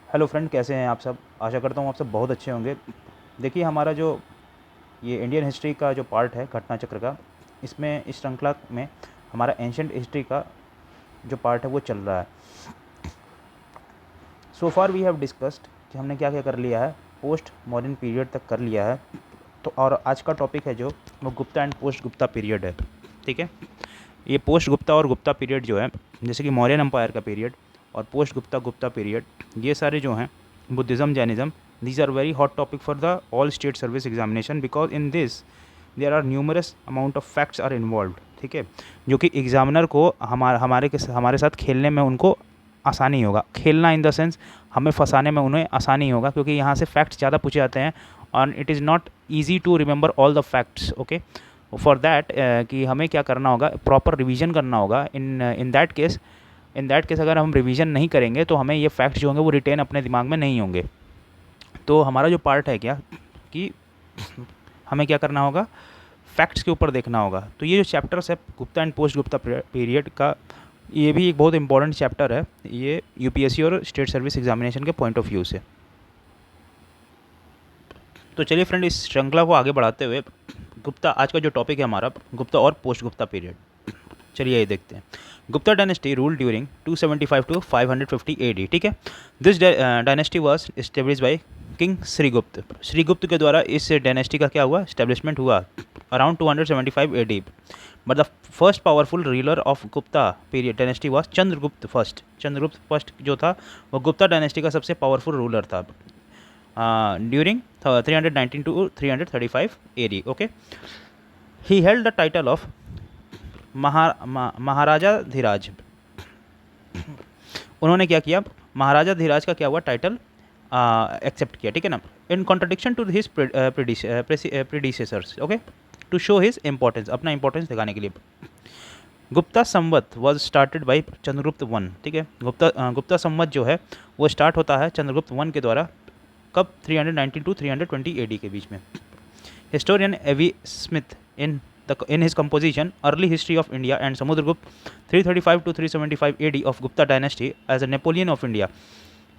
Hello friend, कैसे हैं आप सब। आशा करता हूँ आप सब बहुत अच्छे होंगे। देखिए, हमारा जो ये इंडियन हिस्ट्री का जो पार्ट है घटना चक्र का, इसमें इस श्रृंखला में हमारा एंशंट हिस्ट्री का जो पार्ट है वो चल रहा है। सो फार वी हैव डिस्कस्ड कि हमने क्या क्या कर लिया है, पोस्ट मॉडर्न पीरियड तक कर लिया है। तो और आज का टॉपिक है जो वो Gupta and post Gupta period है। ठीक है, ये पोस्ट गुप्ता और गुप्ता पीरियड जो है, जैसे कि मौर्यन एम्पायर का पीरियड और पोस्ट गुप्ता गुप्ता पीरियड, ये सारे जो हैं Buddhism Jainism, these are very hot topic for the all state service examination because in this there are numerous amount of facts are involved। ठीक है, जो कि एग्जामिनर को हमारे साथ खेलने में उनको आसानी होगा। खेलना इन द सेंस हमें फंसाने में उन्हें आसानी होगा, क्योंकि यहाँ से फैक्ट्स ज़्यादा पूछे जाते हैं और it is not easy to remember all the facts. Okay, for that कि हमें क्या करना होगा, प्रॉपर रिवीजन करना होगा। इन दैट केस अगर हम रिवीजन नहीं करेंगे तो हमें ये फैक्ट्स जो होंगे वो रिटेन अपने दिमाग में नहीं होंगे। तो हमारा जो पार्ट है क्या कि हमें क्या करना होगा, फैक्ट्स के ऊपर देखना होगा। तो ये जो चैप्टर्स है Gupta and post Gupta period का, ये भी एक बहुत इंपॉर्टेंट चैप्टर है, ये यूपीएससी और स्टेट सर्विस एग्जामिनेशन के पॉइंट ऑफ व्यू से। तो चलिए फ्रेंड, इस श्रृंखला को आगे बढ़ाते हुए गुप्ता, आज का जो टॉपिक है हमारा गुप्ता और पोस्ट गुप्ता पीरियड, चलिए ये देखते हैं। Gupta dynasty rule during 275 to 550 AD. ठीक है, this dynasty was establish by king Shrigupta. Shrigupta के द्वारा इस डायनेस्टी का क्या हुआ, एस्टेब्लिशमेंट हुआ around 275 AD. But the first powerful ruler of Gupta period dynasty was Chandragupta first. Chandragupta first जो था वो गुप्ता डायनेस्टी का सबसे पावरफुल रूलर था during 319 to 335 AD. Okay, he held the title of महाराजा धीराज। उन्होंने क्या किया, महाराजा धीराज का क्या हुआ टाइटल एक्सेप्ट किया। ठीक है ना, in contradiction to his predecessors. Okay, to show his importance, अपना इंपॉर्टेंस दिखाने के लिए। Gupta Samvat was started by Chandragupta one. ठीक है, गुप्ता संवत जो है वो स्टार्ट होता है चंद्रगुप्त वन के द्वारा। कब, 319 टू 320 एडी के बीच में। Historian AV Smith in his composition early history of India and Samudragupta 335 to 375 AD of Gupta dynasty as a Napoleon of India।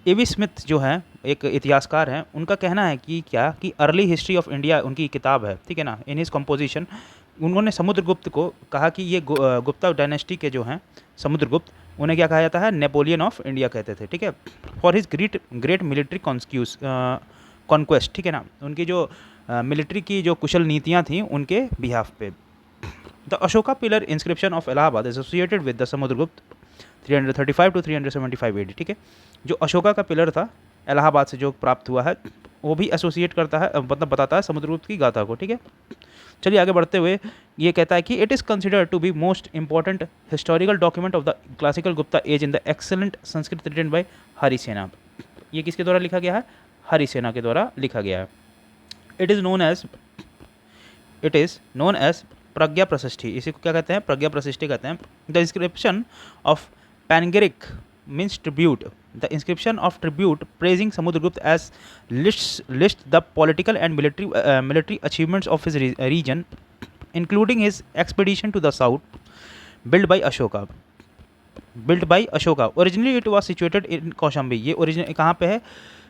AV Smith जो हैं एक इतिहासकार हैं, उनका कहना है कि क्या कि अर्ली हिस्ट्री ऑफ इंडिया उनकी किताब है। ठीक है ना, इन हिज कंपोजिशन उन्होंने समुद्रगुप्त को कहा कि ये गुप्ता डायनेस्टी के जो हैं समुद्रगुप्त, उन्हें क्या कहा जाता है, नेपोलियन ऑफ इंडिया कहते थे। ठीक है, for his great military conquest. ठीक है ना, उनकी जो मिलिट्री की जो कुशल नीतियाँ थीं उनके बिहाफ पे। The Ashoka pillar inscription of Allahabad associated with the Samudragupta 335 to 375 AD. ठीक है, जो अशोका का पिलर था इलाहाबाद से जो प्राप्त हुआ है, वो भी एसोसिएट करता है, मतलब बताता है समुद्रगुप्त की गाथा को। ठीक है, चलिए आगे बढ़ते हुए ये कहता है कि it is considered to be most important historical document of the classical Gupta age in the excellent Sanskrit written by Harisena. ये किसके द्वारा लिखा गया है, हरिसेना के द्वारा लिखा गया है। It is known as Prayag Prashasti. इसी को क्या कहते हैं, प्रज्ञा प्रशिष्टि कहते हैं। The inscription of panegyric means tribute. The inscription of tribute praising Samudragupta as list the political and military achievements of his region including his expedition to the south build by Ashoka. Originally it was situated in Kaushambi. ये original कहाँ पे है,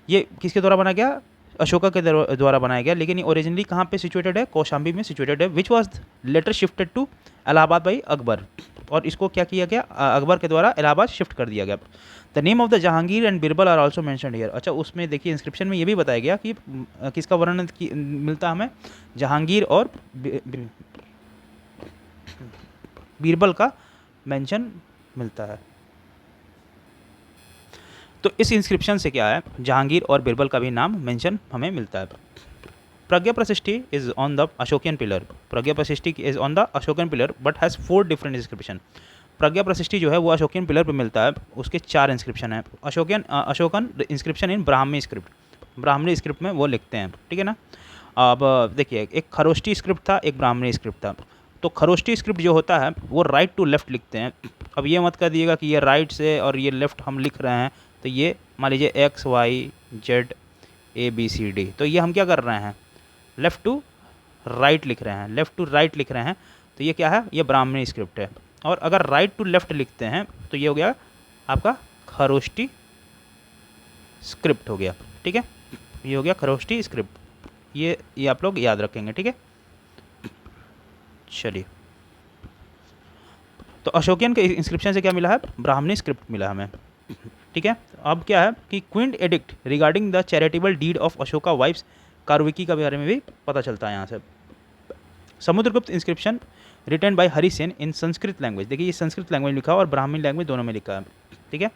ये किसके द्वारा बना गया, अशोका के द्वारा बनाया गया, लेकिन ये ओरिजिनली कहाँ पे सिचुएटेड है, कौशाम्बी में सिचुएटेड है, which was later shifted to Allahabad by Akbar. और इसको क्या किया गया, अकबर के द्वारा इलाहाबाद शिफ्ट कर दिया गया। The name of the Jahangir and Birbal are also mentioned here. अच्छा, उसमें देखिए इंस्क्रिप्शन में ये भी बताया गया कि किसका वर्णन मिलता हमें, जहांगीर और बीरबल का मेंशन मिलता है। तो इस इंस्क्रिप्शन से क्या है, जहांगीर और बिरबल का भी नाम मेंशन हमें मिलता है। Prayag Prashasti is on the Ashokan pillar. Prayag Prashasti is on the Ashokan pillar but has 4 different inscription. Prayag Prashasti जो है वो अशोकियन पिलर पे मिलता है, उसके 4 इंस्क्रिप्शन है। अशोकन इंस्क्रिप्शन इन ब्राह्मी स्क्रिप्ट, ब्राह्मणी स्क्रिप्ट में वो लिखते हैं। ठीक है ना, अब देखिए एक खरोष्टी स्क्रिप्ट था, एक ब्राह्मणी स्क्रिप्ट था। तो खरोष्टी स्क्रिप्ट जो होता है वो राइट टू लेफ्ट लिखते हैं। अब ये मत कर दिएगा कि ये राइट से और ये लेफ्ट हम लिख रहे हैं, तो ये मान लीजिए XYZ ABCD, तो ये हम क्या कर रहे हैं, लेफ़्ट टू राइट लिख रहे हैं, लेफ़्ट टू राइट लिख रहे हैं। तो ये क्या है, ये ब्राह्मणी स्क्रिप्ट है। और अगर राइट टू लेफ़्ट लिखते हैं तो ये हो गया आपका खरोष्टी स्क्रिप्ट हो गया, ठीक है, ये हो गया खरोष्टी स्क्रिप्ट, ये आप लोग याद रखेंगे, ठीक है। चलिए, तो अशोकियन के इंस्क्रिप्शन से क्या मिला है, ब्राह्मणी स्क्रिप्ट मिला हमें, ठीक है। अब क्या है कि queen's edict regarding the charitable deed of Ashoka wife's Karuvaki के बारे में भी पता चलता है यहाँ से। Samudragupta inscription written by Harisena in Sanskrit language, देखिए ये संस्कृत लैंग्वेज लिखा हुआ और ब्राह्मणी लैंग्वेज दोनों में लिखा है, ठीक है।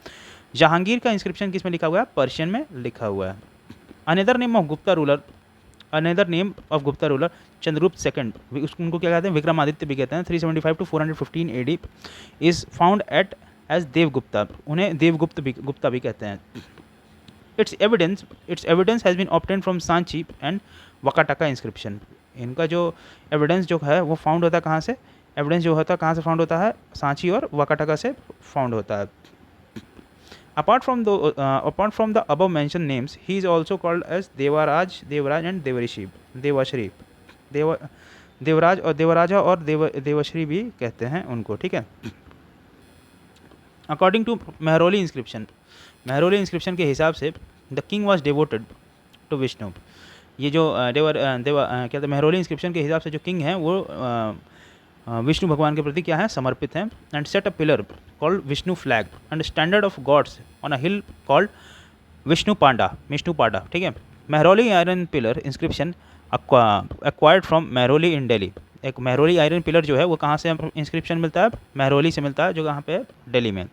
जहांगीर का इंस्क्रिप्शन किस में लिखा हुआ है, पर्शियन में लिखा हुआ है। Another name of Gupta ruler, another name of Gupta ruler Chandragupta second, उनको क्या कहते हैं, विक्रमादित्य भी कहते हैं, 375 to 415 AD is found at as Devagupta, उन्हें देवगुप्त भी गुप्ता भी कहते हैं। Its evidence has been obtained from Sanchi and Vakataka inscription, इनका जो एविडेंस जो है वो फाउंड होता है कहाँ से, एविडेंस जो होता है कहाँ से फाउंड होता है, सांची और वकाटका से फाउंड होता है। Apart from the above mentioned names, he is also called as Devraj and Devshri, Devraj और देवराजा और देवश्री भी कहते हैं उनको, ठीक है। अकॉर्डिंग टू मेहरौली इंस्क्रिप्शन के हिसाब से the king was devoted to Vishnu, ये जो क्या था, मेहरौली इंस्क्रिप्शन के हिसाब से जो किंग है वो विष्णु भगवान के प्रति क्या है, समर्पित हैं। And set a pillar called Vishnu flag and standard of gods on a hill called Vishnupada, ठीक है। Mehrauli iron pillar inscription acquired from Mehrauli in Delhi, एक मेहरौली आयरन पिलर जो है वो कहाँ से इंस्क्रिप्शन मिलता है, मेहरौली से मिलता है, जो कहाँ पे है, दिल्ली में।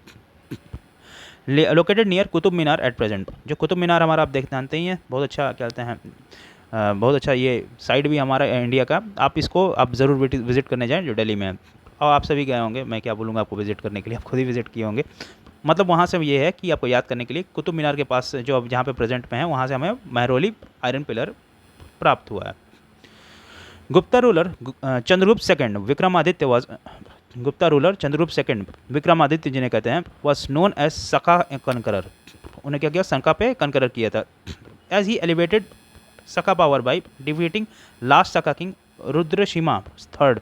Located near Qutub Minar at present, जो कुतुब मीनार हमारा आप जानते ही हैं, बहुत अच्छा क्या कहते हैं, बहुत अच्छा ये साइड भी हमारा इंडिया का, आप इसको आप ज़रूर विज़िट करने जाएं जो दिल्ली में है, और आप सभी गए होंगे, मैं क्या बोलूँगा आपको विज़िट करने के लिए, आप खुद ही विज़िट किए होंगे। मतलब वहाँ से ये है कि आपको याद करने के लिए कुतुब मीनार के पास जो अब जहाँ पे प्रेजेंट में है वहाँ से हमें मेहरौली आयरन पिलर प्राप्त हुआ है। गुप्ता रूलर चंद्रगुप्त सेकंड विक्रमादित्य जिन्हें कहते हैं, वॉज नोन एज सका कनकरर, उन्हें क्या किया, सका पे कनकरर किया था। As he elevated Saka power by defeating last Saka king Rudrasimha third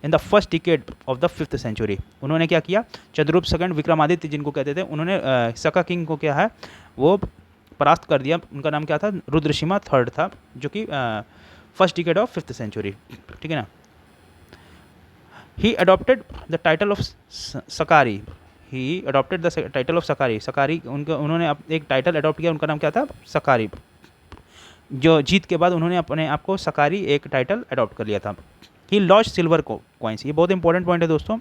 in the first decade of the 5th century, उन्होंने क्या किया, चंद्रगुप्त सेकंड विक्रमादित्य जिनको कहते थे, उन्होंने सका किंग को क्या है वो परास्त कर दिया, उनका नाम क्या था, रुद्रशिमा थर्ड था, जो कि first decade of 5th century, ठीक है ना। ही अडॉप्टेड द टाइटल ऑफ सकारी, सकारी उन्होंने एक टाइटल अडॉप्ट किया, उनका नाम क्या था, सकारी, जो जीत के बाद उन्होंने अपने आप को सकारी एक टाइटल अडॉप्ट कर लिया था। ही लॉन्च सिल्वर कॉइन्स, ये बहुत इंपॉर्टेंट पॉइंट है दोस्तों,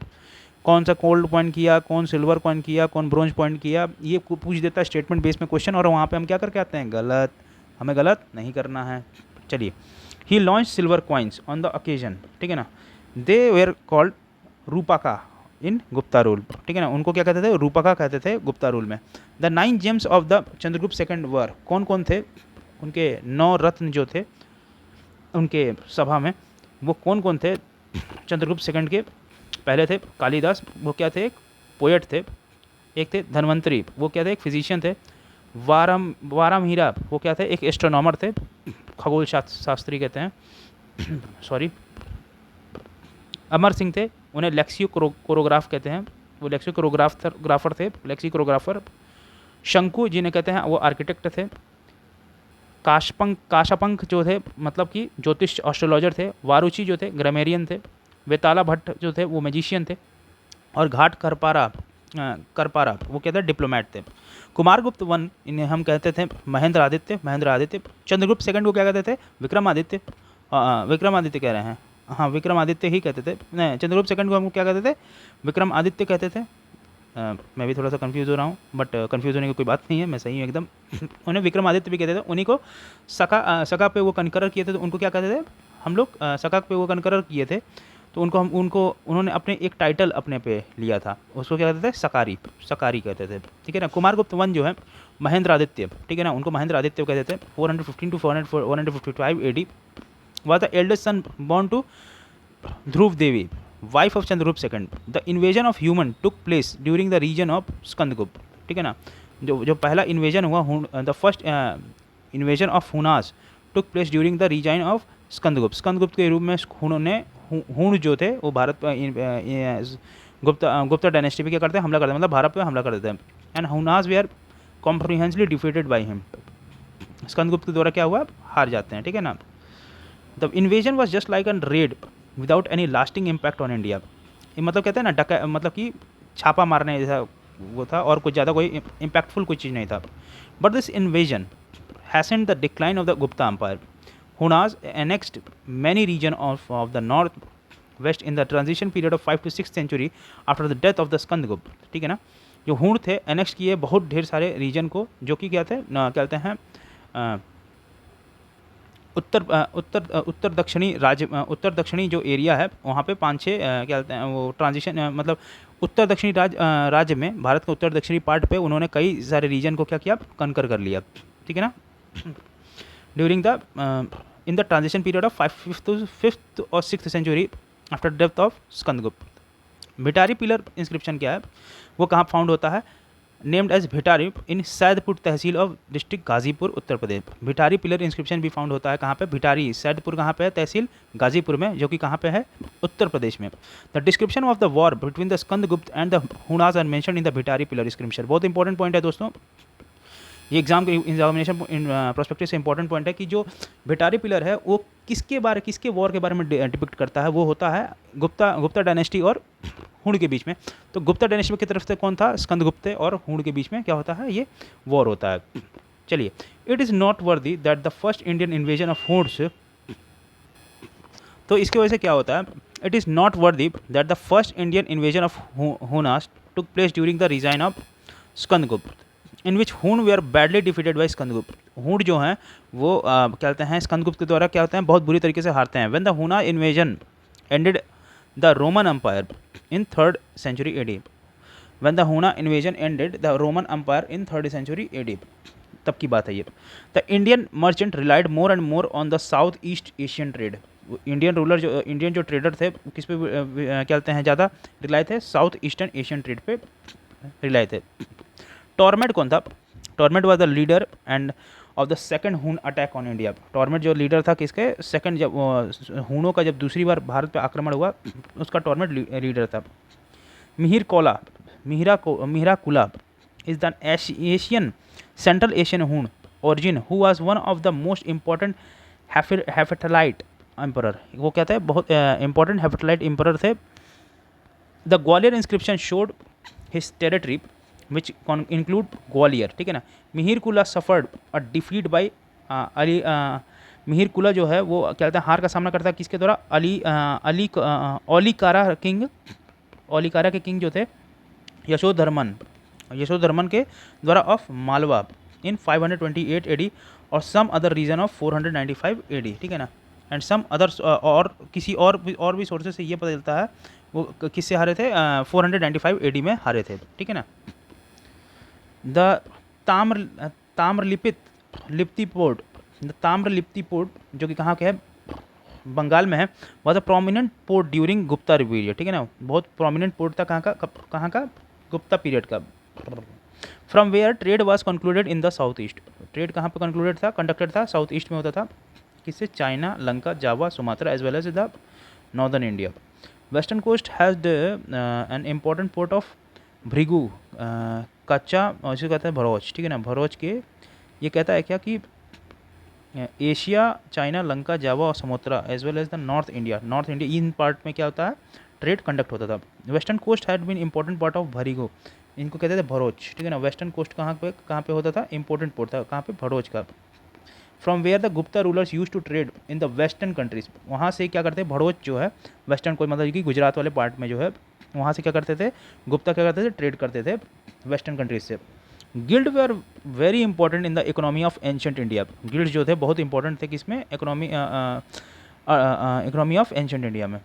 कौन सा गोल्ड कॉइन किया, कौन सिल्वर कॉइन किया, कौन ब्रोंज कॉइन किया, ये पूछ देता है स्टेटमेंट बेस में क्वेश्चन, और वहाँ पे हम क्या करके आते हैं, गलत, हमें गलत नहीं करना है। चलिए, he launch silver coins on the occasion, ठीक है ना, they were called Rupaka in Gupta rule, ठीक है ना, उनको क्या कहते थे, रूपका कहते थे गुप्ता रूल में। The 9 gems of the Chandragupta second were, कौन कौन थे, उनके 9 रत्न जो थे उनके सभा में, वो कौन कौन थे, चंद्रगुप्त सेकंड के पहले थे कालिदास, वो क्या थे, एक पोएट थे, एक थे धन्वंतरी, वो क्या थे, एक फिजिशियन थे, वारामहीरा वो क्या थे, एक एस्ट्रोनॉमर थे, खगोल शास्त्री कहते हैं सॉरी। अमर सिंह थे, उन्हें लेक्सियोकोरोग्राफ कहते हैं, वो लेक्सियोकोरोग्राफर थे, लेक्सिकोरोग्राफर। शंकु जिन्हें कहते हैं वो आर्किटेक्ट थे। काशापंख जो थे मतलब कि ज्योतिष एस्ट्रोलॉजर थे। वारुचि जो थे ग्रामेरियन थे। वेताला भट्ट जो थे वो मैजिशियन थे। और घाट करपारा वो क्या थे, डिप्लोमेट थे। कुमारगुप्त वन इन्हें हम कहते थे महेंद्र आदित्य। चंद्रगुप्त सेकंड को क्या कहते थे, विक्रमादित्य कह रहे हैं, हाँ विक्रमादित्य ही कहते थे। नहीं, चंद्रगुप्त सेकंड को हम क्या कहते थे, विक्रमादित्य कहते थे। मैं भी थोड़ा सा कंफ्यूज हो रहा हूँ, बट कंफ्यूज होने की कोई बात नहीं है, मैं सही हूँ एकदम। उन्हें विक्रमादित्य भी कहते थे। उन्हीं को सका पे वो कनकरर किए थे, तो उनको क्या कहते थे हम लोग, सका पे वो कनकरर किए थे, तो उन्होंने अपने एक टाइटल अपने पे लिया था, उसको क्या कहते थे, सकारी कहते थे, ठीक है ना। कुमारगुप्त वन जो है महेंद्र आदित्य, ठीक है ना, उनको महेंद्र आदित्य कहते थे। 415 to 455 AD was the eldest son born to Dhruva Devi, wife of Chandragupta second. The invasion of human took place during the reason of Skandagupta, ठीक है ना। जो पहला इन्वेजन हुआ, the first invasion of Hunas took place during the reason of Skandagupta के रूप में हुण जो थे वो भारत पर गुप्ता डायनेस्टी पे क्या करते हैं, हमला करते हैं, मतलब भारत पे हमला करते हैं। And Hunas were comprehensively defeated by him, Skandagupta के द्वारा क्या हुआ, हार जाते हैं, ठीक है ना। The invasion was just like an red without any lasting impact on India. ये मतलब कहते हैं ना डका, मतलब कि छापा मारने जैसा वो था, और कुछ ज़्यादा कोई इम्पैक्टफुल कोई चीज़ नहीं था। But this invasion hastened the decline of the Gupta Empire. Hunas annexed many regions of the north west in the transition period of 5 to 6th century after the death of the Skandagupta, ठीक है ना। जो हूण थे annex किए बहुत ढेर सारे रीजन को, जो कि क्या थे क्या कहते हैं उत्तर दक्षिणी राज्य, उत्तर दक्षिणी जो एरिया है वहाँ पे 5-6 क्या कहते हैं वो ट्रांजिशन, मतलब उत्तर दक्षिणी राज्य में, भारत के उत्तर दक्षिणी पार्ट पे उन्होंने कई सारे रीजन को क्या किया, कनकर कर लिया, ठीक है ना। During the in the transition period of 5th और 6th century after death of Skandagupta. Bhitari pillar inscription क्या है, वो कहाँ फाउंड होता है, named as Bhitari in Saidpur tehsil of district Ghazipur Uttar Pradesh. Bhitari pillar inscription भी फाउंड होता है कहाँ पे, भिटारी सैदपुर कहाँ पे है, तहसील गाजीपुर में, जो कि कहाँ पे है, उत्तर प्रदेश में। The description of the war between the Skandagupta and the Hunas are mentioned in the Bhitari pillar inscription. बहुत इंपॉर्टेंट पॉइंट है दोस्तों, ये एग्जामिनेशन प्रोस्पेक्टिव से इंपॉर्टेंट पॉइंट है कि जो भिटारी पिलर है वो किसके वॉर के बारे में डिपिक्ट करता है, वो होता है गुप्ता डायनेस्टी और हूण के बीच में। तो गुप्ता डायनेस्टी की तरफ से कौन था, स्कंदगुप्त, और हूण के बीच में क्या होता है, ये वॉर होता है। चलिए, it is not worthy that the first Indian invasion of Huns, तो इसकी वजह से क्या होता है, it is not worthy that the first Indian invasion of Hunas took place during the reign of Skandagupta, in which Huna they were badly defeated by Skandagupta. Huna जो हैं वो क्या कहते हैं, स्कंदगुप्त के द्वारा क्या होते हैं, बहुत बुरी तरीके से हारते हैं। When the Huna invasion ended the Roman empire in 3rd century AD। When the Huna invasion ended the Roman empire in 3rd century AD, तब की बात है ये। The Indian merchant relied more and more on the south east Asian trade. Indian जो trader थे किस पे क्या कहते हैं, ज़्यादा रिलाय थे, साउथ ईस्टर्न एशियन ट्रेड पे रिलाय थे। टॉर्मेट कौन था, Toramana was the leader end of the second हून अटैक ऑन इंडिया। टॉर्मेट जो लीडर था किसके, सेकंड, जब हूणों का जब दूसरी बार भारत पे आक्रमण हुआ, उसका टॉर्मेट लीडर था। Mihir Cola, Mihirakula is the Asian central Asian Huna origin who was one of the most important Hephthalite emperor. वो कहते हैं बहुत इंपॉर्टेंट हेफेटालाइट एम्परर थे। The Gwalior inscription showed his territory which include Gwalior, ठीक है ना। Mihirakula suffered a defeat by Ali, Mihirakula जो है वो क्या कहते हैं, हार का सामना करता है किसके द्वारा, ओलिकारा के किंग जो थे यशोधर्मन के द्वारा ऑफ मालवा इन 528 AD और some other reign of 495 AD, ठीक है ना। एंड सम अदर्स, और किसी और भी सोर्सेज से ये पता चलता है वो किससे हारे थे, 495 AD में हारे थे, ठीक है ना। द ताम्रलिप्ति पोर्ट जो कि कहाँ के है, बंगाल में है, वह prominent port during Gupta period, ठीक है ना। बहुत प्रोमिनेंट पोर्ट था कहाँ का, गुप्ता पीरियड का। From where trade was concluded in the south east. Trade कहाँ पे कंक्लूडेड था, कंडक्टेड था साउथ ईस्ट में होता था, किससे, China, Lanka, Java, Sumatra as well as the northern India. Western coast has an important port of Bhrigu, Kachchha, और इसे कहते हैं भरोच, ठीक है ना। भरोच के ये कहता है क्या कि एशिया, चाइना, लंका, जावा और Samudra as well as the north India in part में क्या होता है, ट्रेड कंडक्ट होता था। Western coast had been important part of Bharigo, इनको कहते थे भरोच, ठीक है ना। वेस्टर्न कोस्ट कहाँ पे होता था, इंपॉर्टेंट पोर्ट था कहाँ पे, भरोच का। From where the Gupta rulers use to trade in the western countries, वहाँ से क्या करते हैं, भरोच जो है वेस्टर्न कोई मतलब कि गुजरात वाले पार्ट में जो है, वहाँ से क्या करते थे, गुप्ता क्या करते थे, ट्रेड करते थे वेस्टर्न कंट्रीज से। Guild were very important in the economy of ancient India. Guild जो थे बहुत इंपॉर्टेंट थे किसमें, इकोनॉमी ऑफ एंशंट इंडिया में।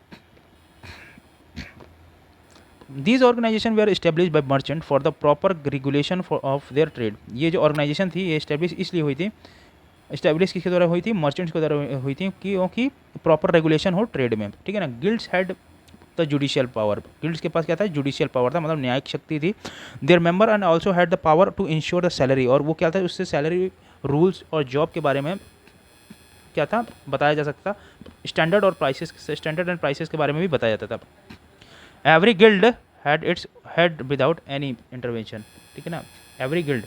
These organization were established by merchant for the proper regulation of their trade। ये जो organisation थी ये इस्टेब्लिश इसलिए हुई थी, इस्टेब्लिश किसके द्वारा हुई थी, मर्चेंट्स के द्वारा हुई थी, क्योंकि प्रॉपर रेगुलेशन हो ट्रेड में, ठीक है ना। Guilds had the judicial power, guilds के पास क्या था, जुडिशियल पावर था, मतलब न्यायिक शक्ति थी। Their member and also had the power to ensure the salary, और वो क्या था, उससे सैलरी रूल्स और जॉब के बारे में क्या था, बताया जा सकता। स्टैंडर्ड एंड प्राइसेस के बारे में भी बताया जाता था। Every guild had it's head without any intervention, ठीक है ना। Every guild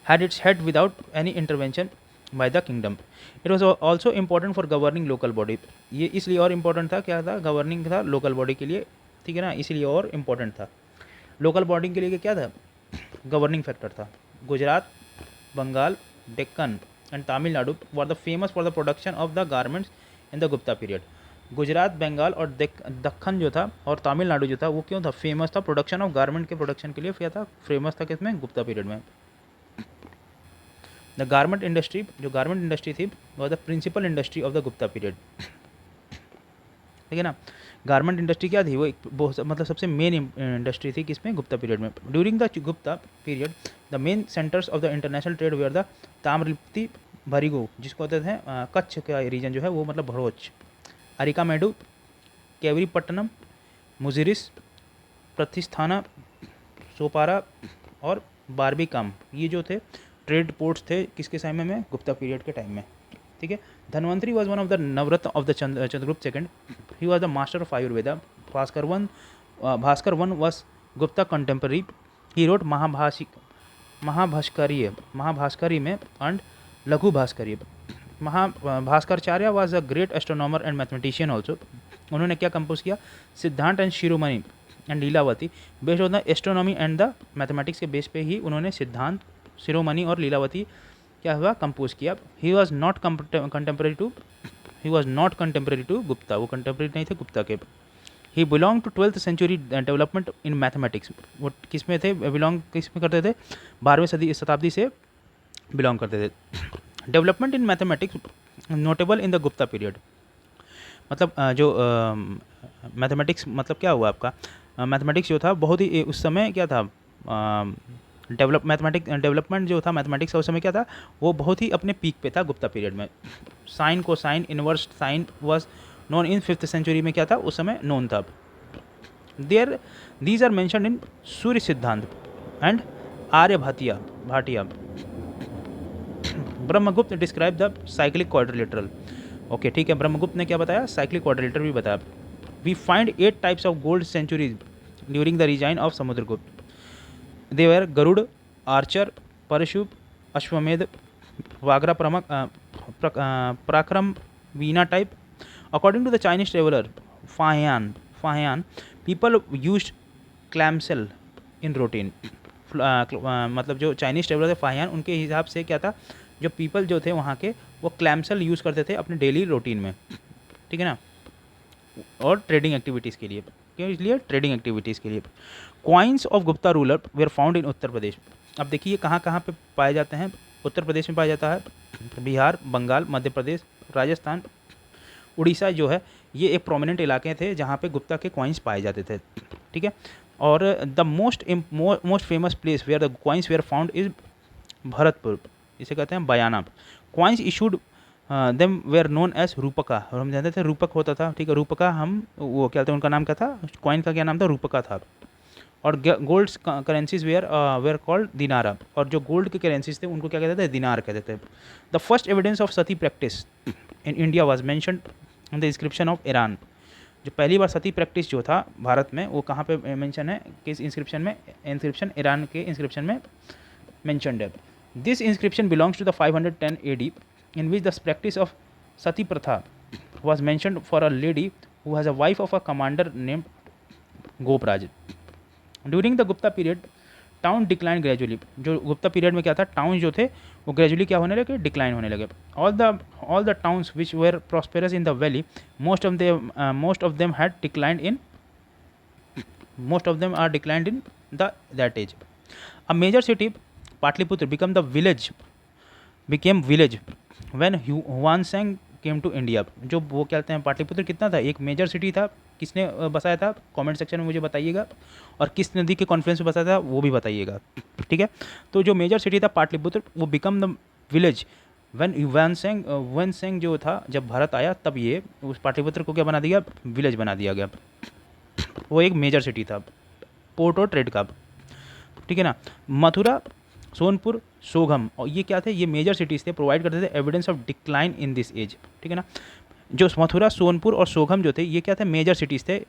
had its head without any intervention by the kingdom. It was also important for governing local body. ये इसलिए और इम्पोर्टेंट था, क्या था, गवर्निंग था लोकल बॉडी के लिए, ठीक है ना, इसलिए और इम्पोर्टेंट था। लोकल बॉडी के लिए क्या था, गवर्निंग फैक्टर था। Gujarat, Bengal, Deccan and Tamil Nadu were the famous for the production of the garments in the Gupta period. Gujarat, Bengal और दक्खन जो था और तमिलनाडु जो था वो क्यों था फेमस था, प्रोडक्शन ऑफ गारमेंट के प्रोडक्शन के लिए क्या था, फेमस था किसमें, गुप्ता पीरियड में। द गारमेंट इंडस्ट्री, जो गारमेंट इंडस्ट्री थी वो the principal industry of the Gupta period, ठीक है ना। गारमेंट इंडस्ट्री क्या थी, वो एक बहुत मतलब सबसे मेन इंडस्ट्री थी किसमें, गुप्ता पीरियड में। During the Gupta period the main centres of the international trade were the Tamralipti Bharigo, जिसको कहते हैं कच्छ का रीजन जो है वो मतलब भरोच, अरिकामेडु, केवरीपट्टनम, मुजिरिस, प्रतिस्थाना, सोपारा और बारबीकाम, ये जो थे ट्रेड पोर्ट्स थे किसके समय में, गुप्ता पीरियड के टाइम में, ठीक है। Dhanvantari was one of the Navaratna of the Chandragupta second, he was the master of Ayurveda. Bhaskara one was Gupta contemporary, he wrote Mahabhaskariya में and Laghubhaskariya. Bhaskaracharya was a great astronomer and mathematician also. उन्होंने क्या कंपोज किया, Siddhanta and Shiromani and Lilavati, based on the astronomy and the mathematics के बेस पे ही उन्होंने सिद्धांत, शिरोमणि और लीलावती क्या हुआ, कंपोज किया। He was not contemporary to Gupta, वो कंटेम्प्रेरी नहीं थे गुप्ता के। He belong to 12th century development in mathematics, वो किस में थे, बिलोंग किस में करते थे, 12वीं शताब्दी से बिलोंग करते थे। Development in mathematics notable in the Gupta period, मतलब जो मैथमेटिक्स मतलब क्या हुआ आपका, मैथमेटिक्स जो था बहुत ही उस समय क्या था, डेवलपमेंट जो था मैथमेटिक्स का उस समय क्या था, वो बहुत ही अपने पीक पे था गुप्ता पीरियड में। साइन को sine inverse sine was known in 5th century में, क्या था उस समय नोन था। These are mentioned in Surya Siddhanta and Arya Bhatia. Brahmagupta describe the cyclic quadrilateral, okay ठीक है, ब्रह्मगुप्त ने क्या बताया, साइक्लिक क्वाड्रिलेटरल भी बताया। We find 8 types of gold centuries during the reign of Samudragupta. They were Garuda, archer, Parashu, Ashvamedha, Vyaghra, Parakrama, Veena type. According to the Chinese traveller Fahien, people used clamshell in routine. मतलब जो Chinese traveller थे फाहियान, उनके हिसाब से क्या था, जो पीपल जो थे वहाँ के वो क्लैमसेल यूज़ करते थे अपने डेली रूटीन में, ठीक है ना, और ट्रेडिंग एक्टिविटीज़ के लिए, क्यों, इसलिए ट्रेडिंग एक्टिविटीज़ के लिए। Coins of Gupta ruler were found in Uttar Pradesh. अब देखिए कहाँ कहाँ पे पाए जाते हैं, उत्तर प्रदेश में पाया जाता है, बिहार, बंगाल, मध्य प्रदेश, राजस्थान, उड़ीसा जो है, ये एक प्रोमिनेंट इलाके थे जहाँ पे गुप्ता के कॉइन्स पाए जाते थे, ठीक है। और the most famous place where the coins were found is Bharatpur, इसे कहते हैं Bayana. Coins issued them were known as Rupaka, और हम जानते थे रूपक होता था, ठीक है, रूपका हम वो क्या थे, उनका नाम क्या था, कॉइन का क्या नाम था, रूपका था। और gold currencies where called Dinara, और जो गोल्ड के करेंसीज थे उनको क्या कहते थे, दिनार कहते थे। The first evidence of Sati practice in India was mentioned in the inscription of Iran. जो पहली बार सती प्रैक्टिस जो था भारत में, वो कहाँ पे मेंशन है, किस इंस्क्रिप्शन में, इंस्क्रिप्शन ईरान के इंस्क्रिप्शन में मेंशन्ड है। This inscription belongs to the 510 AD in which the practice of sati pratha was mentioned for a lady who was a wife of a commander named Gopraj. During the Gupta period, town declined gradually. जो Gupta period में क्या था, town जो थे वो gradually क्या होने लगे, डिक्लाइन होने लगे। all the towns which were prosperous in the valley, most of them are declined in that age. A major city, Patliputra, became village when Huansang came to India. जो वो कहते हैं पाटलिपुत्र कितना था, एक मेजर सिटी था, किसने बसाया था, कमेंट सेक्शन में मुझे बताइएगा, और किस नदी के कॉन्फ्लुएंस में बसाया था वो भी बताइएगा, ठीक है। तो जो मेजर सिटी था पाटलिपुत्र, वो बिकम द विलेज व्हेन ह्यूआनसेंग जो था, जब भारत आया तब ये उस पाटलिपुत्र को क्या बना दिया, विलेज बना दिया गया। वो एक मेजर सिटी था, पोर्ट और ट्रेड का, ठीक है ना। मथुरा, सोनपुर, सोगम, और ये क्या थे, ये मेजर सिटीज़ थे, प्रोवाइड करते थे evidence of decline in this age, ठीक है ना। जो मथुरा, सोनपुर और सोगम जो थे, ये क्या थे, मेजर सिटीज़ थे।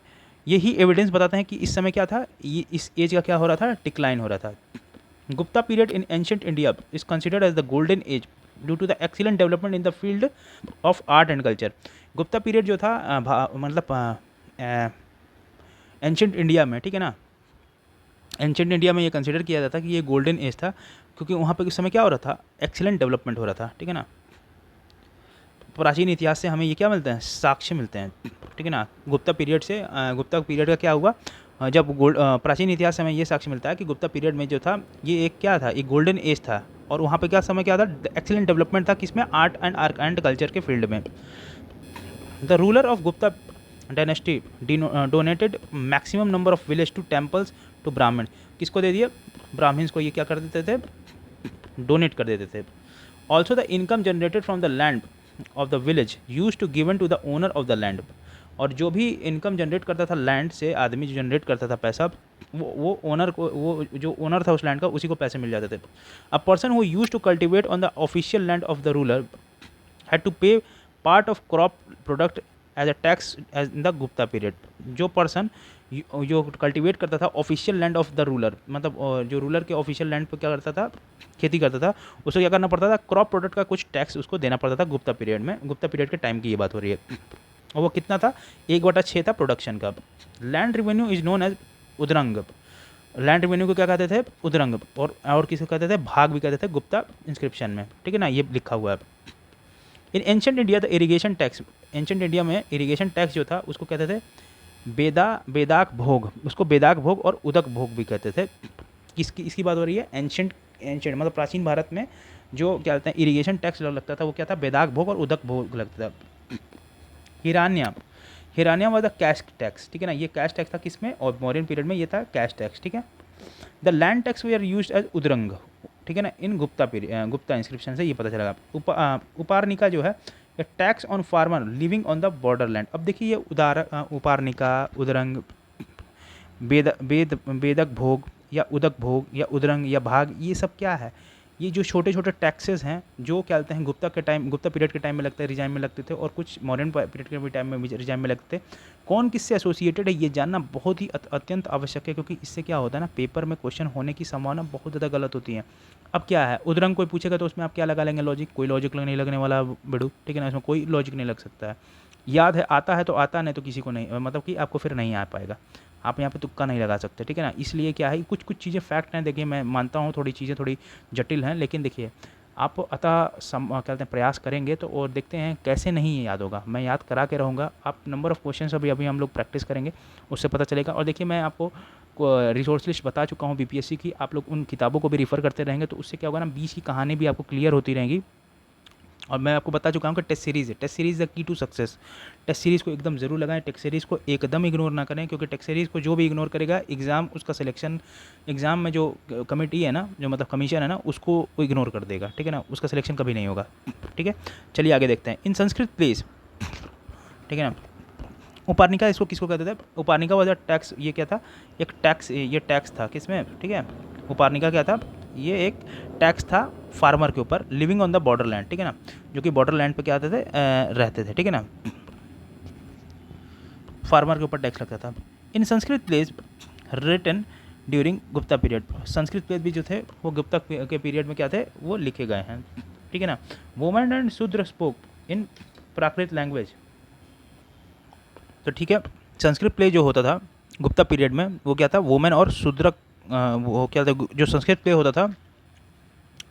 यही एविडेंस बताते हैं कि इस समय क्या था, ये इस एज का क्या हो रहा था, डिक्लाइन हो रहा था। Gupta period in ancient India is considered as the golden age due to the excellent development in the field of art and culture. Gupta period जो था मतलब एंशियंट इंडिया में, ठीक है ना, एंशियंट इंडिया में ये कंसिडर किया जाता कि ये गोल्डन एज था, क्योंकि वहाँ पे उस समय क्या हो रहा था, एक्सीलेंट डेवलपमेंट हो रहा था, ठीक है ना। प्राचीन इतिहास से हमें ये क्या मिलते हैं, साक्ष्य मिलते हैं, ठीक है ना। गुप्ता पीरियड से गुप्ता पीरियड का क्या हुआ, जब प्राचीन इतिहास से हमें ये साक्ष्य मिलता है कि गुप्ता पीरियड में जो था ये एक क्या था, एक गोल्डन एज था, और वहाँ पे क्या समय क्या था, एक्सीलेंट डेवलपमेंट था, किसमें, आर्ट एंड कल्चर के फील्ड में। The ruler of Gupta dynasty donated maximum number of village to temples to Brahmin. किसको दे दिए, ब्राह्मण्स को ये क्या कर देते थे, डोनेट कर देते थे। Also the income generated from the land of the village use to given to the owner of the land. और जो भी इनकम जनरेट करता था लैंड से, आदमी जो जनरेट करता था पैसा, वो ओनर को, वो जो ओनर था उस लैंड का, उसी को पैसे मिल जाते थे। A person who use to cultivate on the official land of the ruler had to pay part of crop product as a tax as in the Gupta period. जो पर्सन जो कल्टिवेट करता था official land of the ruler, मतलब जो ruler के official land पर क्या करता था, खेती करता था, उसको क्या करना पड़ता था, क्रॉप प्रोडक्ट का कुछ टैक्स उसको देना पड़ता था गुप्ता पीरियड में। गुप्ता पीरियड के टाइम की ये बात हो रही है। और वो कितना था, 1/6 था प्रोडक्शन का। Land revenue is known as Udranga. Land revenue को क्या कहते थे, उदरंग, और किसको कहते थे, भाग भी कहते थे गुप्ता इंस्क्रिप्शन में, ठीक है ना, ये लिखा हुआ है। इन ancient India the irrigation tax, ancient India में इरीगेशन टैक्स जो था उसको कहते थे बेदाक भोग, उसको बेदाक भोग और उदक भोग भी कहते थे। इसकी बात हो रही है एंशियंट मतलब प्राचीन भारत में जो क्या कहते हैं इरीगेशन टैक्स लगता था, वो क्या था, बेदाक भोग और उदक भोग लगता था। हिरानिया वाज द कैश टैक्स, ठीक है ना, ये कैश टैक्स था किसमें, और मौर्यन पीरियड में ये था कैश टैक्स, ठीक है। The land tax we are use as Udranga, ठीक है ना, इन गुप्ता इंस्क्रिप्शन से ये पता चला। उपारनिका जो है tax on farmer living on the border land. अब देखिए ये उपारनिका, उदरंग, बेदक भोग या उदक भोग या उदरंग या भाग, ये सब क्या है, ये जो छोटे छोटे टैक्सेस हैं जो क्या कहते हैं गुप्ता पीरियड के टाइम में लगते हैं, रिजाइम में लगते थे, और कुछ मॉडर्न पीरियड के भी टाइम में रिजाइम में लगते थे। कौन किससे एसोसिएटेड है ये जानना बहुत ही अत्यंत आवश्यक है, क्योंकि इससे क्या होता है ना, पेपर में क्वेश्चन होने की संभावना बहुत ज़्यादा गलत होती है। अब क्या है, उदरंग कोई पूछेगा तो उसमें आप क्या लगा लेंगे, लॉजिक, कोई लॉजिक नहीं लगने वाला बिड़ू, ठीक है ना, इसमें कोई लॉजिक नहीं लग सकता है। याद है, आता है तो आता, नहीं तो किसी को नहीं, मतलब कि आपको फिर नहीं आ पाएगा, आप यहाँ पे तुक्का नहीं लगा सकते, ठीक है ना। इसलिए क्या है, कुछ चीज़ें फैक्ट हैं, देखिए मैं मानता हूँ थोड़ी चीज़ें थोड़ी जटिल हैं, लेकिन देखिए आप क्या कहते हैं प्रयास करेंगे तो, और देखते हैं कैसे नहीं याद होगा, मैं याद करा के रहूँगा। आप नंबर ऑफ़ क्वेश्चन अभी हम लोग प्रैक्टिस करेंगे, उससे पता चलेगा। और देखिए मैं आपको रिसोर्स लिस्ट बता चुका हूँ बीपीएससी की, आप लोग उन किताबों को भी रिफ़र करते रहेंगे तो उससे क्या होगा ना, बीच की कहानी भी आपको क्लियर होती रहेगी। और मैं आपको बता चुका हूँ कि टेस्ट सीरीज़ है, test series the key to success. Test series को एकदम ज़रूर लगाएं, टेस्ट सीरीज़ को एकदम इग्नोर ना करें, क्योंकि टेस्ट सीरीज़ को जो भी इग्नोर करेगा एग्ज़ाम, उसका सिलेक्शन एग्ज़ाम में जो कमेटी है ना, जो मतलब कमीशन है ना, उसको इग्नोर कर देगा, ठीक है ना, उसका सिलेक्शन कभी नहीं होगा, ठीक है। चलिए आगे देखते हैं। इन संस्कृत प्लेस, ठीक है ना, उपारनिका इसको किसको कहते थे, उपारनिका वाज टैक्स, ये क्या था, एक टैक्स, ये टैक्स था किसमें, ठीक है, उपारनिका क्या था, ये एक टैक्स था फार्मर के ऊपर, living on the border land, ठीक है ना, जो कि बॉर्डर लैंड पे क्या आते थे, रहते थे, ठीक है ना, फार्मर के ऊपर टैक्स लगता था। In Sanskrit plays written during Gupta period, Sanskrit plays भी जो थे वो गुप्ता के पीरियड में क्या थे, वो लिखे गए हैं, ठीक है ना। वुमेन एंड शूद्र स्पोक इन प्राकृत लैंग्वेज, तो ठीक है, संस्कृत प्ले जो होता था गुप्ता पीरियड में वो क्या था, वुमेन और शूद्र, वो क्या था, जो संस्कृत प्ले होता था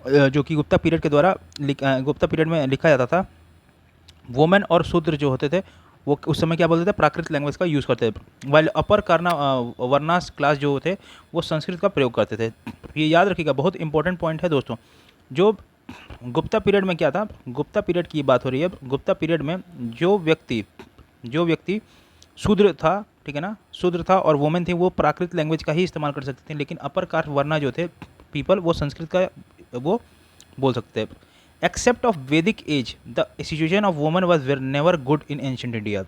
जो कि गुप्ता पीरियड के द्वारा गुप्ता पीरियड में लिखा जाता था, वुमेन और शूद्र जो होते थे वो उस समय क्या बोलते थे, प्राकृत लैंग्वेज का यूज़ करते थे, वाइल अपर वर्नास क्लास जो थे वो संस्कृत का प्रयोग करते थे। ये याद रखिएगा, बहुत इंपॉर्टेंट पॉइंट है दोस्तों। जो गुप्ता पीरियड में क्या था, गुप्ता पीरियड की बात हो रही है, गुप्ता पीरियड में जो व्यक्ति शूद्र था, ठीक है ना, शूद्र था और वुमेन थी, वो प्राकृत लैंग्वेज का ही इस्तेमाल कर सकते थे, लेकिन अपर कास्ट वर्ना जो थे पीपल, वो संस्कृत का वो बोल सकते थे। Except of Vedic age the situation of women was never good in ancient India.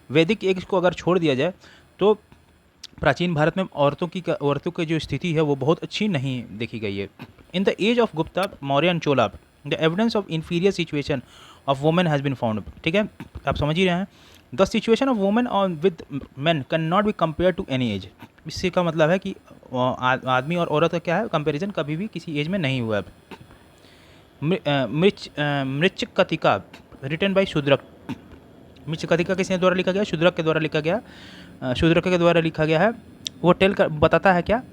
Vedic age को अगर छोड़ दिया जाए तो प्राचीन भारत में औरतों की जो स्थिति है वो बहुत अच्छी नहीं देखी गई है। In the age of Gupta, Maurya and Chola, the evidence of inferior situation of women has been found, ठीक है, आप समझ ही रहे हैं। द सिचुएशन ऑफ वुमेन और with man can not be compare to any age. इससे का मतलब है कि आदमी और औरत का क्या है, कंपैरिजन कभी भी किसी एज में नहीं हुआ है। Mrichchhakatika written by Shudraka. मृच्छकटिका किसके द्वारा लिखा गया? शूद्रक के द्वारा लिखा गया, शूद्रक के द्वारा लिखा गया है। वो बताता है क्या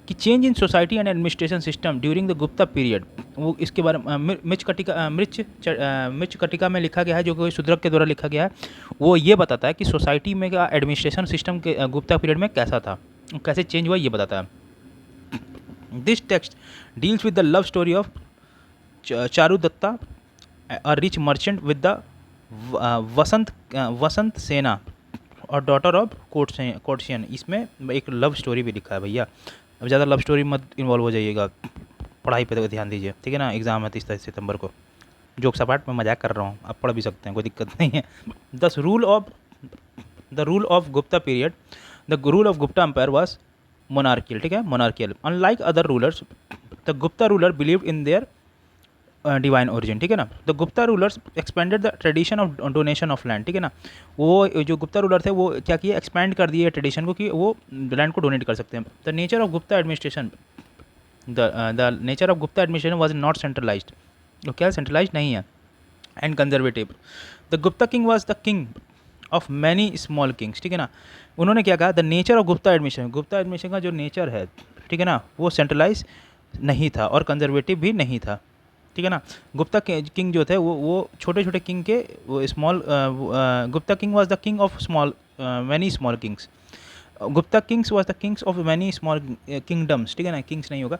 कि change in society and administration system during the Gupta period. वो इसके बारे में मृच्छकटिका में लिखा गया है, जो कि शूद्रक के द्वारा लिखा गया है। वो ये बताता है कि सोसाइटी में का एडमिनिस्ट्रेशन सिस्टम के गुप्ता पीरियड में कैसा था, कैसे चेंज हुआ, ये बताता है। This text deals with the love story of Charudatta, a rich merchant with the Vasantasena और डॉटर ऑफ कोर्टशियन। इसमें एक लव स्टोरी भी लिखा है भैया। अब ज़्यादा लव स्टोरी मत इन्वॉल्व हो जाइएगा, पढ़ाई पे ध्यान दीजिए, ठीक है ना। एग्जाम है 30 सितंबर को। जोक सपाट में मजाक कर रहा हूँ, आप पढ़ भी सकते हैं, कोई दिक्कत नहीं है। The rule of Gupta period, the rule of Gupta empire was monarchial, ठीक है, monarchial. Unlike other rulers, the Gupta ruler believe in their divine origin, ठीक है ना। The Gupta rulers expanded the tradition of donation of land, ठीक है ना। वो जो गुप्ता रूलर थे वो क्या किए, एक्सपेंड कर दिए ट्रेडिशन को कि वो लैंड को डोनेट कर सकते हैं। The nature of Gupta administration, the nature of Gupta administration was not centralised, वो क्या सेंट्रलाइज नहीं है, and conservative. The Gupta king was the king of many small Kings, ठीक है ना। उन्होंने क्या कहा, the nature of Gupta administration, Gupta administration का जो नेचर है, ठीक है ना, वो सेंट्रलाइज नहीं था और कंजर्वेटिव भी नहीं था, ठीक है ना। गुप्ता किंग जो थे वो छोटे छोटे किंग के वो small, Gupta king was the king of small many small Kings. Gupta Kings was the Kings of many small kingdoms, ठीक है ना, किंग्स नहीं होगा।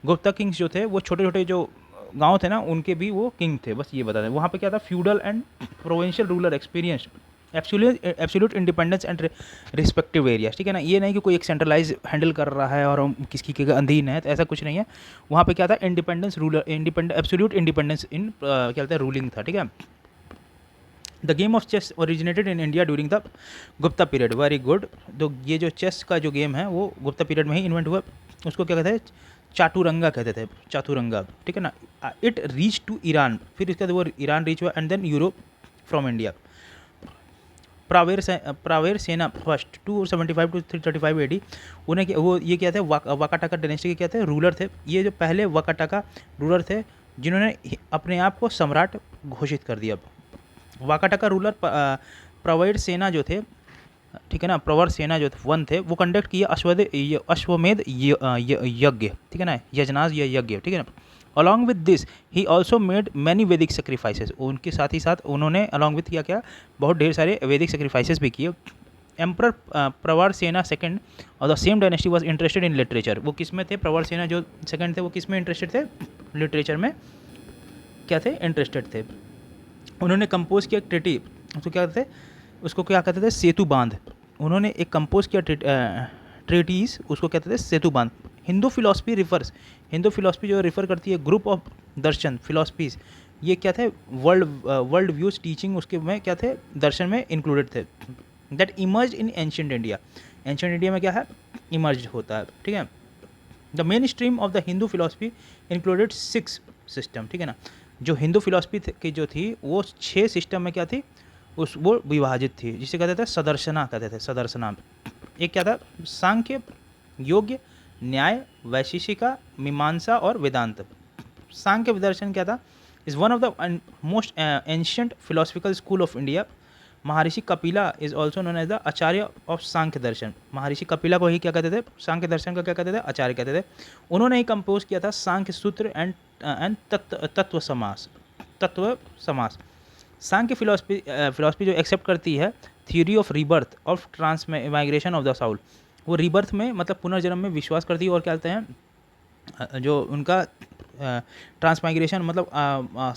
गुप्ता किंग्स जो थे वो छोटे छोटे जो गांव थे ना, उनके भी वो किंग थे, बस ये बता दें। वहाँ पे क्या था, feudal and provincial ruler experience, absolute independence and respective areas, ठीक है ना। ये नहीं कि कोई एक सेंट्रलाइज हैंडल कर रहा है और हम किसकी के अधीन है, तो ऐसा कुछ नहीं है। वहाँ पे क्या था, independence ruler, absolute independence in क्या कहते हैं, रूलिंग था, ठीक है। The game of chess originated in India during the Gupta period, very good. तो ये जो चेस का जो गेम है वो गुप्ता पीरियड में ही इन्वेंट हुआ। उसको क्या कहते हैं, चातुरंगा कहते थे, चातुरंगा, ठीक है ना। इट रीच टू ईरान, फिर इसके बाद वो ईरान रीच हुआ, and then Europe from India. Pravarasena first 275 to 335 AD, उन्हें वो ये क्या थे, वाकाटाका डायनेस्टी के क्या थे, रूलर थे। ये जो पहले वाकाटाका रूलर थे जिन्होंने अपने आप को सम्राट घोषित कर दिया। वाकाटाका रूलर प्रवेर सेना जो थे, ठीक है ना, प्रवर सेना जो वन थे, वो कंडक्ट किया अश्वमेध यज्ञ, ठीक है ना, यजनाज या यज्ञ, ठीक है ना। Along with this he also made many वैदिक सेक्रीफाइसेस, उनके साथ ही साथ उन्होंने अलॉन्ग विथ क्या क्या, बहुत ढेर सारे वैदिक सेक्रीफाइसेस भी किए। एम्पर प्रवर सेना सेकंड और the same dynasty was interested in literature, वो किस में थे, प्रवर सेना जो सेकंड थे वो किस में इंटरेस्टेड थे, लिटरेचर में क्या थे, इंटरेस्टेड थे। उन्होंने कंपोज किया ट्रिटी, उसको क्या कहते थे, उसको क्या कहते थे, सेतु बांध। उन्होंने एक कंपोज किया ट्रेटीज, उसको कहते थे सेतु बांध। Hindu philosophy refers, Hindu philosophy जो रेफर करती है ग्रुप ऑफ दर्शन फिलॉसफीज, ये क्या थे, वर्ल्ड व्यूज टीचिंग, उसके में क्या थे, दर्शन में इंक्लूडेड थे। That emerge in ancient India, ancient India में क्या है, इमर्ज होता है, ठीक है। The main stream of the Hindu philosophy included 6 system, ठीक है ना। जो हिंदू फिलॉसफी की जो थी वो 6 सिस्टम में क्या थी, वो विभाजित थी, जिसे कहते थे सदर्शना, कहते थे सदर्शना। एक क्या था, सांख्य, योग्य, न्याय, वैशेषिका, मीमांसा और वेदांत। सांख्य दर्शन क्या था, is one of the most ancient philosophical school of India. Maharshi Kapila is also known as the Acharya of Sankhya Darshan. Maharshi Kapila को ही क्या कहते थे, सांख्य दर्शन का क्या कहते थे, आचार्य कहते थे। उन्होंने ही कंपोज किया था सांख्य सूत्र एंड तत्व समास। सांख्य फिलोसफी जो एक्सेप्ट करती है theory of rebirth of transmigration of the Saul, वो रीबर्थ में मतलब पुनर्जन्म में विश्वास करती है। और क्या कहते हैं, जो उनका ट्रांसमाइग्रेशन मतलब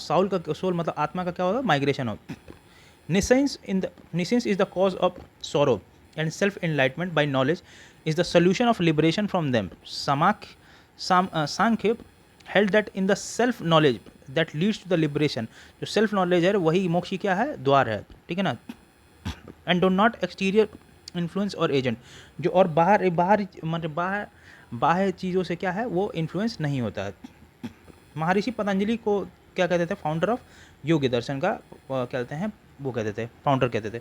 साउल का सोल मतलब आत्मा का क्या होगा, माइग्रेशन हो। Nescience is the cause of sorrow and self enlightenment by knowledge is the solution of liberation from them. Sankhya held that in the self knowledge that leads to the liberation, जो self knowledge है वही मोक्ष की क्या है, द्वार है, ठीक है ना। And do not exterior influence और एजेंट, जो और बाहर चीज़ों से क्या है वो इन्फ्लुएंस नहीं होता है। महर्षि पतंजलि को क्या कहते थे, फाउंडर ऑफ योग्य दर्शन का क्या कहते हैं, वो कहते थे, फाउंडर कहते थे।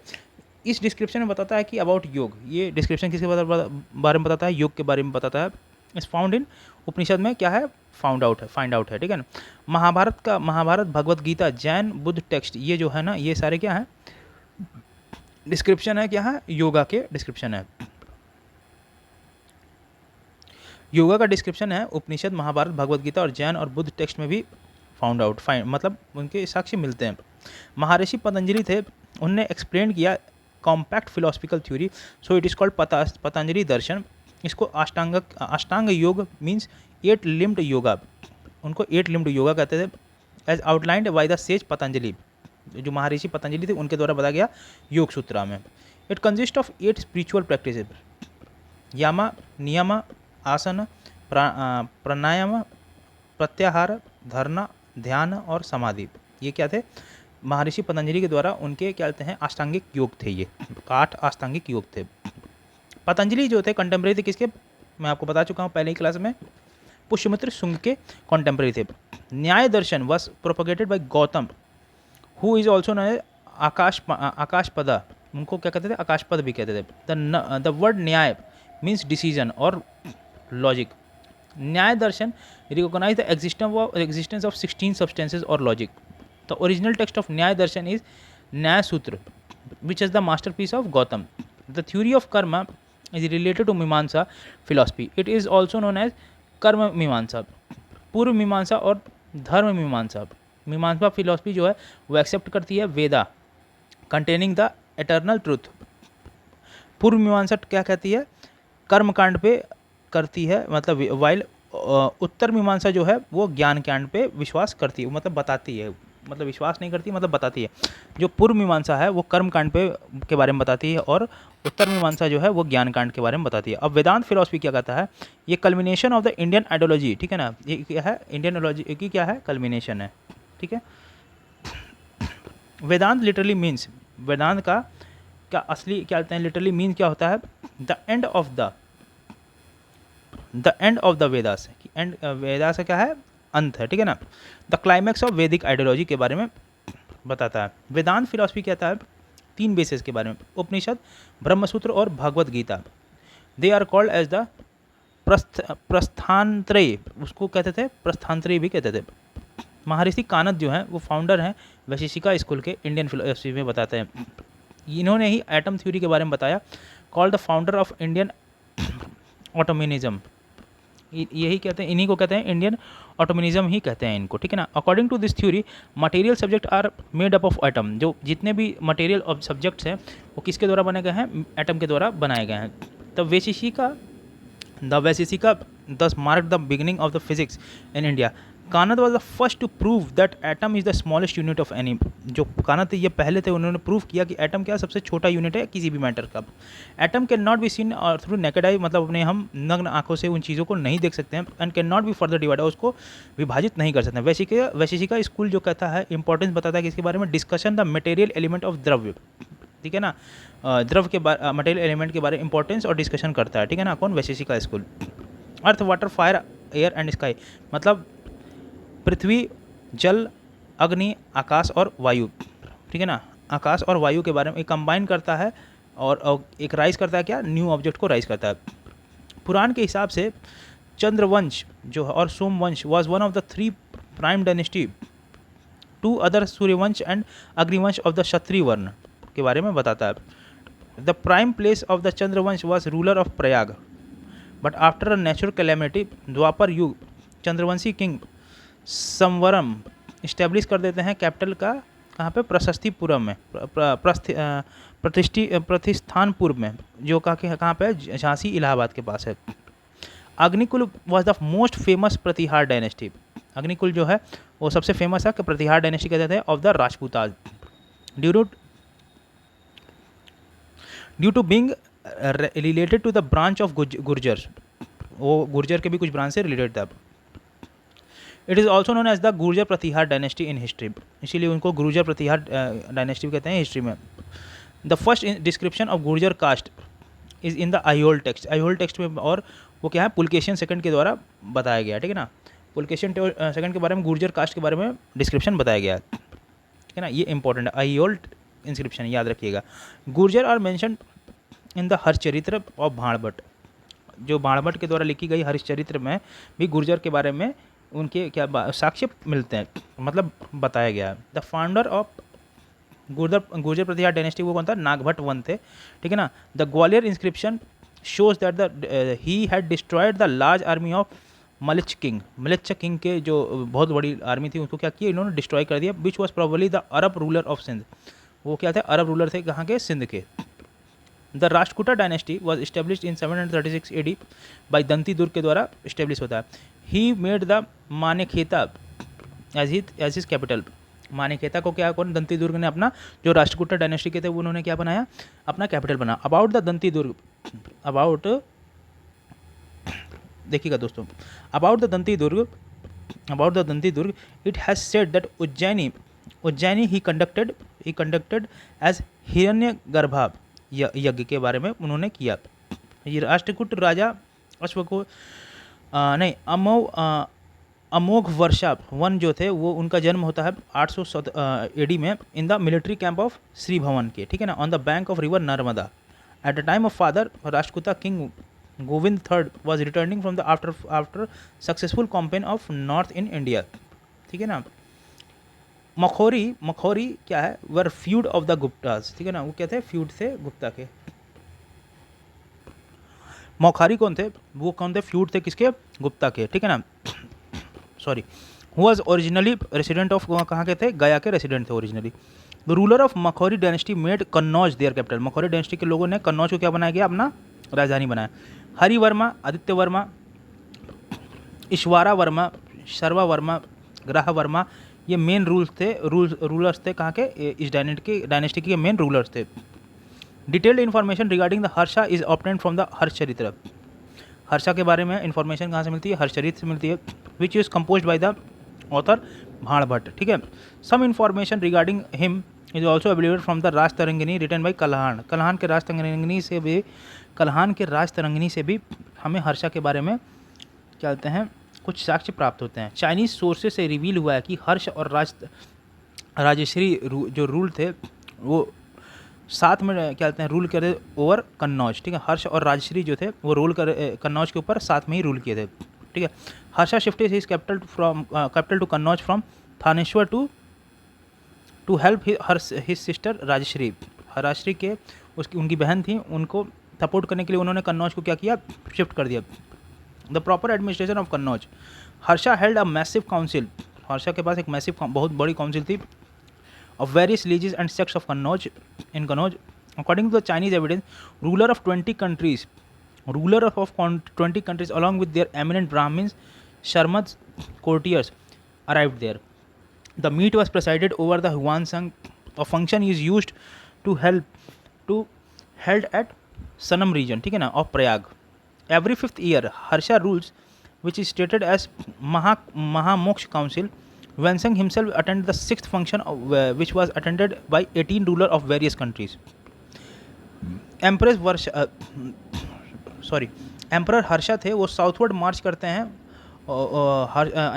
इस डिस्क्रिप्शन में बताता है कि अबाउट योग, ये डिस्क्रिप्शन किसके बारे में बताता है, योग के बारे में बताता है। इस फाउंड इन उपनिषद में क्या है, फाइंड आउट है, ठीक है ना। महाभारत भगवत गीता जैन बुद्ध टेक्स्ट, ये जो है ना, ये सारे क्या है, डिस्क्रिप्शन है, क्या है, योगा के डिस्क्रिप्शन है। योगा का डिस्क्रिप्शन है उपनिषद, महाभारत, भगवत गीता और जैन और बुद्ध टेक्स्ट में भी मतलब उनके साक्ष्य मिलते हैं। महर्षि पतंजलि थे, उनने एक्सप्लेन किया compact philosophical theory, so it is called Patanjali Darshan. इसको अष्टांग योग मीन्स 8 लिम्ड योगा, उनको 8 लिम्ड योगा कहते थे। As outlined by the sage Patanjali, जो महर्षि पतंजलि थे उनके द्वारा बताया गया योग सूत्रा में। It consist of 8 spiritual practice, Yama, Niyama, Asana, प्राणायाम, प्रत्याहार, धारणा, ध्यान और समाधि। ये क्या थे, महर्षि पतंजलि के द्वारा उनके क्या कहते हैं, अष्टांगिक योग थे। ये 8 अष्टांगिक योग थे। पतंजलि जो थे कंटेम्प्रेरी थे किसके, मैं आपको बता चुका हूँ पहले ही क्लास में, पुष्यमित्र शुंग के कंटेम्प्रेरी थे। Nyaya Darshan was propagated by Gautam, who is also known as Akshapada, उनको क्या कहते थे, आकाशपद भी कहते थे। The word Nyaya means decision और logic. Nyaya Darshan recognise the existence of 16 substances or logic. The original text of न्याय दर्शन is न्याय सूत्र, which is the masterpiece of Gautam. The theory of karma is related to मीमांसा philosophy. It is also known as कर्म मीमांसा, पूर्व मीमांसा और धर्म मीमांसा। मीमांसा फिलोसफी जो है वो एक्सेप्ट करती है वेदा कंटेनिंग द एटर्नल ट्रूथ। पूर्व मीमांसा क्या कहती है, कर्म कांड पे करती है, मतलब वाइल उत्तर मीमांसा जो है वो ज्ञान कांड पे विश्वास करती है, मतलब बताती है, मतलब विश्वास नहीं करती, मतलब बताती है। जो पूर्व मीमांसा है वो कर्म कांड पे के बारे में बताती है और उत्तर मीमांसा जो है वो ज्ञान कांड के बारे में बताती है। अब वेदांत फिलोसफी क्या कहता है, ये culmination of the Indian ideology, ठीक है ना, ये क्या है, इंडियन आइडियोलॉजी की क्या है, कल्मिनेशन है, ठीक है। वेदांत लिटरली मीन्स, वेदांत का क्या असली क्या कहते हैं, लिटरली मीन क्या होता है, the end of the Vedas, and Vedas का क्या है, अंत है, ठीक है ना। द क्लाइमैक्स ऑफ वैदिक आइडियोलॉजी के बारे में बताता है। वेदांत फिलॉसफी कहता है 3 बेसिस के बारे में, उपनिषद, ब्रह्मसूत्र और Bhagavad Gita. They are called as the Prasthanatrayi, उसको कहते थे प्रस्थानत्रय भी कहते थे। महर्षि कानद जो हैं वो फाउंडर हैं वैशेषिका स्कूल के, इंडियन फिलोसफी में बताते हैं। इन्होंने ही एटम थ्योरी के बारे में बताया, called the founder of Indian atomism. यही कहते हैं, इन्हीं को कहते हैं इंडियन ऑटोमिनिज्म ही कहते हैं इनको, ठीक है ना। According to this theory material subject are made up of atom, जो जितने भी मटेरियल ऑफ सब्जेक्ट्स हैं वो किसके द्वारा बनाए गए हैं, एटम के द्वारा बनाए गए हैं। The Vaisheshika thus marked the beginning of the physics in India. Kanad was the first to prove that atom is the smallest unit of any. जो कानद थे ये पहले थे, उन्होंने प्रूव किया कि एटम क्या सबसे छोटा यूनिट है किसी भी मैटर का। Atom can not be seen through naked eye, मतलब अपने हम नग्न आंखों से उन चीज़ों को नहीं देख सकते हैं, and can not be further divide, उसको विभाजित नहीं कर सकते हैं। वैशेषिका स्कूल जो कहता है इंपॉर्टेंस बताता है कि इसके बारे में, discussion the material element of द्रव्य, ठीक है ना, द्रव के मटेरियल एलिमेंट के बारे में इंपॉर्टेंस और डिस्कशन करता है, ठीक है ना, कौन, Vaisheshika school. Earth, water, fire, air and sky, मतलब पृथ्वी, जल, अग्नि, आकाश और वायु, ठीक है ना, आकाश और वायु के बारे में कंबाइन करता है और एक राइज करता है, क्या, न्यू ऑब्जेक्ट को राइज करता है। पुराण के हिसाब से चंद्रवंश जो है और Somvansh was one of the 3 prime dynasty, 2 other Suryavansh and Agnivansh of the Kshatriya varna के बारे में बताता है। The prime place of the Chandravansh was ruler of Prayag, but after a natural calamity Dwapar Yuga Chandravanshi king संवरम establish कर देते हैं कैपिटल का, कहाँ पे, प्रशस्तिपुरम में, प्रतिष्ठानपुर में, जो कहाँ पे, झांसी इलाहाबाद के पास है। Agnikul was the most famous Pratihar dynasty, Agnikul जो है वो सबसे फेमस है, प्रतिहार डायनेस्टी कहते थे, of the Rajputas. Due to being related to the branch of Gurjar, वो गुर्जर के भी कुछ ब्रांच से रिलेटेड था। It is also known as the Gurjar Pratihara dynasty in history, इसीलिए उनको गुर्जर प्रतिहार डायनेस्टी कहते हैं हिस्ट्री में। The first description of Gurjar caste is in the Aihole text, Aihole text में, और वो क्या है, पुलकेशियन सेकंड के द्वारा बताया गया, ठीक है ना। पुलकेशियन सेकंड के बारे में, गुर्जर कास्ट के बारे में डिस्क्रिप्शन बताया गया है, ठीक है ना, ये इंपॉर्टेंट है। आईहोल इंस्क्रिप्शन, याद रखिएगा। Gurjar are mention in the Harshacharita of Banabhatta, जो भाणभट्ट के द्वारा लिखी गई हर्षचरित्र में भी गुर्जर के बारे में उनके क्या साक्ष्य मिलते हैं, मतलब बताया गया है। The founder of Gurjar Pratihara dynasty वो कौन था? नागभट्ट वन थे, ठीक है ना। The Gwalior inscription shows that the he had destroyed the large army of Mlechchha king के जो बहुत बड़ी आर्मी थी उसको क्या किया इन्होंने? डिस्ट्रॉय कर दिया। Which was probably the Arab ruler of Sindh, वो क्या थे? अरब रूलर थे, कहाँ के? सिंध के। The Rashtrakuta dynasty was establish in 736 AD by Dantidurga के द्वारा इस्टेब्लिश होता है। He made the Manyakheta as his capital, Manyakheta को क्या कौन? दंती दुर्ग ने अपना, जो राष्ट्रकूटा डायनेस्टी के थे वो उन्होंने क्या बनाया? अपना कैपिटल बना। About the Dantidurga, about देखिएगा दोस्तों, about the Dantidurga it has said that Ujjaini he conducted as Hiranyagarbha yajna के बारे में उन्होंने किया। ये राष्ट्रकूट राजा अश्व को नहीं अमोघ वर्षा वन जो थे वो उनका जन्म होता है 800 AD में in the military camp of Shri Bhavan के, ठीक है ना, on the bank of river Narmada. At the time of father Rashtrakuta king Govind III was returning from the after successful campaign of north in India, ठीक है ना। मखौरी क्या है? Were feud of the Guptas, ठीक है ना, वो क्या थे? फ्यूड थे गुप्ता के। मौखारी कौन थे? वो कौन थे? फ्यूड थे किसके? गुप्ता के, ठीक है ना। Sorry, who was originally resident of, कहाँ के थे? गया के रेसिडेंट थे originally. The ruler of Maukhari dynasty made Kannauj their capital, Maukhari dynasty के लोगों ने कन्नौज को क्या बनाया गया? अपना राजधानी बनाया। हरि वर्मा, आदित्य वर्मा, ईश्वरा वर्मा, सर्वा वर्मा, ग्राह वर्मा, ये मेन रूलर्स थे कहाँ के? इस डायनेस्टी के मेन रूलर्स थे। Detailed information regarding the Harsha is obtained from the Harshacharita, Harsha के बारे में इन्फॉर्मेशन कहाँ से मिलती है? हर्षचरित्र से मिलती है, which is composed by the author Banabhatta, ठीक है। Some information regarding him is also available from the Rajatarangini written by Kalhana, Kalhana के राजतरंगिनी से भी हमें हर्षा के बारे में क्या कहते हैं? कुछ साक्ष्य प्राप्त होते हैं। चाइनीज सोर्सेज से रिवील हुआ है कि हर्ष और राजश्री जो रूल थे वो साथ में क्या कहते हैं? रूल करे ओवर कन्नौज, ठीक है। हर्ष और राजश्री जो थे वो रूल कर कन्नौज के ऊपर साथ में ही रूल किए थे, ठीक है। Harsha shifted his capital to Kannauj from Thaneshwar to help his sister Rajshri, Rajshri के उनकी बहन थी, उनको सपोर्ट करने के लिए उन्होंने कन्नौज को क्या किया? शिफ्ट कर दिया। The proper administration of Kannauj, Harsha held a massive council, Harsha के पास एक मैसिव बहुत बड़ी काउंसिल थी of various lieges and sects of Kannauj in Kannauj. According to the Chinese evidence, ruler of 20 countries along with their eminent Brahmins, Sharmads, courtiers arrived there. The meet was presided over the Huansang. A function is used to held at Sanam region, ठीक है ना, of Prayag. Every 5th year, Harsha rules, which is stated as Mahamoksha Council. Wensang himself attended the 6th function which was attended by 18 rulers of various countries. Emperor Harsha थे वो southward march करते हैं।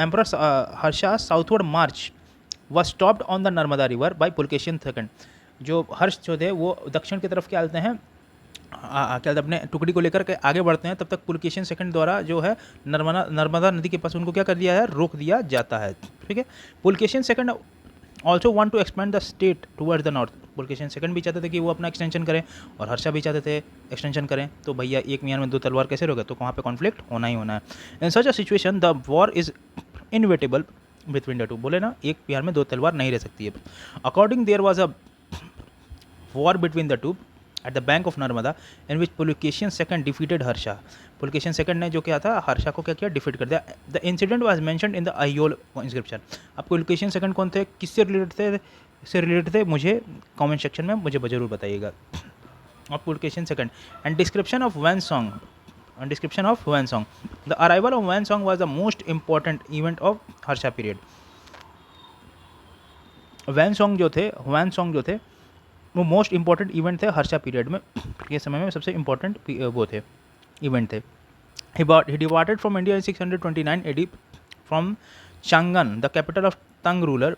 Emperor Harsha southward march was stopped on the Narmada river by Pulakeshin II। जो हर्ष जो थे वो दक्षिण की तरफ क्या कहते हैं? क्या अपने टुकड़ी को लेकर के आगे बढ़ते हैं, तब तक पुलकेशिन II द्वारा जो है नर्मदा नदी के पास उनको क्या कर दिया है? रोक दिया जाता है, ठीक है। Pulakeshin II also want to expand the state towards the north, Pulakeshin II भी चाहते थे कि वो अपना एक्सटेंशन करें और हर्षा भी चाहते थे एक्सटेंशन करें। तो भैया एक मियान में दो तलवार कैसे रोगे? तो वहाँ पे कॉन्फ्लिक्ट होना ही होना है। In such a situation the war is inevitable between the two, बोले ना एक मियान में दो तलवार नहीं रह सकती है। According there was a war between the two at the bank of Narmada in which Pulakeshin II defeated Harsha. Pulakeshin II ने जो क्या था? हर्षा को क्या किया? डिफीट कर दिया। The incident was mentioned in the Aiol inscription. अब पुलकेशिन II कौन थे? किससे रिलेटेड थे? मुझे कमेंट सेक्शन में मुझे जरूर बताइएगा। और Pulakeshin II and description of Huansong. The arrival of Huansong was the most important event of Harsha period. Huansong जो थे वो मोस्ट इंपॉर्टेंट इवेंट थे हर्षा पीरियड में, के समय में सबसे इंपॉर्टेंट वो थे इवेंट थे। He departed from India in 629 AD from Chang'an, the capital of Tang ruler.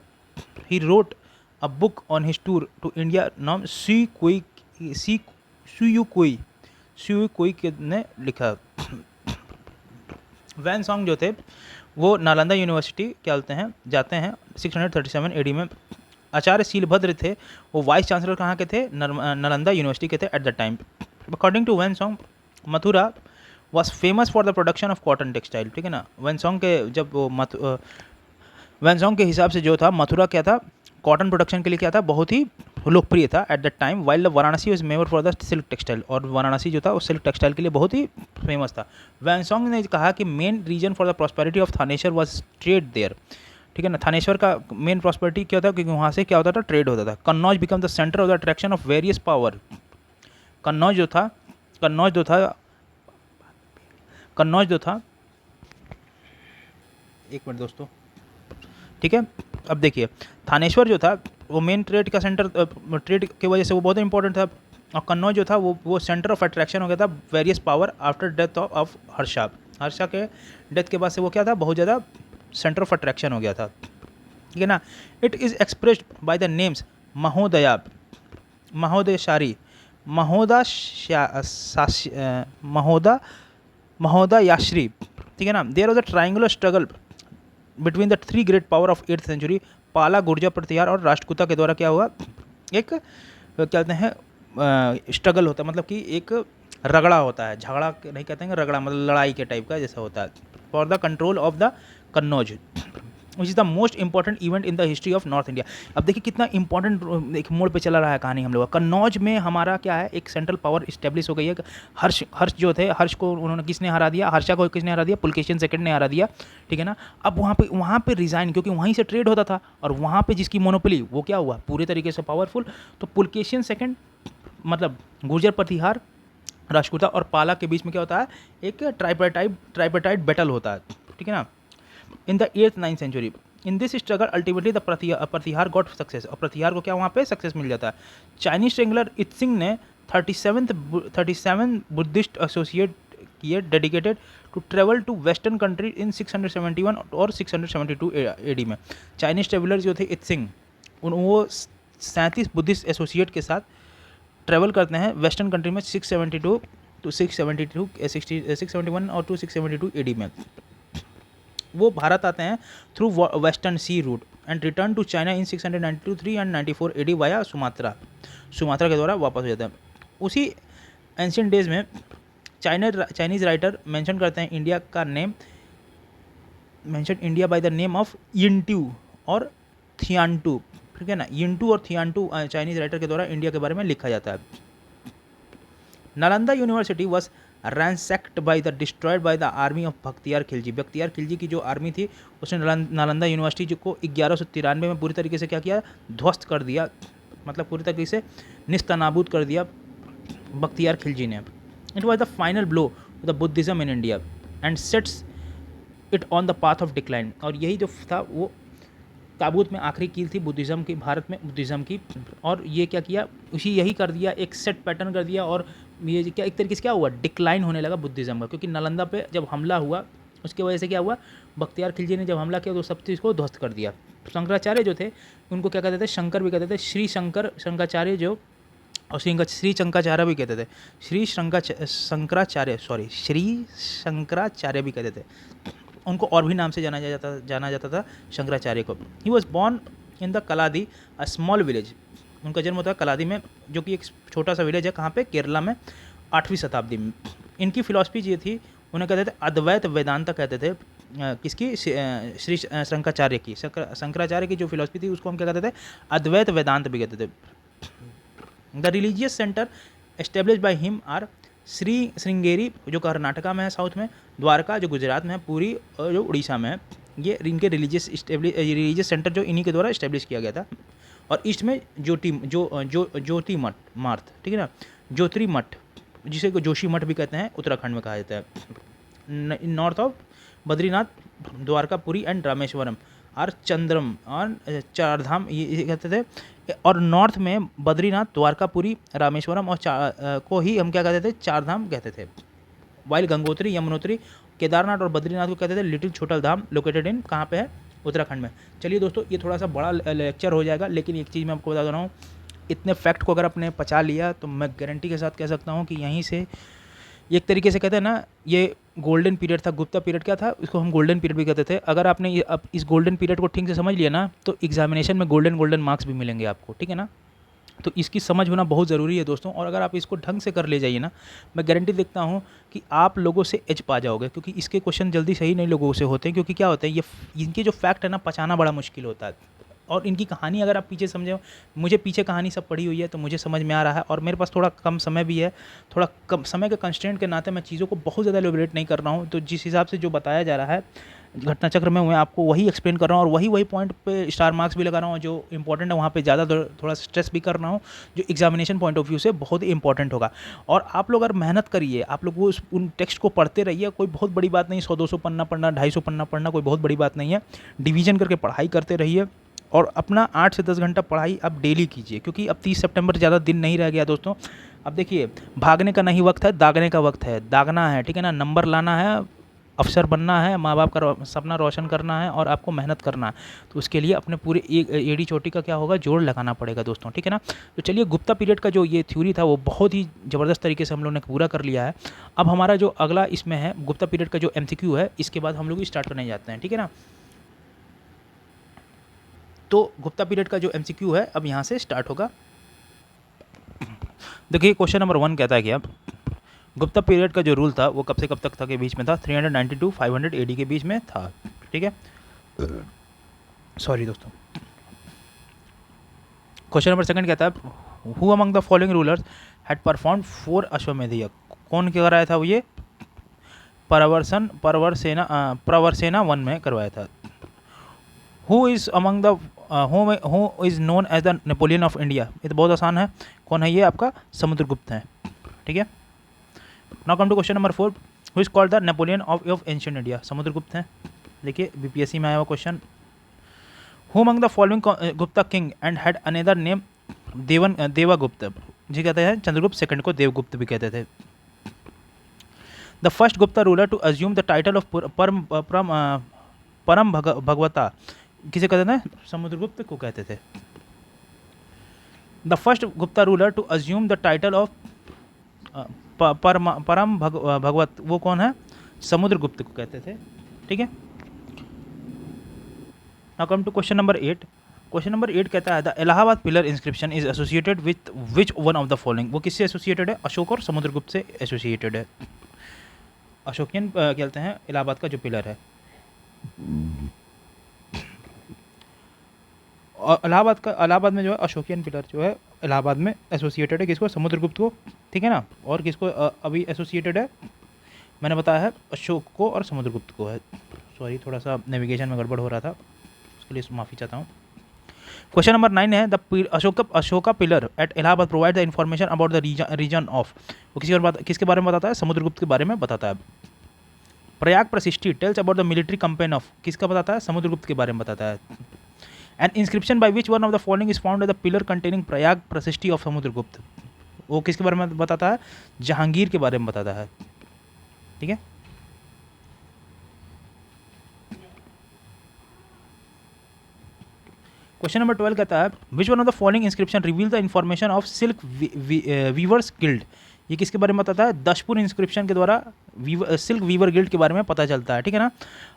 He wrote a book on his tour to India नाम सी कोई के ने लिखा। वैन सॉन्ग जो थे वो नालंदा यूनिवर्सिटी क्या बोलते हैं जाते हैं 637 एडी में। आचार्य शीलभद्र थे, वो वाइस चांसलर कहाँ के थे, नालंदा यूनिवर्सिटी के थे at the time. According to Hiuen Tsang, Mathura was famous for the production of cotton textile, ठीक है ना। वैन सॉन्ग के जब वो वैन सॉन्ग के हिसाब से जो था मथुरा क्या था, कॉटन प्रोडक्शन के लिए क्या था, बहुत ही लोकप्रिय था at the time. While the Varanasi was major for the silk textile, और वाराणसी जो था वो सिल्क टेक्सटाइल के लिए बहुत ही फेमस था। वैन सॉन्ग ने कहा कि main reason for the prosperity of Thaneshwar was trade there, ठीक है ना। थानेश्वर का मेन प्रॉस्पेरिटी क्या होता है, क्योंकि वहाँ से क्या होता था, ट्रेड होता था। Kannauj become the centre of the attraction of various power. Kannauj जो था एक मिनट दोस्तों, ठीक है। अब देखिए, थानेश्वर जो था वो मेन ट्रेड का सेंटर, ट्रेड की वजह से वो बहुत इंपॉर्टेंट था। और कन्नौज जो था वो सेंटर ऑफ अट्रैक्शन हो गया था various power after death of Harsha. Harsha के डेथ के बाद से वो क्या था, बहुत ज़्यादा सेंटर ऑफ अट्रैक्शन हो गया था, ठीक है ना। It is expressed by the names Mahodaya, Mahodayashari, Mahodayashri, ठीक है ना। There was a triangular struggle between the three great power of 8th century, Pala, Gurjara प्रतिहार और राष्ट्रकूता के द्वारा क्या हुआ, एक क्या कहते हैं स्ट्रगल होता है, मतलब कि एक रगड़ा होता है, झगड़ा नहीं कहते हैं, रगड़ा मतलब लड़ाई के टाइप का जैसा होता है, for the control of the Kannauj, which is the most important event in the history of north India. अब देखिए कितना इंपॉर्टेंट एक मोड़ पे चला रहा है कहानी हम लोग का। कन्नौज में हमारा क्या है, एक सेंट्रल पावर इस्टेब्लिश हो गई है। हर्ष जो थे, हर्ष को उन्होंने किसने हरा दिया, हर्षा को किसने हरा दिया, पुलकेशिन सेकंड ने हरा दिया, ठीक है ना। अब वहाँ पे रिजाइन, क्योंकि वहीं से ट्रेड होता था और वहाँ पे जिसकी मोनोपोली वो क्या हुआ, पूरे तरीके से पावरफुल। तो पुलकेशिन सेकंड मतलब गुर्जर प्रतिहार, राष्ट्रकूता और पाला के बीच में क्या होता है, एक ट्राइपार्टाइट बैटल होता है, ठीक है ना, in the 8th-9th century. In this struggle ultimately the Pratihara got success, और प्रतिहार को क्या वहाँ पे सक्सेस मिल जाता है। चाइनीज ट्रेंगलर इत्सिंग ने 37 बुद्धिस्ट एसोसिएट किए dedicated to travel to western country in 671 और 672 एडी में। चाइनीज ट्रेवलर जो थे इत्सिंग, वो 37 बुद्धिस्ट एसोसिएट के साथ ट्रैवल करते हैं वेस्टर्न कंट्री में 671 और टू 672 एडी में। वो भारत आते हैं through western sea route and return to China in 693 and 94 AD via Sumatra के द्वारा वापस हो जाता है। उसी एंशियंट डेज में चाइनीज़ राइटर मेंशन करते हैं इंडिया का name, mention India by the name of Yintu और थियानटू, ठीक है ना। यिंटू और थियानटू चाइनीज़ राइटर के द्वारा इंडिया के बारे में लिखा जाता है। Nalanda university was ransacked by the destroyed by the army of Bakhtiyar Khilji. Bakhtiyar Khilji की जो आर्मी थी उसने नालंदा यूनिवर्सिटी को 1193 में पूरी तरीके से क्या किया, ध्वस्त कर दिया, मतलब पूरी तरीके से निस्तनाबूद कर दिया बख्तियार खिलजी ने। It was the final blow the Buddhism in India and sets it on the path of decline. और यही जो था वो ताबूत में आखिरी कील थी बुद्धिज़्म की, भारत में बुद्धिज़्म की। और ये क्या किया, यही कर दिया, एक सेट पैटर्न कर दिया। और ये क्या एक तरीके से क्या हुआ, डिक्लाइन होने लगा बुद्धिज़्म का, क्योंकि नालंदा पे जब हमला हुआ उसकी वजह से क्या हुआ, बख्तियार खिलजी ने जब हमला किया तो सब चीज़ को ध्वस्त कर दिया। शंकराचार्य जो थे उनको क्या कहते थे, शंकर भी कहते थे, श्री शंकराचार्य जो, और श्री शंकराचार्य भी कहते थे, श्री शंकराचार्य भी कहते थे। उनको और भी नाम से जाना जाता था शंकराचार्य को। He was born in the Kalady, a small village. उनका जन्म होता है कलादी में, जो कि एक छोटा सा विलेज है, कहाँ पे, केरला में, 8वीं शताब्दी में। इनकी फिलॉसफी ये थी, उन्हें कहते थे अद्वैत वेदांता कहते थे। किसकी, श्री शंकराचार्य की। शंकराचार्य की जो फिलॉसफी थी उसको हम क्या कहते थे, अद्वैत वेदांत भी कहते थे। The religious center establish by him are Shringeri जो कर्नाटका में है साउथ में, द्वारका जो गुजरात में है, पुरी जो उड़ीसा में है। ये इनके रिलीजियस सेंटर जो इन्हीं के द्वारा इस्टेब्लिश किया गया था। और ईस्ट में ज्योति मठ, ठीक है ना, ज्योति मठ, जिसे जोशी मठ भी कहते हैं, उत्तराखंड में कहा जाता है। North of Badrinath, Dwarka, Puri and Rameswaram और चंद्रम और चारधाम ये कहते थे। और नॉर्थ में बद्रीनाथ, द्वारका, पुरी, रामेश्वरम और को ही हम क्या कहते थे, चारधाम कहते थे। वाइल गंगोत्री, यमुनोत्री, केदारनाथ और बद्रीनाथ को कहते थे लिटिल छोटा धाम, लोकेटेड इन कहाँ पे है, उत्तराखंड में। चलिए दोस्तों, ये थोड़ा सा बड़ा लेक्चर हो जाएगा, लेकिन एक चीज़ मैं आपको बता दे रहा हूँ, इतने फैक्ट को अगर आपने पचा लिया तो मैं गारंटी के साथ कह सकता हूँ कि यहीं से एक तरीके से कहते हैं ना, ये गोल्डन पीरियड था। गुप्ता पीरियड क्या था, इसको हम गोल्डन पीरियड भी कहते थे। अगर आपने ये अब इस गोल्डन पीरियड को ठीक से समझ लिया ना, तो एग्जामिनेशन में गोल्डन मार्क्स भी मिलेंगे आपको, ठीक है ना। तो इसकी समझ होना बहुत ज़रूरी है दोस्तों, और अगर आप इसको ढंग से कर ले जाइए ना, मैं गारंटी देखता हूँ कि आप लोगों से एज पा जाओगे, क्योंकि इसके क्वेश्चन जल्दी सही नहीं लोगों से होते हैं। क्योंकि क्या होता है, ये इनके जो फैक्ट है ना, पचाना बड़ा मुश्किल होता है। और इनकी कहानी अगर आप पीछे समझे, मुझे पीछे कहानी सब पढ़ी हुई है तो मुझे समझ में आ रहा है, और मेरे पास थोड़ा कम समय भी है। थोड़ा कम समय के कंस्ट्रेंट के नाते मैं चीज़ों को बहुत ज़्यादा एलोबरेट नहीं कर रहा हूँ। तो जिस हिसाब से जो बताया जा रहा है घटना चक्र में, मैं आपको वही एक्सप्लेन कर रहा हूँ, और वही पॉइंट पे स्टार मार्क्स भी लगा रहा हूँ। जो इंपॉर्टेंट है वहाँ पे ज़्यादा थोड़ा स्ट्रेस भी कर रहा हूँ, जो एग्जामिनेशन पॉइंट ऑफ व्यू से बहुत ही इंपॉर्टेंट होगा। और आप लोग अगर मेहनत करिए, आप लोग वो उन टेक्स्ट को पढ़ते रहिए, कोई बहुत बड़ी बात नहीं, 100-200 पन्ना पढ़ना, 250 पन्ना पढ़ना कोई बहुत बड़ी बात नहीं है। डिवीजन करके पढ़ाई करते रहिए, और अपना 8 से 10 घंटा पढ़ाई आप डेली कीजिए, क्योंकि अब 30 सितंबर ज़्यादा दिन नहीं रह गया दोस्तों। अब देखिए, भागने का नहीं वक्त है, दागने का वक्त है। दागना है, ठीक है ना, नंबर लाना है, अफसर बनना है, माँ बाप का सपना रोशन करना है, और आपको मेहनत करना है। तो उसके लिए अपने पूरे एक एड़ी चोटी का क्या होगा, जोड़ लगाना पड़ेगा दोस्तों, ठीक है ना। तो चलिए, गुप्ता पीरियड का जो ये थ्योरी था वो बहुत ही ज़बरदस्त तरीके से हम लोग ने पूरा कर लिया है। अब हमारा जो अगला इसमें है, गुप्ता पीरियड का जो MCQ है, इसके बाद हम लोग स्टार्ट करने जाते हैं, ठीक है ना। तो गुप्ता पीरियड का जो MCQ है अब यहाँ से स्टार्ट होगा। देखिए, क्वेश्चन नंबर 1 कहता है कि अब गुप्ता पीरियड का जो रूल था वो कब से कब तक था के बीच में था, 390 to 500 AD के बीच में था, ठीक है। सॉरी दोस्तों। क्वेश्चन नंबर 2 कहता है, who among the following rulers had performed 4 अश्वमेध यज्ञ। कौन कराया था वो, ये प्रवरसेना 1 में करवाया था। Who is among the who is known as the Napoleon of India. ये तो बहुत आसान है, कौन है ये, आपका समुद्रगुप्त है, ठीक है। Now come to question number 4, who is called the Napoleon of ancient India. Samudragupta हैं। देखिए, BPSC में आया हुआ question. Who among the following Gupta king and had another name Devagupta. जी कहते हैं चंद्रगुप्त सेकंड को देवगुप्त भी कहते थे। The first Gupta ruler to assume the title of Parama Bhagavata किसे कहते थे, समुद्रगुप्त को कहते थे। The first Gupta ruler to assume the title of परम भगवत, वो कौन है, समुद्रगुप्त को कहते थे, ठीक है। Now come to question number 8। Question number 8 कहता है, the Allahabad pillar inscription is associated with which one of the following. वो किससे एसोसिएटेड है, अशोक और समुद्रगुप्त से एसोसिएटेड है। अशोकियन कहते हैं इलाहाबाद का जो पिलर है। इलाहाबाद में जो है अशोकियन पिलर जो है इलाहाबाद में एसोसिएटेड है किसको, समुद्रगुप्त को, ठीक है ना। और किसको अभी एसोसिएटेड है, मैंने बताया है अशोक को और समुद्रगुप्त को है। सॉरी, थोड़ा सा नेविगेशन में गड़बड़ हो रहा था, उसके लिए माफ़ी चाहता हूँ। क्वेश्चन नंबर 9 है, the Ashoka pillar at Allahabad provide the information about the reason of. वो किसके बारे में बताता है, समुद्रगुप्त के बारे में बताता है। Prayag Prashasti tells about the military campaign of, किसका बताता है, समुद्रगुप्त के बारे में बताता है। An inscription by which one of the following is found at the pillar containing Prayag Prashasti of Samudragupta. वो किसके बारे में बताता है, जहांगीर के बारे में बताता है, ठीक है। क्वेश्चन नंबर 12 कहता है, which one of the following inscription reveal the information of silk weavers guild. ये किसके बारे में बताता है, दशपुर इंस्क्रिप्शन के द्वारा सिल्क वीवर गिल्ड के बारे में पता चलता है, ठीक है ना।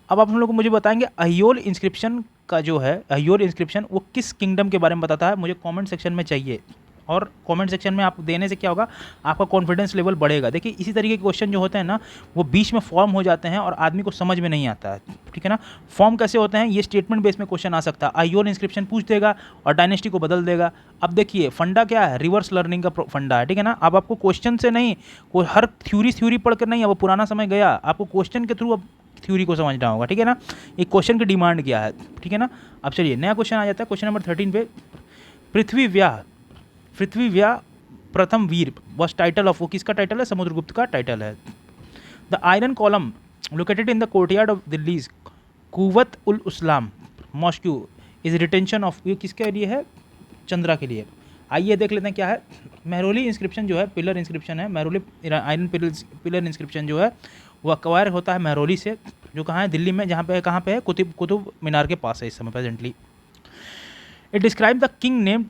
अब आप हम लोग को मुझे बताएंगे अहियोल इंस्क्रिप्शन का जो है, अहियोल इंस्क्रिप्शन वो किस किंगडम के बारे में बताता है, मुझे कमेंट सेक्शन में चाहिए। और कमेंट सेक्शन में आप देने से क्या होगा, आपका कॉन्फिडेंस लेवल बढ़ेगा। देखिए, इसी तरीके के क्वेश्चन जो होते हैं ना, वो बीच में फॉर्म हो जाते हैं और आदमी को समझ में नहीं आता है, ठीक है ना। फॉर्म कैसे होते हैं, ये स्टेटमेंट बेस में क्वेश्चन आ सकता है। आईओर इंस्क्रिप्शन पूछ देगा और डायनेस्टी को बदल देगा। अब देखिए, फंडा क्या है, रिवर्स लर्निंग का फंडा है, ठीक है ना। अब आपको क्वेश्चन से नहीं, कोई हर थ्योरी पढ़कर नहीं, अब पुराना समय गया, आपको क्वेश्चन के थ्रू अब थ्योरी को समझना होगा, ठीक है ना। एक क्वेश्चन की डिमांड क्या है, ठीक है ना। अब चलिए, नया क्वेश्चन आ जाता है क्वेश्चन नंबर 13 पे। पृथ्वी व्याह प्रथम वीर वॉज टाइटल ऑफ, वो किसका टाइटल है, समुद्रगुप्त का टाइटल है। The iron column located in the courtyard of Delhi's कुवत ul Islam mosque is retention of, ये किसके लिए है, चंद्रा के लिए। आइए देख लेते हैं क्या है। महरौली इंस्क्रिप्शन जो है पिलर इंस्क्रिप्शन है, महरौली आयरन पिलर इंस्क्रिप्शन जो है वो अक्वायर होता है महरौली से, जो कहाँ है, दिल्ली में, जहाँ पे कहाँ पे है, कुतुब मीनार के पास है इस समय presently. It describe the king name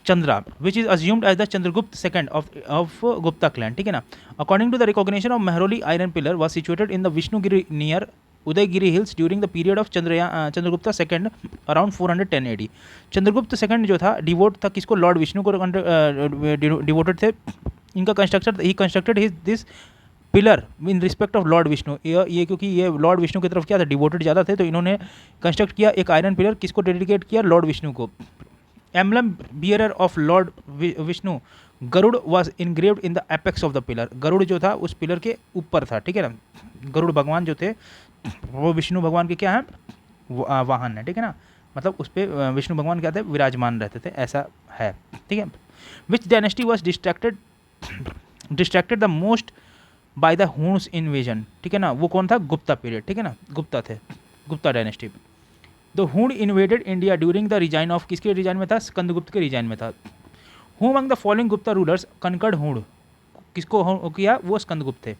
Chandra which is assumed as the Chandragupta second of Gupta clan, ठीक है ना। According to the recognition of Mehrauli iron pillar was situated in the Vishnugiri near Udayagiri hills during the period of Chandragupta second around 410 AD। Chandragupta second जो था devote था किसको, Lord Vishnu को devoted थे। इनका construction he constructed his this pillar in respect of lord Vishnu, ये क्योंकि ये लॉर्ड विष्णु की तरफ क्या था, डिवोटेड ज़्यादा थे, तो इन्होंने कंस्ट्रक्ट किया एक आयरन पिलर, किसको डेडिकेट किया, लॉर्ड विष्णु को। Emblem bearer of lord Vishnu Garuda was engraved in the apex of the pillar, Garuda जो था उस पिलर के ऊपर था, ठीक है ना। गरुड़ भगवान जो थे वो विष्णु भगवान के क्या है, वाहन है, ठीक है ना, मतलब उस पर विष्णु भगवान क्या थे, विराजमान रहते थे, ऐसा है, ठीक है। Which dynasty was distracted the most by the Huns invasion, ठीक है ना, वो कौन था, गुप्ता पीरियड, ठीक है ना, गुप्ता थे, Gupta dynasty. The Hun invaded India during the reign of, किसके रिजाइन में था, स्कंदगुप्त के रिजाइन में था। Who among the following Gupta rulers conquered Hun, किसको किया, वो स्कंदगुप्त थे।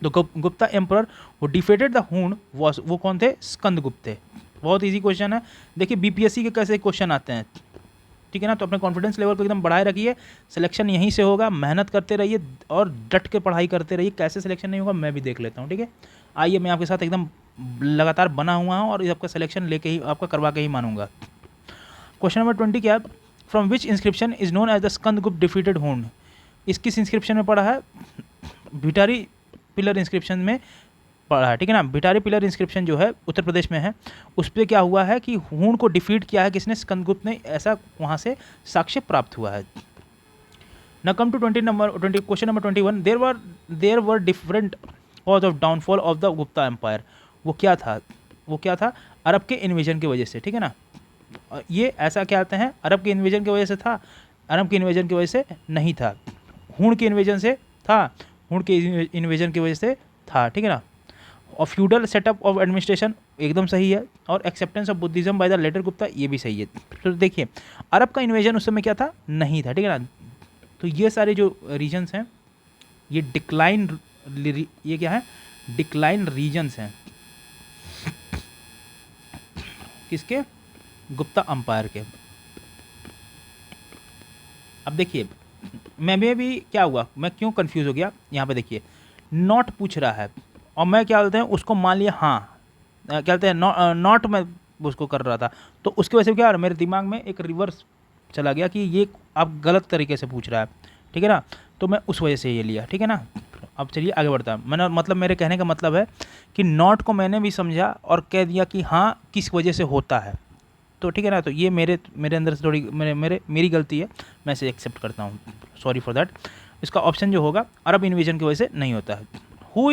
तो गुप्ता एम्परर वो डिफेटेड द हूण वॉज, वो कौन थे, स्कंदगुप्त थे। बहुत इजी क्वेश्चन है, देखिए बीपीएससी के कैसे क्वेश्चन आते हैं, ठीक है ना। तो अपने कॉन्फिडेंस लेवल को एकदम बढ़ाए रखिए, सिलेक्शन यहीं से होगा, मेहनत करते रहिए और डट के पढ़ाई करते रहिए, कैसे सिलेक्शन नहीं होगा मैं भी देख लेता हूँ, ठीक है। आइए मैं आपके साथ एकदम लगातार बना हुआ हूँ और आपका सिलेक्शन लेके ही, आपका करवा के ही मानूंगा। क्वेश्चन नंबर 20 क्या है, from which inscription is known as the Skandagupta defeated Huna, इस किस इंस्क्रिप्शन में पढ़ा है, भिटारी पिलर इंस्क्रिप्शन में पढ़ा है, ठीक है ना। भिटारी पिलर इंस्क्रिप्शन जो है उत्तर प्रदेश में है, उस पर क्या हुआ है कि हूण को डिफीट किया है किसने, स्कंदगुप्त ने, ऐसा वहाँ से साक्ष्य प्राप्त हुआ है। Now come to question number 21. There were different cause of downfall of the Gupta Empire. वो क्या था, अरब के इन्वेजन की वजह से, ठीक है ना। ये ऐसा क्या कहते हैं, अरब के इन्वेजन की वजह से था, अरब के इन्वेजन की वजह से नहीं था, हूण के इन्वेजन से था, हूण के इन्वेजन की वजह से था, ठीक है ना। और फ्यूडल सेटअप ऑफ एडमिनिस्ट्रेशन एकदम सही है, और acceptance of Buddhism by the later Gupta ये भी सही है। तो देखिए अरब का इन्वेजन उस समय क्या था, नहीं था, ठीक है ना। तो ये सारे जो रीजन्स हैं ये डिक्लाइन, ये क्या है, डिक्लाइन रीजन्स हैं किसके, गुप्ता अंपायर के। अब देखिए मैं भी क्या हुआ, मैं क्यों कंफ्यूज हो गया, यहाँ पे देखिए नॉट पूछ रहा है और मैं क्या बोलते हैं उसको मान लिया, हाँ क्या बोलते हैं नॉट, मैं उसको कर रहा था, तो उसकी वजह से क्या मेरे दिमाग में एक रिवर्स चला गया कि ये आप गलत तरीके से पूछ रहा है, ठीक है ना, तो मैं उस वजह से ये लिया, ठीक है ना। अब चलिए आगे बढ़ता है, मैंने मतलब मेरे कहने का मतलब है कि नॉट को मैंने भी समझा और कह दिया कि हाँ किस वजह से होता है, तो ठीक है ना। तो ये मेरे अंदर से थोड़ी मेरी गलती है, मैं इसे एक्सेप्ट करता हूँ, सॉरी फॉर दैट। इसका ऑप्शन जो होगा अरब इन्वेजन की वजह से नहीं होता है। Who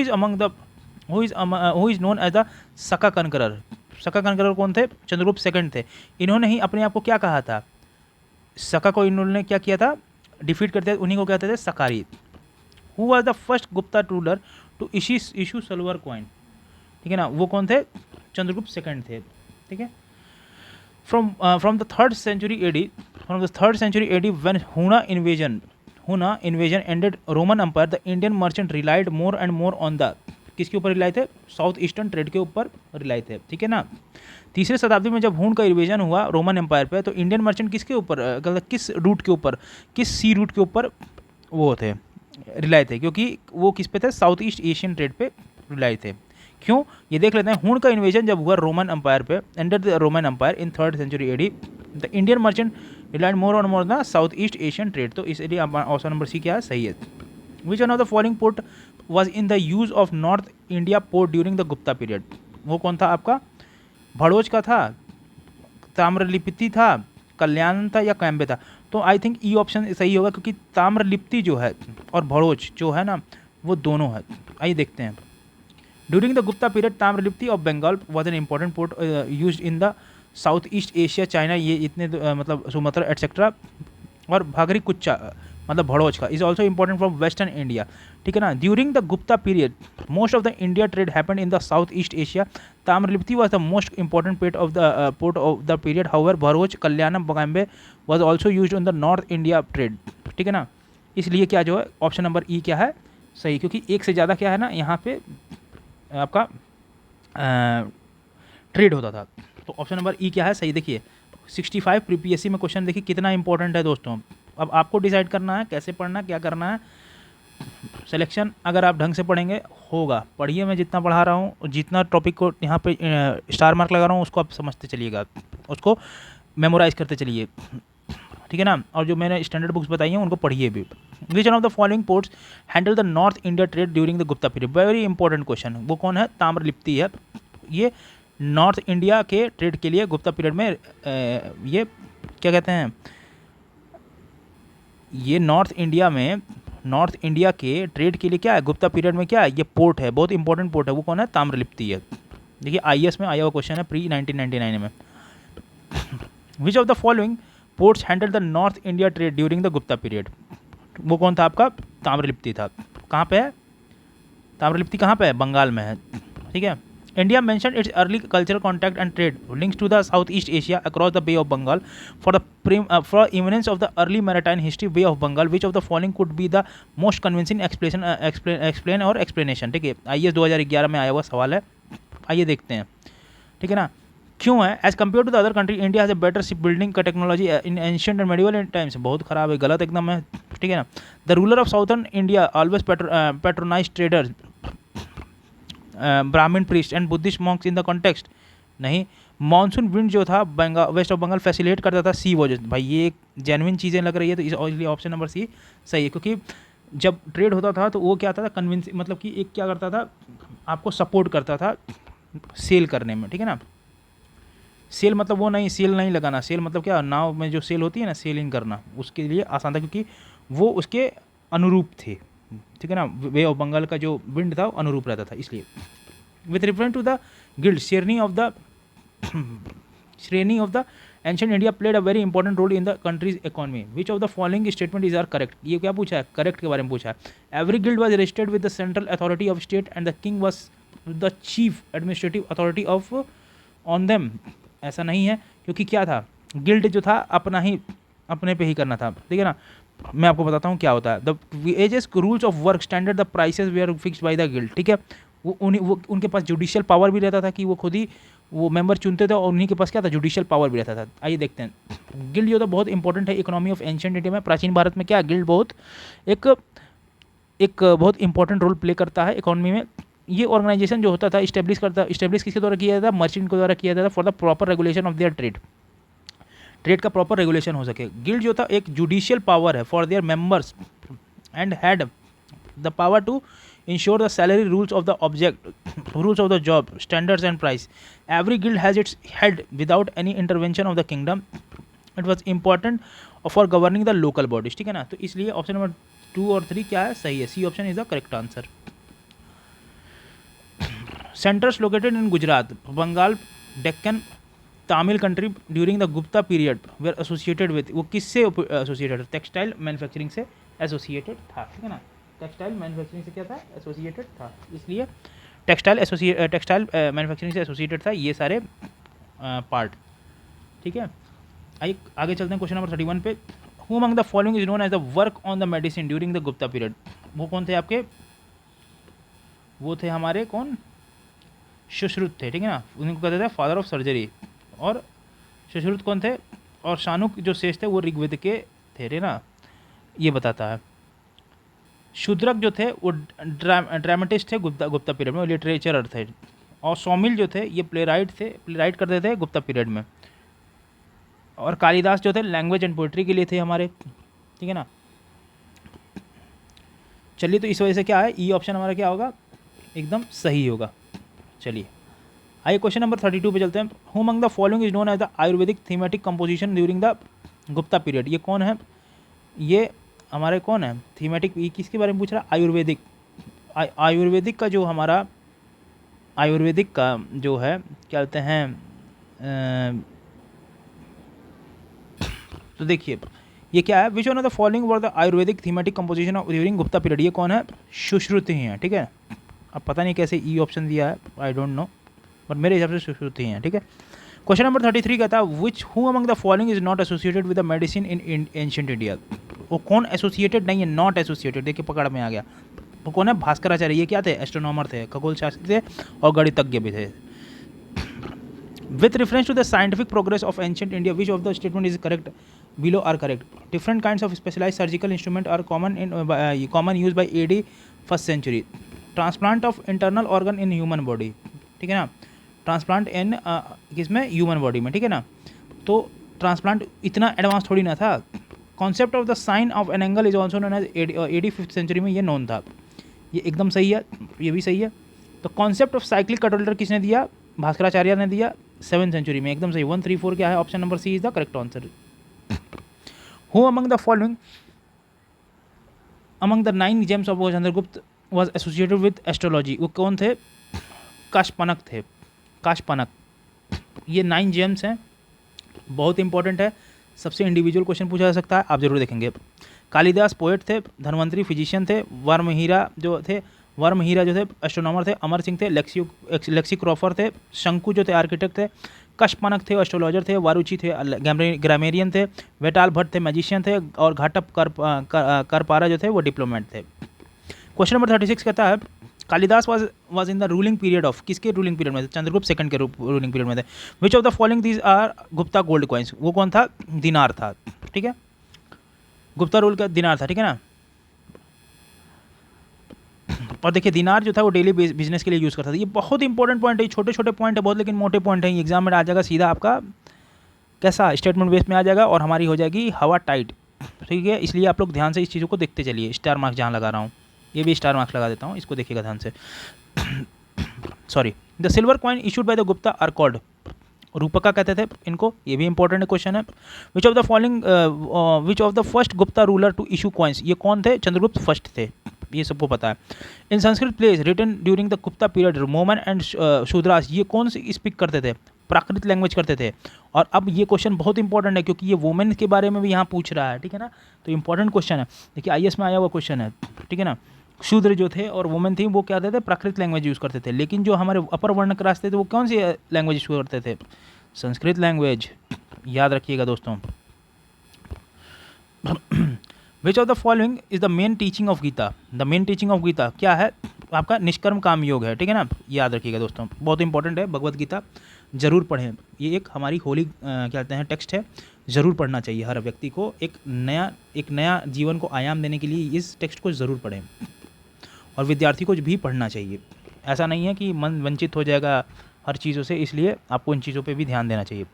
is known as the Saka conqueror, सका कनकरर कौन थे, चंद्रगुप्त सेकंड थे। इन्होंने ही अपने आप को क्या कहा था, सका को इन्होंने क्या किया था, डिफीट करते थे, उन्हीं को कहते थे Shakari. Who was the first Gupta ruler to issue silver coin, ठीक है ना, वो कौन थे, चंद्रगुप्त सेकंड थे, ठीक है। From the third century AD when Huna invasion ended Roman empire, the Indian merchant relied more and more on the, किसके ऊपर रिलाय थे, साउथ ईस्टर्न ट्रेड के ऊपर रिलाय थे, ठीक है ना। तीसरे शताब्दी में जब हूण का इन्वेजन हुआ रोमन एम्पायर पे, तो इंडियन मर्चेंट किसके ऊपर, किस रूट के ऊपर, किस सी रूट के ऊपर वो थे, रिलाय थे, क्योंकि वो किस पे थे, साउथ ईस्ट एशियन ट्रेड पे रिलाय थे। क्यों, ये देख लेते हैं। हूण का इन्वेजन जब हुआ रोमन एम्पायर पे, under the Roman empire in third century AD, the Indian merchant relied more on more the south east Asian trade, तो इसलिए ऑप्शन नंबर सी क्या है, सही है। Which one of the following port was in the use of north India port during the Gupta period, वो कौन था आपका, भड़ोज का था, ताम्रलिप्ति था, कल्याण था या कैम्बे था। तो आई थिंक ई ऑप्शन सही होगा, क्योंकि ताम्रलिप्ति जो है और भड़ोज जो है ना वो दोनों है। आइए देखते हैं। During the Gupta period Tamralipti of Bengal was an important port use in the south east Asia, China, ये इतने मतलब सुमत्रा एटसेट्रा, और भागरी कुच्चा मतलब भड़ोज का is also important from western India, ठीक है ना। During the Gupta period most of the India trade happened in the south east Asia, Tamralipti was the most important port of the period, however Bharuch, Kalyanam, बगाम्बे was also use in the north India trade, ठीक है ना। इसलिए क्या जो है option number ई क्या है, सही, क्योंकि एक से ज़्यादा क्या है ना यहाँ पे आपका ट्रेड होता था। तो ऑप्शन नंबर ई क्या है सही। देखिए 65 प्रीपीएससी में क्वेश्चन देखिए कितना इंपॉर्टेंट है दोस्तों। अब आपको डिसाइड करना है कैसे पढ़ना है, क्या करना है। सिलेक्शन अगर आप ढंग से पढ़ेंगे होगा। पढ़िए, मैं जितना पढ़ा रहा हूँ, जितना टॉपिक को यहाँ पे स्टार मार्क लगा रहा हूँ, उसको आप समझते चलिएगा, उसको मेमोराइज करते चलिए, ठीक है ना। और जो मैंने स्टैंडर्ड बुक्स बताई हैं उनको पढ़िए भी। विच one of the following ports handle the north India trade during the Gupta period. Very important question. वो कौन है? ताम्रलिप्ति है। ये नॉर्थ इंडिया के ट्रेड के लिए गुप्ता पीरियड में ये क्या कहते हैं, ये नॉर्थ इंडिया के ट्रेड के लिए क्या है, गुप्ता पीरियड में क्या है, ये पोर्ट है, बहुत इंपॉर्टेंट पोर्ट है। वो कौन है? ताम्रलिप्ति है। देखिए आईएएस में आया हुआ क्वेश्चन है प्री 1999 में। विच of the following ports handle the north India trade during the Gupta period. वो कौन था आपका? ताम्रलिप्ति था। कहाँ पे है ताम्रलिप्ति? कहाँ पे है? बंगाल में है, ठीक है। India mention its early cultural contact and trade links to the south east Asia across the bay of Bengal for eminence of the early maritime history bay of Bengal. Which of the following could be the most convincing explain और explanation. ठीक है, IAS 2011 में आया हुआ सवाल है, आइए देखते हैं, ठीक है ना। क्यों है? As compare to the other country India has a better ship building का technology in ancient and medieval times. बहुत खराब है, गलत एकदम है, ठीक है ना। The ruler of southern India always patronize traders Brahmin priest and Buddhist monks in the context. नहीं, मानसून विंड जो था वेस्ट ऑफ बंगाल फैसिलिटेट करता था सी वॉज। भाई ये एक जेन्युइन चीज़ें लग रही है, तो इसलिए ऑप्शन नंबर सी सही है। क्योंकि जब ट्रेड होता था तो वो क्या था कन्विंस, मतलब कि एक क्या करता था, आपको सपोर्ट करता था सेल करने में, ठीक है ना। सेल मतलब वो नहीं, सेल नहीं लगाना, सेल मतलब क्या, नाव में जो सेल होती है ना, सेलिंग करना, उसके लिए आसान था क्योंकि वो उसके अनुरूप थे, ठीक है ना। वे ऑफ बंगाल का जो विंड था वो अनुरूप रहता था, इसलिए। With reference to the guild shreni of the ancient India played a very important role in the country's economy. Which of the following statement is are correct. ये क्या पूछा है? करेक्ट के बारे में पूछा है। Every guild was registered with the central authority of state and the king was the chief administrative authority of on them. ऐसा नहीं है, क्योंकि क्या था, गिल्ड जो था अपने पे ही करना था, ठीक है ना। मैं आपको बताता हूँ क्या होता है। The wages rules of work standard the prices they are fixed by the guild, ठीक है। वो उनके पास जुडिशियल पावर भी रहता था कि वो खुद ही वो मेंबर चुनते थे, और उन्हीं के पास क्या था, जुडिशियल पावर भी रहता था। आइए देखते हैं। गिल्ड जो था बहुत इंपॉर्टेंट है इकोनॉमी ऑफ एंशिएंट इंडिया में। प्राचीन भारत में क्या गिल्ड बहुत एक बहुत इंपॉर्टेंट रोल प्ले करता है इकोनॉमी में। ये ऑर्गेनाइजेशन जो होता था इस्टेब्लिश किसके द्वारा किया जाता था? मर्चेंट के द्वारा किया जाता था, for the proper regulation of their trade का प्रॉपर रेगुलेशन हो सके। गिल्ड जो था एक जुडिशियल पावर है for their members and had the power to ensure the salary rules of the job standards and price. Every guild has its head without any intervention of the kingdom. It was important for governing the local bodies, ठीक है ना। तो इसलिए option number 2 और 3 क्या है? सही है, C option is the correct answer. Centers located in Gujarat, Bengal, Deccan, Tamil country during the Gupta period were associated with. वो किससे एसोसिएटेड? टेक्सटाइल मैन्युफैक्चरिंग से एसोसिएटेड था, ठीक है ना। टेक्सटाइल मैन्युफैक्चरिंग से क्या था? एसोसिएटेड था, इसलिए टेक्सटाइल मैन्युफैक्चरिंग से एसोसिएटेड था ये सारे पार्ट, ठीक है। आइए आगे चलते हैं क्वेश्चन नंबर 31 पे। Who among the following is known as the work on the medicine during the Gupta period. वो कौन थे आपके? वो थे हमारे कौन? सुश्रुत थे, ठीक है ना। उनको कहते थे फादर ऑफ सर्जरी। और सुश्रुत कौन थे? और शानुक जो शेष थे वो ऋग्वेद के थे ना, ये बताता है। शूद्रक जो थे वो ड्रामेटिस्ट थे गुप्ता पीरियड में, लिटरेचर थे। और सौमिल जो थे ये प्लेराइट करते थे गुप्ता पीरियड में। और कालिदास जो थे लैंग्वेज एंड पोइट्री के लिए थे हमारे, ठीक है ना। चलिए, तो इस वजह से क्या है, ई ऑप्शन हमारा क्या होगा? एकदम सही होगा। चलिए आइए क्वेश्चन नंबर 32 पे चलते हैं। Who among the following is known as the Ayurvedic thematic composition during the Gupta period. ये कौन है? ये हमारे कौन है? थीमेटिक, ये किसके बारे में पूछ रहा है? आयुर्वेदिक। आयुर्वेदिक का जो हमारा आयुर्वेदिक का जो है क्या कहते हैं, तो देखिए ये क्या है, which one of the following were the Ayurvedic thematic composition of during Gupta period. ये कौन है? सुश्रुति ही है, ठीक है। अब पता नहीं कैसे ई ऑप्शन दिया है, आई डोंट नो, बट मेरे हिसाब से सुश्रुति ही है, ठीक है। क्वेश्चन नंबर 33 कहता है which who among the following is not associated with the medicine in ancient India. वो कौन एसोसिएटेड नहीं है? Not associated. देखिए पकड़ में आ गया। वो कौन है? भास्कराचार्य। ये क्या थे? एस्ट्रोनॉमर थे, खगोल शास्त्री थे और गणितज्ञ भी थे। With reference to the scientific progress of ancient India, which of the statement is correct? Below are correct. Different kinds of specialized surgical instrument are common used by AD first century. Transplant of internal organ in human body, ठीक है ना, transplant इन किसमें, human body में, ठीक है ना. तो transplant इतना एडवांस थोड़ी ना था. Concept of the sine of an angle is also known as AD 5th century में ये नोन था. ये एकदम सही है, ये भी सही है. तो कॉन्सेप्ट ऑफ साइक्लिक कैलकुलेटर किसने दिया? भास्कराचार्य ने दिया 7th सेंचुरी में. एकदम सही. 1, 3, 4 क्या है? Option number C is the correct answer. Who among the following among the 9 gems of Chandragupta was associated with astrology? वो कौन थे? काशपनक थे. काशपनक. ये 9 जेम्स हैं, बहुत इंपॉर्टेंट है. सबसे इंडिविजुअल क्वेश्चन पूछा जा सकता है, आप जरूर देखेंगे. कालिदास पोएट थे. धन्वंतरी फिजिशियन थे. वर्महीरा जो थे एस्ट्रोनॉमर थे. अमर सिंह थे लेक्सिक्रोफर थे. शंकु जो थे आर्किटेक्ट थे. कशपनक थे एस्ट्रोलॉजर थे. वारुचि थे ग्रामेरियन थे. वेटाल भट्ट थे मैजिशियन थे. और घाटप करपारा जो थे वो डिप्लोमेट थे. क्वेश्चन नंबर 36 कहता है Kalidasa was in the ruling period of, किसके रूलिंग पीरियड में थे? चंद्रगुप्त सेकंड के रूलिंग पीरियड में थे. Which of the following these are Gupta gold coins? वो कौन था? दिनार था, ठीक है. गुप्ता रूल का दिनार था, ठीक है ना. और देखिए दिनार जो था वो डेली बिजनेस के लिए यूज़ करता था. ये बहुत इंपॉर्टेंट पॉइंट है. छोटे छोटे पॉइंट है बहुत, लेकिन मोटे पॉइंट है. एग्जाम में आ जाएगा सीधा आपका कैसा स्टेटमेंट बेस में आ जाएगा और हमारी हो जाएगी हवा टाइट, ठीक है. इसलिए आप लोग ध्यान से इस चीज़ों को देखते चलिए. स्टार मार्क्स जहाँ लगा रहा हूँ, ये भी स्टार मार्क्स लगा देता हूँ, इसको देखिएगा ध्यान से. Sorry. The silver coin issued by the Gupta are called? Rupaka कहते थे इनको. ये भी इंपॉर्टेंट क्वेश्चन है. Which of the following which of the first Gupta ruler to issue coins? ये कौन थे? चंद्रगुप्त फर्स्ट थे, ये सबको पता है. In Sanskrit plays written during the Gupta period women and Shudras, ये कौन से स्पीक करते थे? प्राकृत लैंग्वेज करते थे. और अब ये क्वेश्चन बहुत इंपॉर्टेंट है क्योंकि ये वुमेन के बारे में भी यहाँ पूछ रहा है, ठीक है ना. तो इंपॉर्टेंट क्वेश्चन है. देखिए IAS में आया हुआ क्वेश्चन है, ठीक है ना. शूद्र जो थे और वुमेन थी वो क्या थे? प्राकृत लैंग्वेज यूज़ करते थे. लेकिन जो हमारे अपर वर्ण क्लास थे वो कौन सी लैंग्वेज यूज़ करते थे? संस्कृत लैंग्वेज. याद रखिएगा दोस्तों. Which of the following is the main teaching of Gita? The main teaching of Gita क्या है? आपका निष्कर्म काम योग है, ठीक है ना. याद रखिएगा दोस्तों, बहुत इंपॉर्टेंट है. भगवत गीता जरूर पढ़ें. ये एक हमारी होली क्या कहते हैं टेक्स्ट है, ज़रूर पढ़ना चाहिए हर व्यक्ति को. एक नया जीवन को आयाम देने के लिए इस टेक्स्ट को ज़रूर पढ़ें और विद्यार्थी को भी पढ़ना चाहिए. ऐसा नहीं है कि मन वंचित हो जाएगा हर चीज़ों से, इसलिए आपको इन चीज़ों पे भी ध्यान देना चाहिए.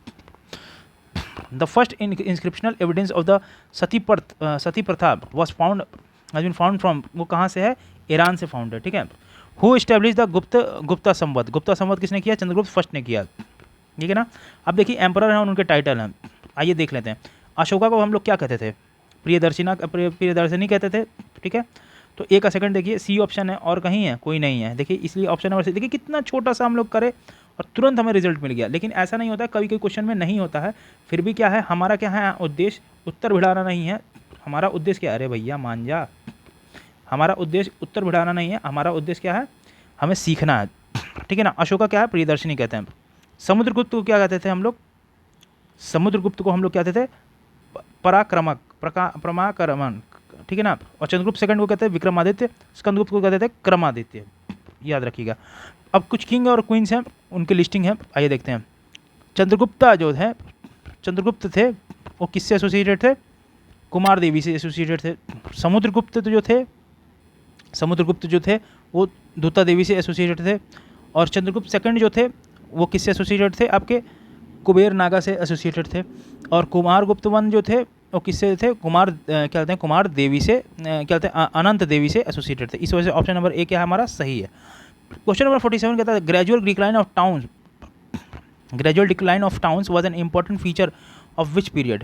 The first inscriptional evidence of the sati pratha was has been found from, वो कहाँ से है? ईरान से फाउंड है, ठीक है. हु एस्टेब्लिश द गुप्ता संवत? गुप्ता संवत किसने किया? चंद्रगुप्त फर्स्ट ने किया, ठीक है ना. अब देखिए एम्परर हैं, उनके टाइटल हैं, आइए देख लेते हैं. अशोका को हम लोग क्या कहते थे? प्रियदर्शनी कहते थे, ठीक है. तो एक सेकंड देखिए, सी ऑप्शन है और कहीं है? कोई नहीं है. देखिए इसलिए ऑप्शन नंबर सी. देखिए कितना छोटा सा हम लोग करें और तुरंत हमें रिजल्ट मिल गया. लेकिन ऐसा नहीं होता, कभी कभी क्वेश्चन में नहीं होता है. फिर भी क्या है हमारा, क्या है उद्देश्य? उत्तर भिड़ाना नहीं है हमारा उद्देश्य. क्या? अरे भैया मान जा, हमारा उद्देश्य उत्तर भिड़ाना नहीं है. हमारा उद्देश्य क्या है? हमें सीखना है, ठीक है ना. अशोका क्या है? प्रियदर्शनी कहते हैं. समुद्रगुप्त को क्या कहते थे हम लोग? समुद्रगुप्त को हम लोग कहते थे प्रमाक्रमण, ठीक है ना. और चंद्रगुप्त सेकंड को कहते हैं विक्रमादित्य. स्कंदगुप्त को कहते थे क्रमादित्य. याद रखिएगा. अब कुछ किंग और क्वींस हैं, उनकी लिस्टिंग है, आइए देखते हैं. चंद्रगुप्ता जो है, चंद्रगुप्त थे वो किससे एसोसिएटेड थे? कुमार देवी से एसोसिएटेड थे. समुद्रगुप्त जो थे वो दूता देवी से एसोसिएटेड थे. और चंद्रगुप्त सेकंड जो थे वो किससे एसोसिएटेड थे? आपके कुबेर नागा से एसोसिएटेड थे. और कुमार गुप्त वन जो थे वो किससे थे? क्या कहते हैं कुमार देवी से, क्या कहते हैं अनंत देवी से एसोसिएटेड थे. इस वजह से ऑप्शन नंबर ए क्या है हमारा? सही है. क्वेश्चन नंबर 47 कहता है gradual decline of towns was an important feature of which period?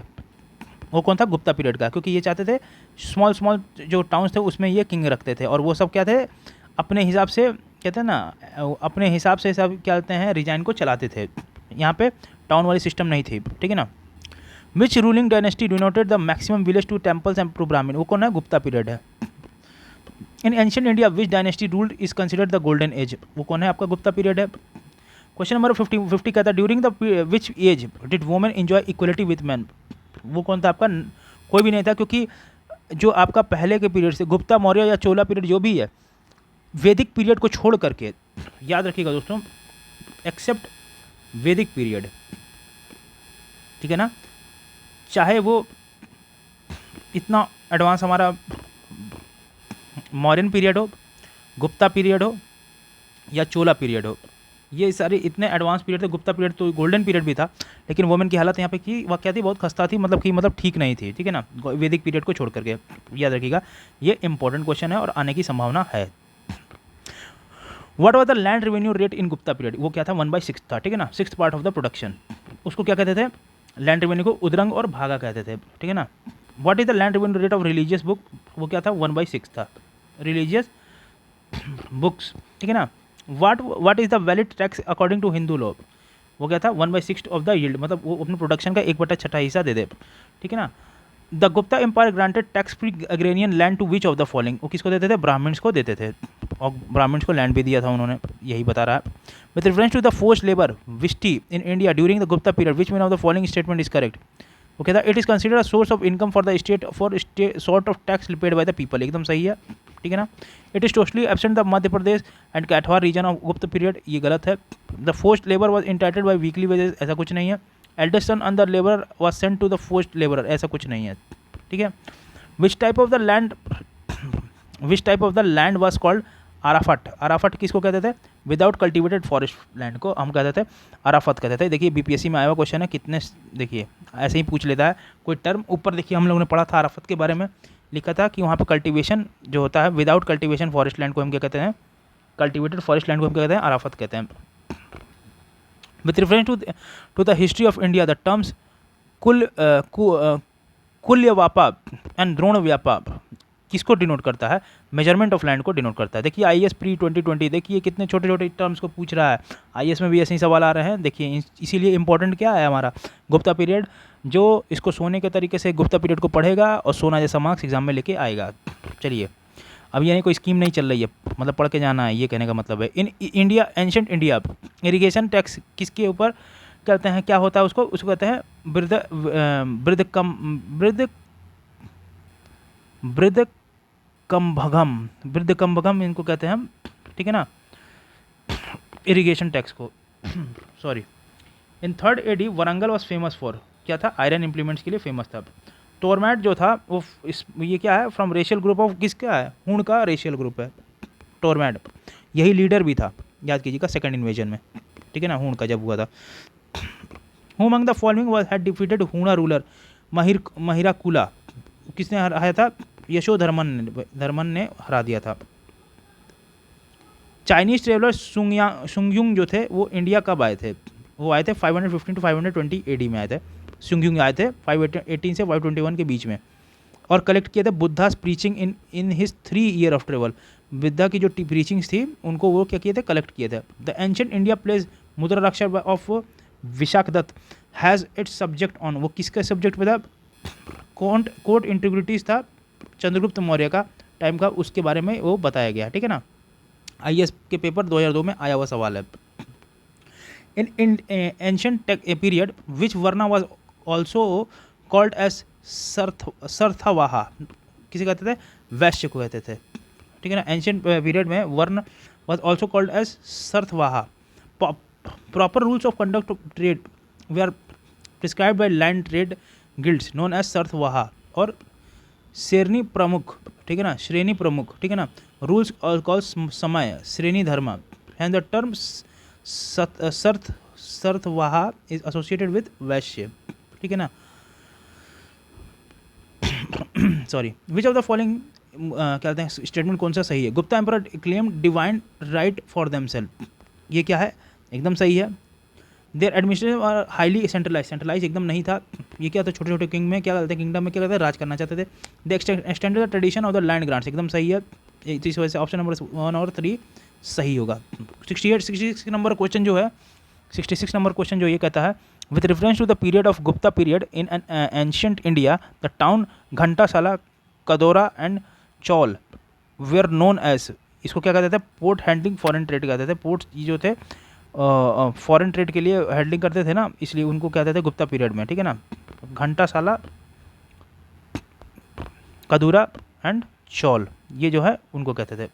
वो कौन था? गुप्ता पीरियड का. क्योंकि ये चाहते थे स्मॉल जो टाउन्स थे उसमें ये किंग रखते थे और वो सब क्या थे? अपने हिसाब से, कहते हैं ना, अपने हिसाब से सब क्या कहते हैं रिजाइन को चलाते थे. यहाँ पे टाउन वाली सिस्टम नहीं थी, ठीक है ना. Which ruling dynasty denoted the maximum village to temples and to Brahmin? वो कौन है? गुप्ता पीरियड है. In ancient India which dynasty ruled is considered the golden age? वो कौन है? आपका गुप्ता पीरियड है. क्वेश्चन नंबर 50 कहता है during the which age did women enjoy equality with man? वो कौन था आपका? कोई भी नहीं था, क्योंकि जो आपका पहले के पीरियड से गुप्ता, मौर्य या चोला पीरियड जो भी है, वैदिक पीरियड को छोड़ करके, याद रखिएगा दोस्तों, एक्सेप्ट वैदिक पीरियड, ठीक है ना, चाहे वो इतना एडवांस हमारा मौर्यन पीरियड हो, गुप्ता पीरियड हो या चोला पीरियड हो, ये सारे इतने एडवांस पीरियड थे। गुप्ता पीरियड तो गोल्डन पीरियड भी था, लेकिन वुमेन की हालत यहाँ पे की वह क्या थी, बहुत खस्ता थी, मतलब ठीक नहीं थी, ठीक है ना, वैदिक पीरियड को छोड़ करके। याद रखिएगा, ये इंपॉर्टेंट क्वेश्चन है और आने की संभावना है। What was the land revenue rate in Gupta period, वो क्या था, 1/6 था, ठीक है ना, 6th part of the production. उसको क्या कहते थे, लैंड रेवेन्यू को उद्रंग और भागा कहते थे, ठीक है ना। What is the land revenue rate of religious book, वो क्या था, 1/6 था, रिलीजियस बुक्स, ठीक है ना। What is the valid tax according to Hindu law, वो क्या था, 1/6 ऑफ द यील्ड, मतलब वो अपने प्रोडक्शन का 1/6 हिस्सा दे दे, ठीक है ना। The Gupta empire granted tax free agrarian land to which of the following, वो किसको देते थे, ब्राह्मण्स को देते थे, और ब्राह्मण्स को लैंड भी दिया था उन्होंने, यही बता रहा है। With reference to the forced labour Vishti in India during the Gupta period which one of the following statement is correct, वो कहता है it is considered a source of income for the state for sort of tax paid by the people, एकदम सही है, ठीक है ना। It is totally absent the Madhya Pradesh and Kathiawar region of Gupta period, ये गलत है। The forced labour was entitled by weekly wages, ऐसा कुछ नहीं है। Eldest son under labour was sent to the forced labour, ऐसा कुछ नहीं है, ठीक है। Which type of the land was called आराफट, आराफट किसको कहते थे, विदाउट कल्टिवेटेड फॉरेस्ट लैंड को हम कहते थे आराफत कहते थे। देखिए बीपीएससी में आया हुआ क्वेश्चन है, कितने, देखिए ऐसे ही पूछ लेता है कोई टर्म। ऊपर देखिए हम लोगों ने पढ़ा था आराफत के बारे में, लिखा था कि वहाँ पे कल्टीवेशन जो होता है, विदाउट कल्टीवेशन फॉरेस्ट लैंड को हम क्या कहते हैं, कल्टिवेटेड फॉरेस्ट लैंड को हम क्या कहते हैं, आराफत कहते हैं। With reference to the history of India the terms Kulyavapa and Dronavapa किसको डिनोट करता है, मेजरमेंट ऑफ लैंड को डिनोट करता है। देखिए आईएएस प्री 2020, देखिए कितने छोटे छोटे टर्म्स को पूछ रहा है, आईएएस में भी ऐसे ही सवाल आ रहे हैं। देखिए इसीलिए इंपॉर्टेंट क्या है हमारा गुप्ता पीरियड, जो इसको सोने के तरीके से गुप्ता पीरियड को पढ़ेगा और सोना जैसा मार्क्स एग्जाम में लेके आएगा। चलिए, अब यानी कोई स्कीम नहीं चल रही है, मतलब पढ़ के जाना है, ये कहने का मतलब है। In India, ancient India, irrigation tax किसके ऊपर कहते हैं, क्या होता है उसको कहते हैं वृद्धकंभगम इनको कहते हैं हम, ठीक है ना, इरिगेशन टैक्स को। Sorry. In 3rd AD Warangal was famous for, क्या था, आयरन इम्प्लीमेंट्स के लिए फेमस था। टोरमैट जो था वो ये क्या है, फ्रॉम रेशियल ग्रुप ऑफ किसका है, हूण का रेशियल ग्रुप है टोरमैट, यही लीडर भी था, याद कीजिएगा, सेकंड इन्वेजन में, ठीक है ना, हूण का जब हुआ था। Who among the following was had defeated हूणा रूलर महिराकुला, किसने हराया था, यशोधर्मन ने हरा दिया था। चाइनीज ट्रेवलर सुंगयुंग जो थे वो इंडिया कब आए थे, वो आए थे 515 to 520 AD में आए थे। सुंगयुंग आए थे 518 से 521 के बीच में, और कलेक्ट किए थे Buddhas preaching in his 3 year of travel, Buddha की जो प्रीचिंग्स थी उनको वो क्या किए थे, कलेक्ट किए थे। The ancient India plays Mudrarakshasa of Vishakhadatta has its subject on, वो किसके सब्जेक्ट पे था, कोर्ट इंटीग्रिटीज था चंद्रगुप्त मौर्य का टाइम का, उसके बारे में वो बताया गया, ठीक है ना। आईएएस के पेपर 2002 में आया हुआ सवाल है। In ancient period which varna was also called as Sarthavaha, किसे कहते थे, वैश्य को कहते थे, ठीक है ना। एंशिएंट पीरियड में varna was also called as Sarthavaha. Proper rules of conduct of trade they are prescribed by land trade guilds known as Sarthavaha और श्रेणी प्रमुख, ठीक है ना, श्रेणी प्रमुख, ठीक है ना। रूल्स कॉल समय shreni dharma and the term Sarthavaha is associated with Vaishya, ठीक है ना। Sorry, which of the following क्या कहते हैं स्टेटमेंट कौन सा सही है, Gupta emperor claim divine right for themselves, ये क्या है, एकदम सही है। Their administration are highly centralize एकदम नहीं था, ये क्या था, छोटे छोटे किंग में क्या करते हैं, किंगडम में क्या करते हैं, राज करना चाहते थे। They extended the tradition of the land grants, एकदम सही है, इस वजह से ऑप्शन नंबर 1 और 3 सही होगा। 66 नंबर क्वेश्चन जो है, 66 नंबर क्वेश्चन जो ये कहता है, with reference to the period of Gupta period in ancient India the town Ghantasala, Kadura and Chaul were known as, इसको क्या कहते थे, पोर्ट हैंडलिंग फॉरेन ट्रेड कहते थे। पोर्ट जो थे फॉरेन ट्रेड के लिए हैंडलिंग करते थे ना, इसलिए उनको कहते थे गुप्ता पीरियड में, ठीक है ना। घंटाशाला, कदूरा एंड चौल, ये जो है उनको कहते थे।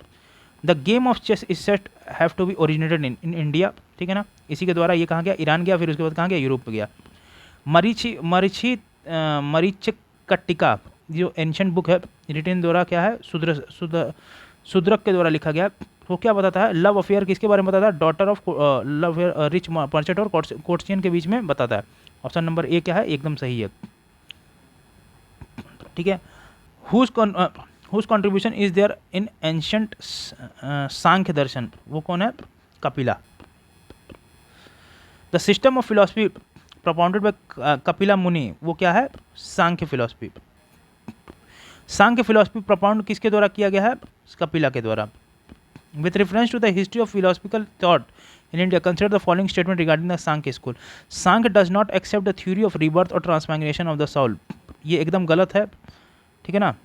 The game of chess is said have to be originated in India, ठीक है ना। इसी के द्वारा ये कहाँ गया, ईरान गया, फिर उसके बाद कहाँ गया, यूरोप गया। मरीचिकट्टिका जो एंशंट बुक है, रिटेन द्वारा क्या है, शूद्रक के द्वारा लिखा गया। वो क्या बताता है, लव अफेयर किसके बारे में बताता है, daughter of love rich merchant और कोर्टियन के बीच में बताता है। ऑप्शन नंबर ए क्या है, एकदम सही है, ठीक है। Whose contribution is there in ancient Sankhya darshan, वो कौन है, Kapila. The system of philosophy propounded by Kapila muni, वो क्या है, Sankhya philosophy. Sankhya philosophy propound किसके द्वारा किया गया है, कपिला के द्वारा। With reference to the history of philosophical thought in India consider the following statement regarding the Sankhya school. Sankhya does not accept the theory of rebirth और ट्रांसमाइग्रेशन ऑफ द सोल, ये एकदम गलत है, ठीक है ना।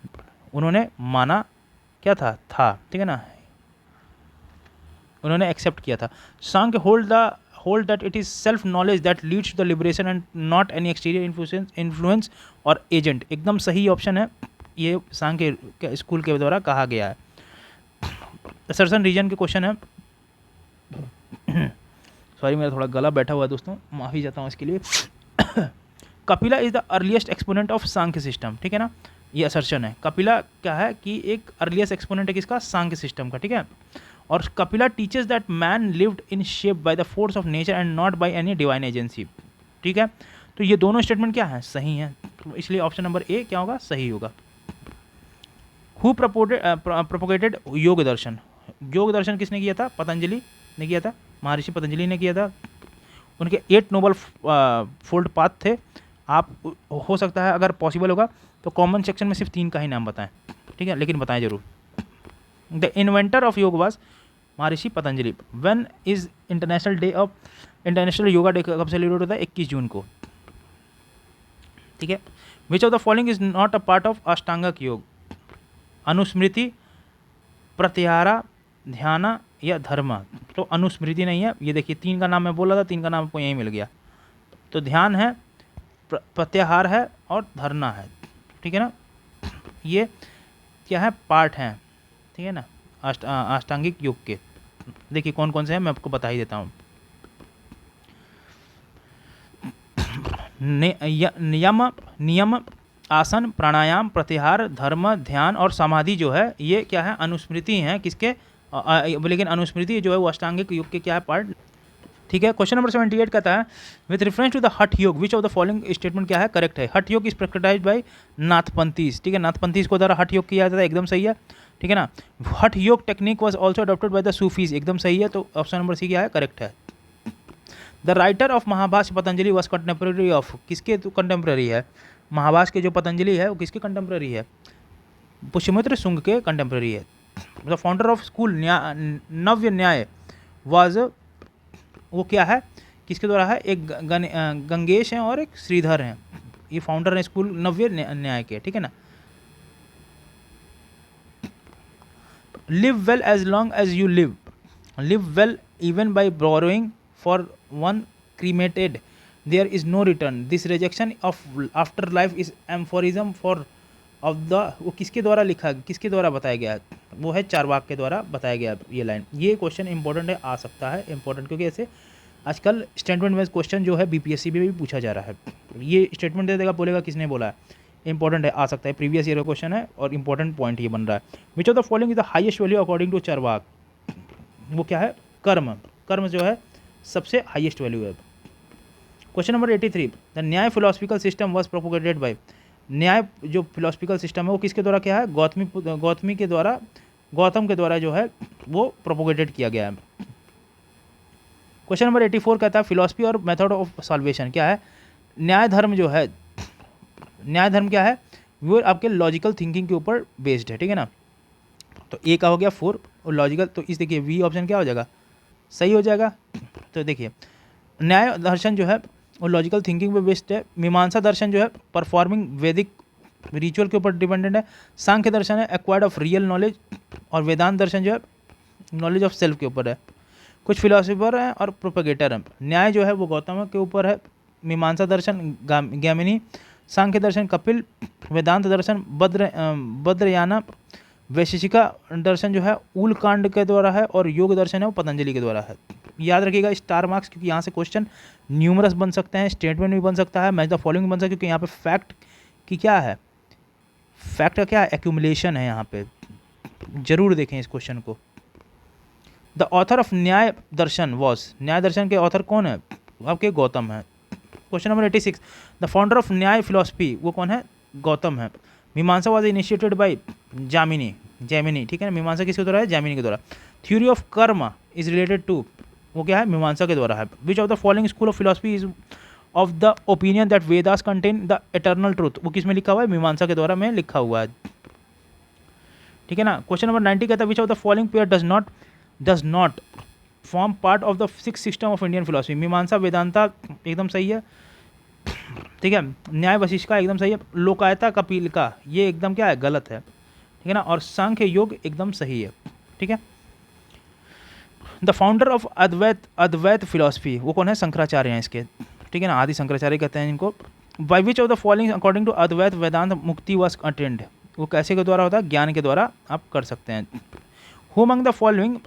उन्होंने माना क्या था, ठीक है ना, उन्होंने एक्सेप्ट किया था। सांख्य hold that it is self knowledge that leads to the liberation and not any exterior influence और agent, एकदम सही ऑप्शन है, ये सांख्य स्कूल के द्वारा कहा गया है। सर्सन रीजन के क्वेश्चन है, सॉरी मेरा थोड़ा गला बैठा हुआ है दोस्तों, माफ़ी चाहता हूँ इसके लिए। Kapila is the earliest exponent of Sankhya system, ठीक है ना, ये असर्शन है। कपिला क्या है कि एक अर्लीस्ट एक्सपोनेंट है किसका, सांख्य सिस्टम का, ठीक है। और Kapila teaches that man lived in shape by the force of nature and not by any divine agency, ठीक है। तो ये दोनों स्टेटमेंट क्या है, सही हैं, तो इसलिए ऑप्शन नंबर ए क्या होगा, सही होगा। हु प्रोपोगेटेड योग दर्शन, योग दर्शन किसने किया था, पतंजलि ने किया था, महर्षि पतंजलि ने किया था। उनके 8 नोबल फोल्ड पाथ थे। आप हो सकता है अगर पॉसिबल होगा तो कॉमन सेक्शन में सिर्फ 3 का ही नाम बताएं, ठीक है, लेकिन बताएं जरूर। The inventor of yoga was Maharshi Patanjali. When is international yoga day कब सेलिब्रेट होता है, 21 जून को, ठीक है। Which of the following is not a part of Ashtanga yoga, anusmriti, प्रत्याहार, ध्यान या धर्म। तो अनुस्मृति नहीं है, ये देखिए 3 का नाम मैं बोला था, 3 का नाम आपको यहीं मिल गया। तो ध्यान है, प्रत्याहार है और धरना है, ठीक है ना। ये क्या है, पार्ट हैं, ठीक है ना, अष्टांगिक योग के। देखिए कौन कौन से हैं, मैं आपको बता ही देता हूँ। नियम, आसन, प्राणायाम, प्रत्याहार, धर्म, ध्यान और समाधि जो है, ये क्या है, अनुस्मृति हैं किसके, लेकिन अनुस्मृति जो है वो अष्टांगिक योग के क्या है, पार्ट, ठीक है। क्वेश्चन नंबर 78 कहता है विथ रेफरेंस टू द हठ योग विच ऑफ द फॉलोइंग स्टेटमेंट क्या है, करेक्ट है। हठ योग इज प्रेक्टिसाइज्ड बाय नाथपंथीज, ठीक है, नाथपंथीज को द्वारा हठ योग किया जाता है, एकदम सही है, ठीक है ना। हठ योग technique was also adopted by the Sufis, एकदम सही है, तो ऑप्शन नंबर सी क्या है, करेक्ट है। The writer of Mahabhashya Patanjali was contemporary of, किसके तो कंटेम्प्रेरी है, महाभाष्य के जो पतंजलि है वो किसके कंटेम्प्रेरी है, पुष्यमित्र शुंग के कंटेम्प्रेरी है। द फाउंडर ऑफ स्कूल नव्य न्याय वाज, वो क्या है, किसके द्वारा है, एक गंगेश हैं और एक श्रीधर हैं, ये फाउंडर हैं स्कूल नव्य न्याय के, ठीक है ना। Live well as long as you live well even by borrowing for one cremated there is no return, this rejection of after life is aphorism for of the, वो किसके द्वारा लिखा, किसके द्वारा बताया गया है, वो है चारवाक के द्वारा बताया गया ये लाइन। ये क्वेश्चन इंपॉर्टेंट है, आ सकता है इंपॉर्टेंट, क्योंकि ऐसे आजकल स्टेटमेंट में क्वेश्चन जो है बीपीएससी में भी पूछा जा रहा है। ये स्टेटमेंट दे देगा, बोलेगा किसने बोला है, इंपॉर्टेंट है, आ सकता है, प्रीवियस ईयर का क्वेश्चन है और इंपॉर्टेंट पॉइंट ये बन रहा है। Which of the following is the highest value according to Charvaka, वो क्या है, कर्म जो है सबसे हाईएस्ट वैल्यू है। Question number 83 the Nyaya philosophical system was propagated by, Nyaya जो फिलोसफिकल सिस्टम है वो किसके द्वारा क्या है, गौतम के द्वारा जो है वो प्रोपोगेटेड किया गया है। क्वेश्चन नंबर 84 कहता है फिलोसफी और मेथड ऑफ सॉल्वेशन क्या है, न्याय धर्म जो है, न्याय धर्म क्या है, वो आपके लॉजिकल थिंकिंग के ऊपर बेस्ड है, ठीक है ना। तो ए का हो गया 4 और लॉजिकल, तो इस देखिए वी ऑप्शन क्या हो जाएगा, सही हो जाएगा। तो देखिए न्याय दर्शन जो है वो लॉजिकल थिंकिंग पे बेस्ड है, मीमांसा दर्शन जो है परफॉर्मिंग वैदिक रिचुअल के ऊपर डिपेंडेंट है, सांख्य दर्शन है एक्वायर्ड ऑफ रियल नॉलेज, और वेदांत दर्शन जो है नॉलेज ऑफ सेल्फ के ऊपर है। कुछ फिलोसफर हैं और प्रोपेगेटर हैं। न्याय जो है वो गौतम के ऊपर है, मीमांसा दर्शन ज्ञामिनी, सांख्य दर्शन कपिल, वेदांत दर्शन बद्रयाना, वैशेषिका दर्शन जो है उल कांड के द्वारा है, और योग दर्शन है वो पतंजलि के द्वारा है। याद रखिएगा स्टार मार्क्स, क्योंकि यहाँ से क्वेश्चन न्यूमरस बन सकते हैं, स्टेटमेंट भी बन सकता है, मैच द फॉलोइंग बन सकता है, क्योंकि यहाँ पे फैक्ट की क्या है, फैक्ट का क्या एक्यूमुलेशन है यहाँ पे। जरूर देखें इस क्वेश्चन को। द ऑथर ऑफ न्याय दर्शन वॉज, न्याय दर्शन के ऑथर कौन है आपके, गौतम है। Question number 86, the founder of न्याय फिलोसफी वो कौन है, गौतम है। मीमांसा वॉज इनिशिएटेड बाई जैमिनी, ठीक है ना, मीमांसा किसके द्वारा है, जैमिनी के द्वारा। थ्योरी ऑफ कर्म इज रिलेटेड टू, वो क्या है, मीमांसा के द्वारा है। Which of the following school of philosophy is of the opinion that Vedas contain the eternal truth, वो किस में लिखा हुआ है, मीमांसा के द्वारा में लिखा हुआ है, ठीक है ना। क्वेश्चन नंबर 90 कहता है which of the following pair does not form part of the six system of Indian philosophy. मीमांसा वेदांता एकदम सही है, ठीक है। न्याय वशिष्ठ का एकदम सही है। लोकायता कपिल का ये एकदम क्या है, गलत है, ठीक है ना। और सांख्य योग एकदम सही है, ठीक है। The founder of Advaita philosophy वो कौन है, शंकराचार्य हैं इसके, ठीक है ना, आदि शंकराचार्य कहते हैं इनको। By which of the following according to Advaita Vedanta mukti was attend, वो कैसे के द्वारा होता है, ज्ञान के द्वारा आप कर सकते हैं। Who among the following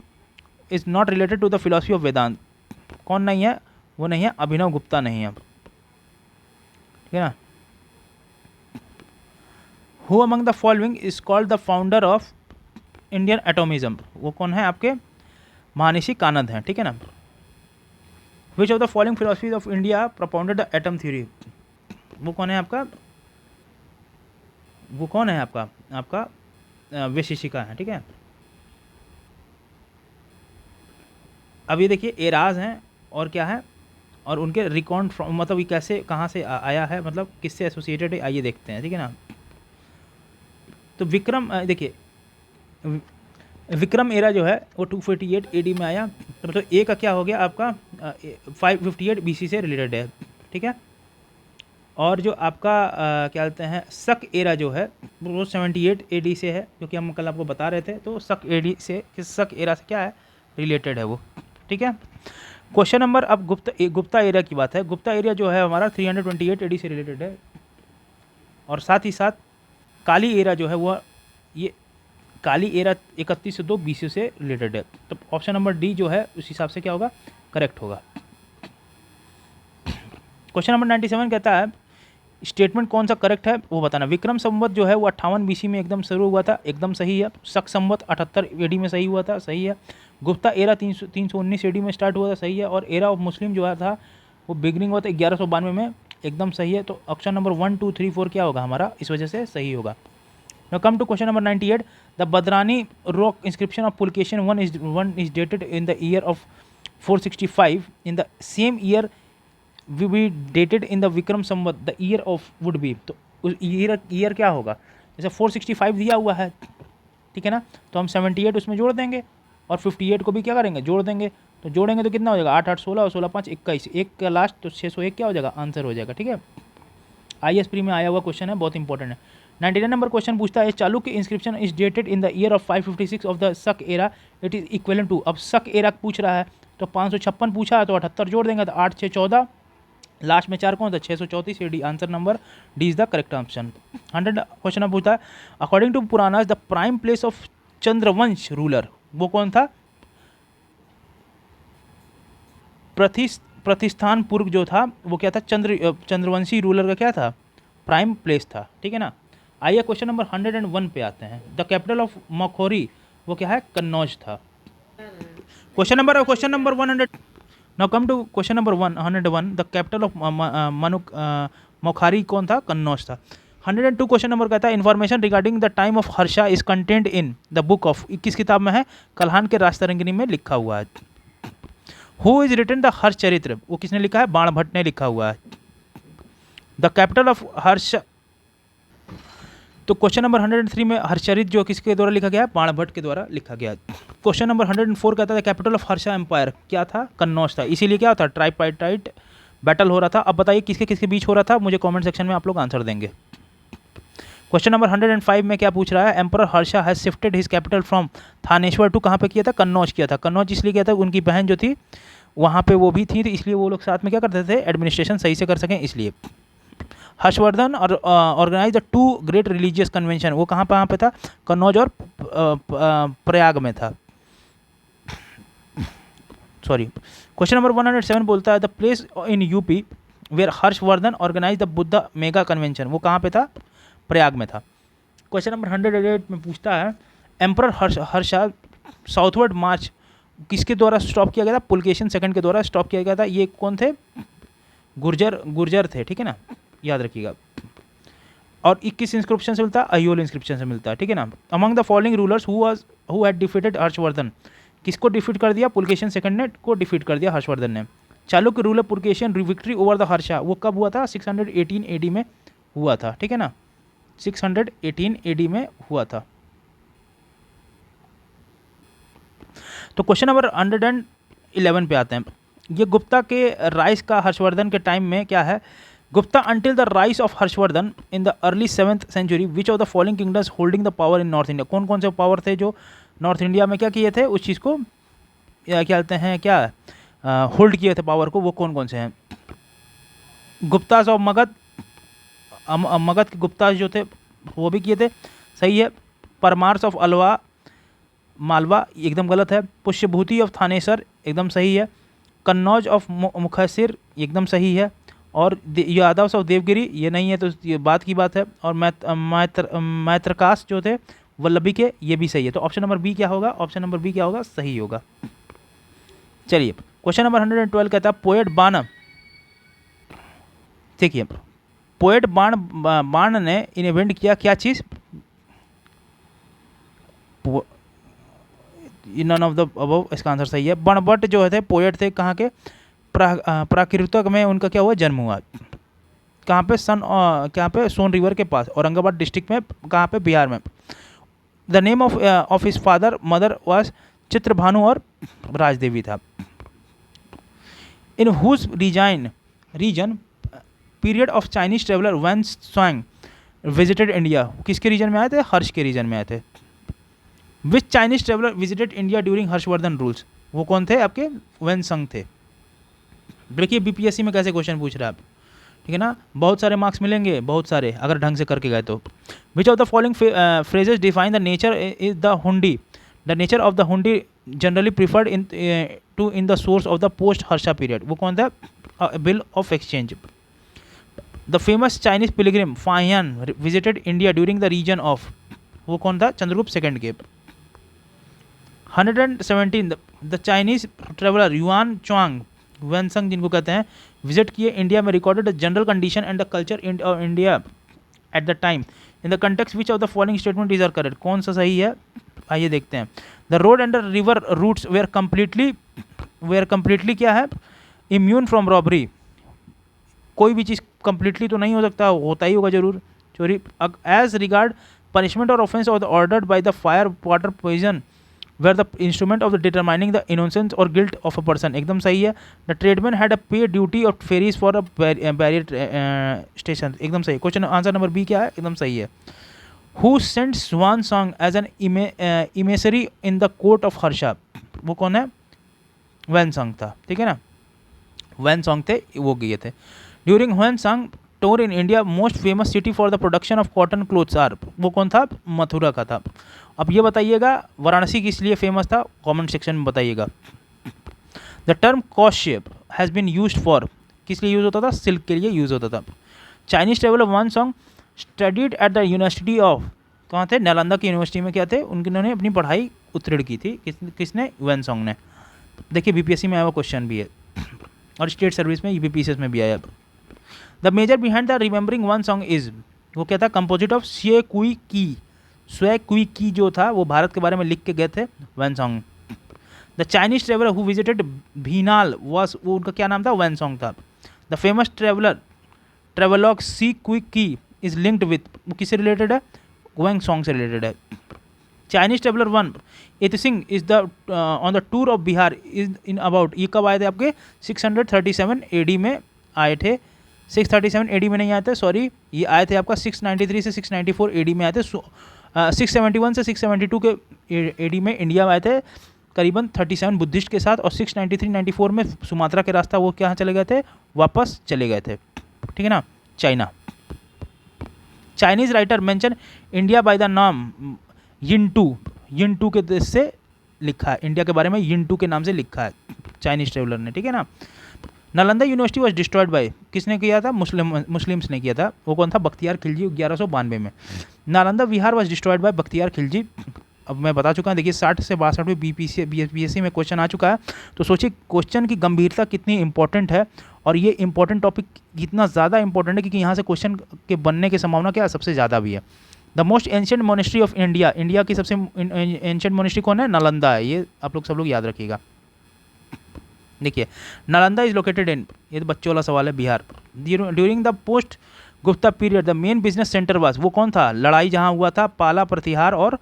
is not related to the philosophy of Vedanta, कौन नहीं है, वो नहीं है, अभिनव गुप्ता नहीं है, ठीक है ना। Who among the following is called the founder of Indian atomism, वो कौन है आपके, महर्षि कानंद हैं, ठीक है ना। विच of the following philosophies of India propounded the atom theory, वो कौन है आपका, वो कौन है आपका वैशेषिका है, ठीक है। अब ये देखिए एराज हैं और क्या है, और उनके रिकॉर्ड मतलब ये कैसे कहाँ से आया है, मतलब किससे एसोसिएटेड है, आइए देखते हैं, ठीक है ना। तो विक्रम देखिए विक्रम एरा जो है वो 248 AD में आया, तो मतलब ए का क्या हो गया आपका 558 BC से रिलेटेड है, ठीक है। और जो आपका क्या कहते हैं शक एरा जो है वो 78 AD से है, जो कि हम कल आपको बता रहे थे। तो शक एरा से क्या है, रिलेटेड है वो, ठीक है। क्वेश्चन नंबर अब गुप्ता एरिया की बात है। गुप्ता एरिया जो है हमारा 328 AD से रिलेटेड है, और साथ ही साथ काली एरा जो है वो ये काली एरा 3102 BC से रिलेटेड है। तो ऑप्शन नंबर डी जो है उस हिसाब से क्या होगा, करेक्ट होगा। क्वेश्चन नंबर 97 कहता है स्टेटमेंट कौन सा करेक्ट है वो बताना। विक्रम संवत जो है वो 58 BC में एकदम शुरू हुआ था, एकदम सही है। शक संवत 78 AD में सही हुआ था, सही है। गुप्ता एरा 319 AD में स्टार्ट हुआ था, सही है। और एरा ऑफ मुस्लिम जो था वो बिगनिंग हुआ था 1192 में, एकदम सही है। तो ऑप्शन नंबर 1, 2, 3, 4 क्या होगा हमारा, इस वजह से सही होगा। Now come to question number 98. The Badrani rock inscription of Pulkeshin one is dated in the year of 465. In the same year will be dated in the Vikram Samvat. The year of would be, तो उस year क्या होगा, जैसे 465 दिया हुआ है, ठीक है ना, तो हम 78 उसमें जोड़ देंगे और 58 को भी क्या करेंगे, जोड़ देंगे। तो जोड़ेंगे तो कितना हो जाएगा, 8 8 16 और 16 5 21, एक का लास्ट तो 601 क्या हो जाएगा, आंसर हो जाएगा, ठीक है। IS प्री में आया हुआ क्वेश्चन है, बहुत इंपॉर्टेंट है। 99 नंबर क्वेश्चन पूछता है Chalukya inscription is dated in the year of 556 of the Shaka era, it is equivalent to. अब शक एरा पूछ रहा है तो 556 पूछा है तो 78 जोड़ देंगे तो 8 6 14, लास्ट में 4 कौन था, 634 AD। Answer number D is the correct option. 100 question पूछता है according to Puranas the prime place of Chandravansha ruler, वो कौन था, प्रतिष्ठानपुर जो था वो क्या था, चंद्रवंशी रूलर का क्या था, प्राइम प्लेस था, ठीक है ना। आइए क्वेश्चन नंबर 101 पे आते हैं। द कैपिटल ऑफ मखौरी वो क्या है, कन्नौज था। Question number 100। Now come to question number 101। The capital of Maukhari कौन था, कन्नौज था। 102 क्वेश्चन नंबर कहता है information regarding the time of Harsha is content in the book of, किस किताब में है, कल्हान के राजतरंगिणी में लिखा हुआ है। हु इज रिटन द हर्ष चरित्र, वो किसने लिखा है, बाणभट्ट ने लिखा हुआ है। द कैपिटल ऑफ हर्ष, तो क्वेश्चन नंबर 103 में हर्षचरित जो किसके द्वारा लिखा गया है, बाणभट्ट के द्वारा लिखा गया। क्वेश्चन नंबर 104 कहता है कैपिटल ऑफ हर्षा एम्पायर क्या था, कन्नौज था। इसीलिए क्या था, ट्राइपाइटाइट बैटल हो रहा था। अब बताइए किसके किसके बीच हो रहा था, मुझे कमेंट सेक्शन में आप लोग आंसर देंगे। क्वेश्चन नंबर 105 में क्या पूछ रहा है, emperor Harsha has shifted his capital from Thaneshwar to, कहाँ पे किया था, कन्नौज किया था। कन्नौज इसलिए किया था उनकी बहन जो थी वहाँ पे वो भी थी, तो इसलिए वो लोग साथ में क्या करते थे, एडमिनिस्ट्रेशन सही से कर सकें इसलिए। हर्षवर्धन और organize the 2 great religious convention, वो कहाँ पे था, कन्नौज और प्रयाग में था, सॉरी। क्वेश्चन नंबर 107 बोलता है the place in UP where Harshavardhana organize the Buddha mega convention, वो कहाँ पे था, प्रयाग में था। क्वेश्चन नंबर 108 में पूछता है एम्परर हर्षा साउथवर्ड मार्च किसके द्वारा स्टॉप किया गया था, पुलकेशिन सेकंड के द्वारा स्टॉप किया गया था। ये कौन थे, गुर्जर थे, ठीक है ना, याद रखिएगा। और 21 इंस्क्रिप्शन से मिलता है, अयोल इंस्क्रिप्शन से मिलता है, ठीक है ना। Among the following rulers who had defeated Harshvardhan, किसको डिफीट कर दिया, पुलकेशिन सेकंड ने को डिफीट कर दिया हर्षवर्धन ने। Chalukya ruler Pulakeshin victory over the Harsha, वो कब हुआ था, 618 एडी में हुआ था, ठीक है ना, 618 एडी में हुआ था। तो क्वेश्चन नंबर 111 पे आते हैं। ये गुप्ता के राइस का हर्षवर्धन के टाइम में क्या है, Gupta until the rise of Harshavardhana in the early 7th century which of the following kingdoms holding the power in north India, कौन कौन से पावर थे जो नॉर्थ इंडिया में क्या किए थे, उस चीज़ को क्या कहते हैं, क्या होल्ड किए थे पावर को, वो कौन कौन से हैं। गुप्तास ऑफ मगध, मगध के गुप्तास जो थे वो भी किए थे, सही है। परमार्स ऑफ अलवा मालवा एकदम गलत है। पुष्यभूति ऑफ थानेसर एकदम सही है। कन्नौज ऑफ मुखसिर एकदम सही है। और यादव ऑफ देवगिरी ये नहीं है, तो ये बात की बात है। और मैत्रकास जो थे वल्लभी के, ये भी सही है। तो ऑप्शन नंबर बी क्या होगा, ऑप्शन नंबर बी क्या होगा, सही होगा। चलिए क्वेश्चन नंबर 112 कहता है पोएट बाण, देखिए पोएट बाण ने इन्वेंट किया क्या चीज़, नन ऑफ द अबव, इसका आंसर सही है। बाणभट्ट जो थे पोएट थे, कहाँ के, प्राकृतक में उनका क्या हुआ, जन्म हुआ, कहाँ पे, कहाँ पे, सोन रिवर के पास, औरंगाबाद डिस्ट्रिक्ट में, कहाँ पे, बिहार में। The name of his father mother was Chitrabhanu और राजदेवी था। In whose reign period of Chinese traveller Hiuen Tsang visited India, किसके रीजन में आए थे, हर्ष के रीजन में आए थे। Which Chinese traveller visited India during Harshavardhana rules, वो कौन थे आपके, वैन संग थे। देखिए बीपीएससी में कैसे क्वेश्चन पूछ रहे हैं आप, ठीक है ना, बहुत सारे मार्क्स मिलेंगे, बहुत सारे, अगर ढंग से करके गए तो। Which of the following phrases define the nature is the hundi, the nature of the hundi generally preferred in the source of the post Harsha period, वो कौन था, bill of exchange. The famous Chinese pilgrim Fahien visited India during the reason of, वो कौन था, Chandragupta second के। 117 the Chinese traveller Yuan Chwang Hiuen Tsang जिनको कहते हैं, विजिट किए इंडिया में, recorded the general condition and the culture in India at the time in the context which of the following statement is are correct, कौन सा सही है, आइए देखते हैं। The road and the river routes were completely क्या है, immune from robbery, कोई भी चीज़ कम्प्लीटली तो नहीं हो सकता, होता ही होगा जरूर चोरी। एज रिगार्ड पनिशमेंट और offence of the ordered by the fire water poison were the instrument of the determining the innocence और गिल्ट ऑफ अ पर्सन, एकदम सही है। The tradesman had a pay duty of ferries for a barrier station, एकदम सही। Question answer number B क्या है, एकदम सही है। Who sent Hiuen Tsang as an emissary in the court of Harsha, वो कौन है, वैन सॉन्ग था, ठीक है ना, वैन सॉन्ग थे, वो गए थे। During Xuanzang tour in India most famous city for the production of cotton clothes are, वो कौन था, मथुरा का था। अब ये बताइएगा वाराणसी किस लिए फेमस था, कमेंट सेक्शन में बताइएगा। The term cost shape has been used for, किस लिए यूज़ होता था, सिल्क के लिए यूज़ होता था। Chinese traveller one song studied at the university of, कहाँ थे, नालंदा की यूनिवर्सिटी में क्या थे, उन्होंने अपनी पढ़ाई उत्तीर्ण की थी, किसने, वैन सॉन्ग ने। देखिए बीपीएससी में आया हुआ क्वेश्चन भी है और स्टेट सर्विस में यूपीपीसीएस में भी आया। The major behind the remembering Xuanzang is, वो क्या था, कंपोजिट ऑफ स्वे कुई की जो था वो भारत के बारे में लिख के गए थे, Hiuen Tsang. The Chinese traveller who visited Bhinmal was, वो उनका क्या नाम था, वैन सॉन्ग था। The famous travelogue Si Yu Ki is linked with, वो किससे रिलेटेड है, वैन सॉन्ग से रिलेटेड है। चाइनीज ट्रेवलर वन Itsing is the on the tour of Bihar is in about, ये कब आए थे आपके, 637 एडी में आए थे। 637 एडी में नहीं आए थे, सॉरी, ये आए थे आपका 693 से 694 एडी में आए थे। 671 से 672 के एडी में इंडिया आए थे करीबन 37 बुद्धिस्ट के साथ, और 693-94 में सुमात्रा के रास्ता वो क्या चले गए थे, वापस चले गए थे, ठीक है ना, China. Chinese writer mention India by the नाम यिंटू, यिंटू के देश से लिखा है, इंडिया के बारे में यिंटू के नाम से लिखा है चाइनीज ट्रेवलर ने, ठीक है ना। Nalanda university was destroyed bye, किसने किया था? मुस्लिम्स ने किया था। वो कौन था? बख्तियार खिलजी, 1192 में। Nalanda vihar was destroyed by Bakhtiyar Khilji. अब मैं बता चुका हूँ, देखिए 60 से 62 में बीपीएससी में क्वेश्चन आ चुका है, तो सोचिए क्वेश्चन की गंभीरता कितनी इंपॉर्टेंट है, और ये इंपॉर्टेंट टॉपिक कितना ज़्यादा इंपॉर्टेंट है क्योंकि यहाँ से क्वेश्चन के बनने की संभावना क्या सबसे ज़्यादा भी है। The most ancient monastery of India, India की सबसे एंशियंट मोनेस्ट्री कौन है? नालंदा है, ये आप लोग सब लोग याद रखिएगा। देखिए नालंदा इज लोकेटेड इन, ये तो बच्चों वाला सवाल है, Bihar. During the post Gupta period the main business centre was, वो कौन था? लड़ाई जहाँ हुआ था पाला प्रतिहार, और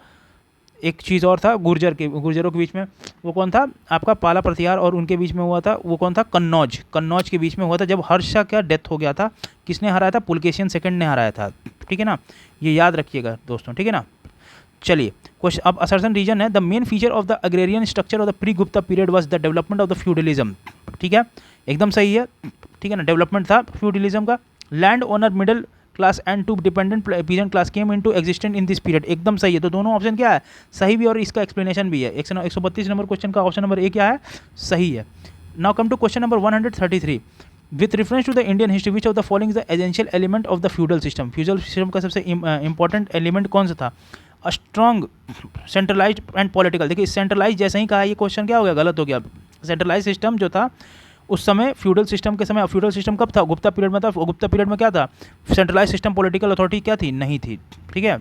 एक चीज़ और था गुर्जरों के बीच में, वो कौन था आपका? पाला प्रतिहार, और उनके बीच में हुआ था वो कौन था? कन्नौज, कन्नौज के बीच में हुआ था जब हर्षा का डेथ हो गया था। किसने हराया था? पुलकेशिन सेकंड ने हराया था, ठीक है ना, ये याद रखिएगा दोस्तों, ठीक है ना। चलिए क्वेश्चन अब असर्शन रीजन है, the main feature of the agrarian structure of the pre Gupta period was the development of the feudalism, ठीक है, एकदम सही है, ठीक है ना, डेवलपमेंट था फ्यूडलिज्म का। Land owner middle class and to dependent peasant class came into existent in this period, एकदम सही है। तो दोनों ऑप्शन क्या है? सही भी और इसका एक्सप्लेनेशन भी है। 132 नंबर क्वेश्चन का ऑप्शन नंबर ए क्या है? सही है। Now come to question number 133, with reference to the Indian history which of the following the essential element of the feudal system, feudal system का सबसे इंपॉर्टेंट एलिमेंट कौन सा था? Strong centralized and political. देखिए सेंट्रलाइज जैसे ही कहा, ये क्वेश्चन क्या हो गया? गलत हो गया। सेंट्रलाइज सिस्टम जो था उस समय फ्यूडल सिस्टम के समय, फ्यूडल सिस्टम कब था? गुप्ता पीरियड में था। गुप्ता पीरियड में क्या था? सेंट्रलाइज सिस्टम, पॉलिटिकल अथॉरिटी क्या थी? नहीं थी, ठीक है।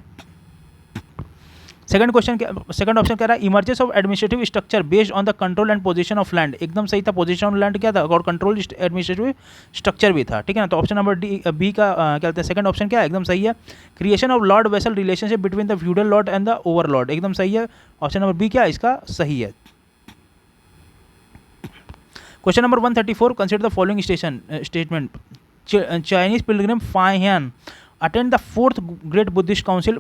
सेकंड क्वेश्चन क्या, सेकंड ऑप्शन कह रहा है emergence of administrative structure based on the control and position of land, एकदम सही था। पोजीशन ऑफ लैंड क्या था? और कंट्रोल एडमिनिस्ट्रेटिव स्ट्रक्चर भी था, ठीक है ना। तो ऑप्शन नंबर बी का क्या कहते हैं सेकंड ऑप्शन क्या है? एकदम सही है। Creation of Lord vessel relationship between the feudal Lord and the Overlord, एकदम सही है। ऑप्शन नंबर बी क्या है इसका? सही है। Question number 134, consider the following statement, Chinese pilgrim Faxian attend the fourth great Buddhist council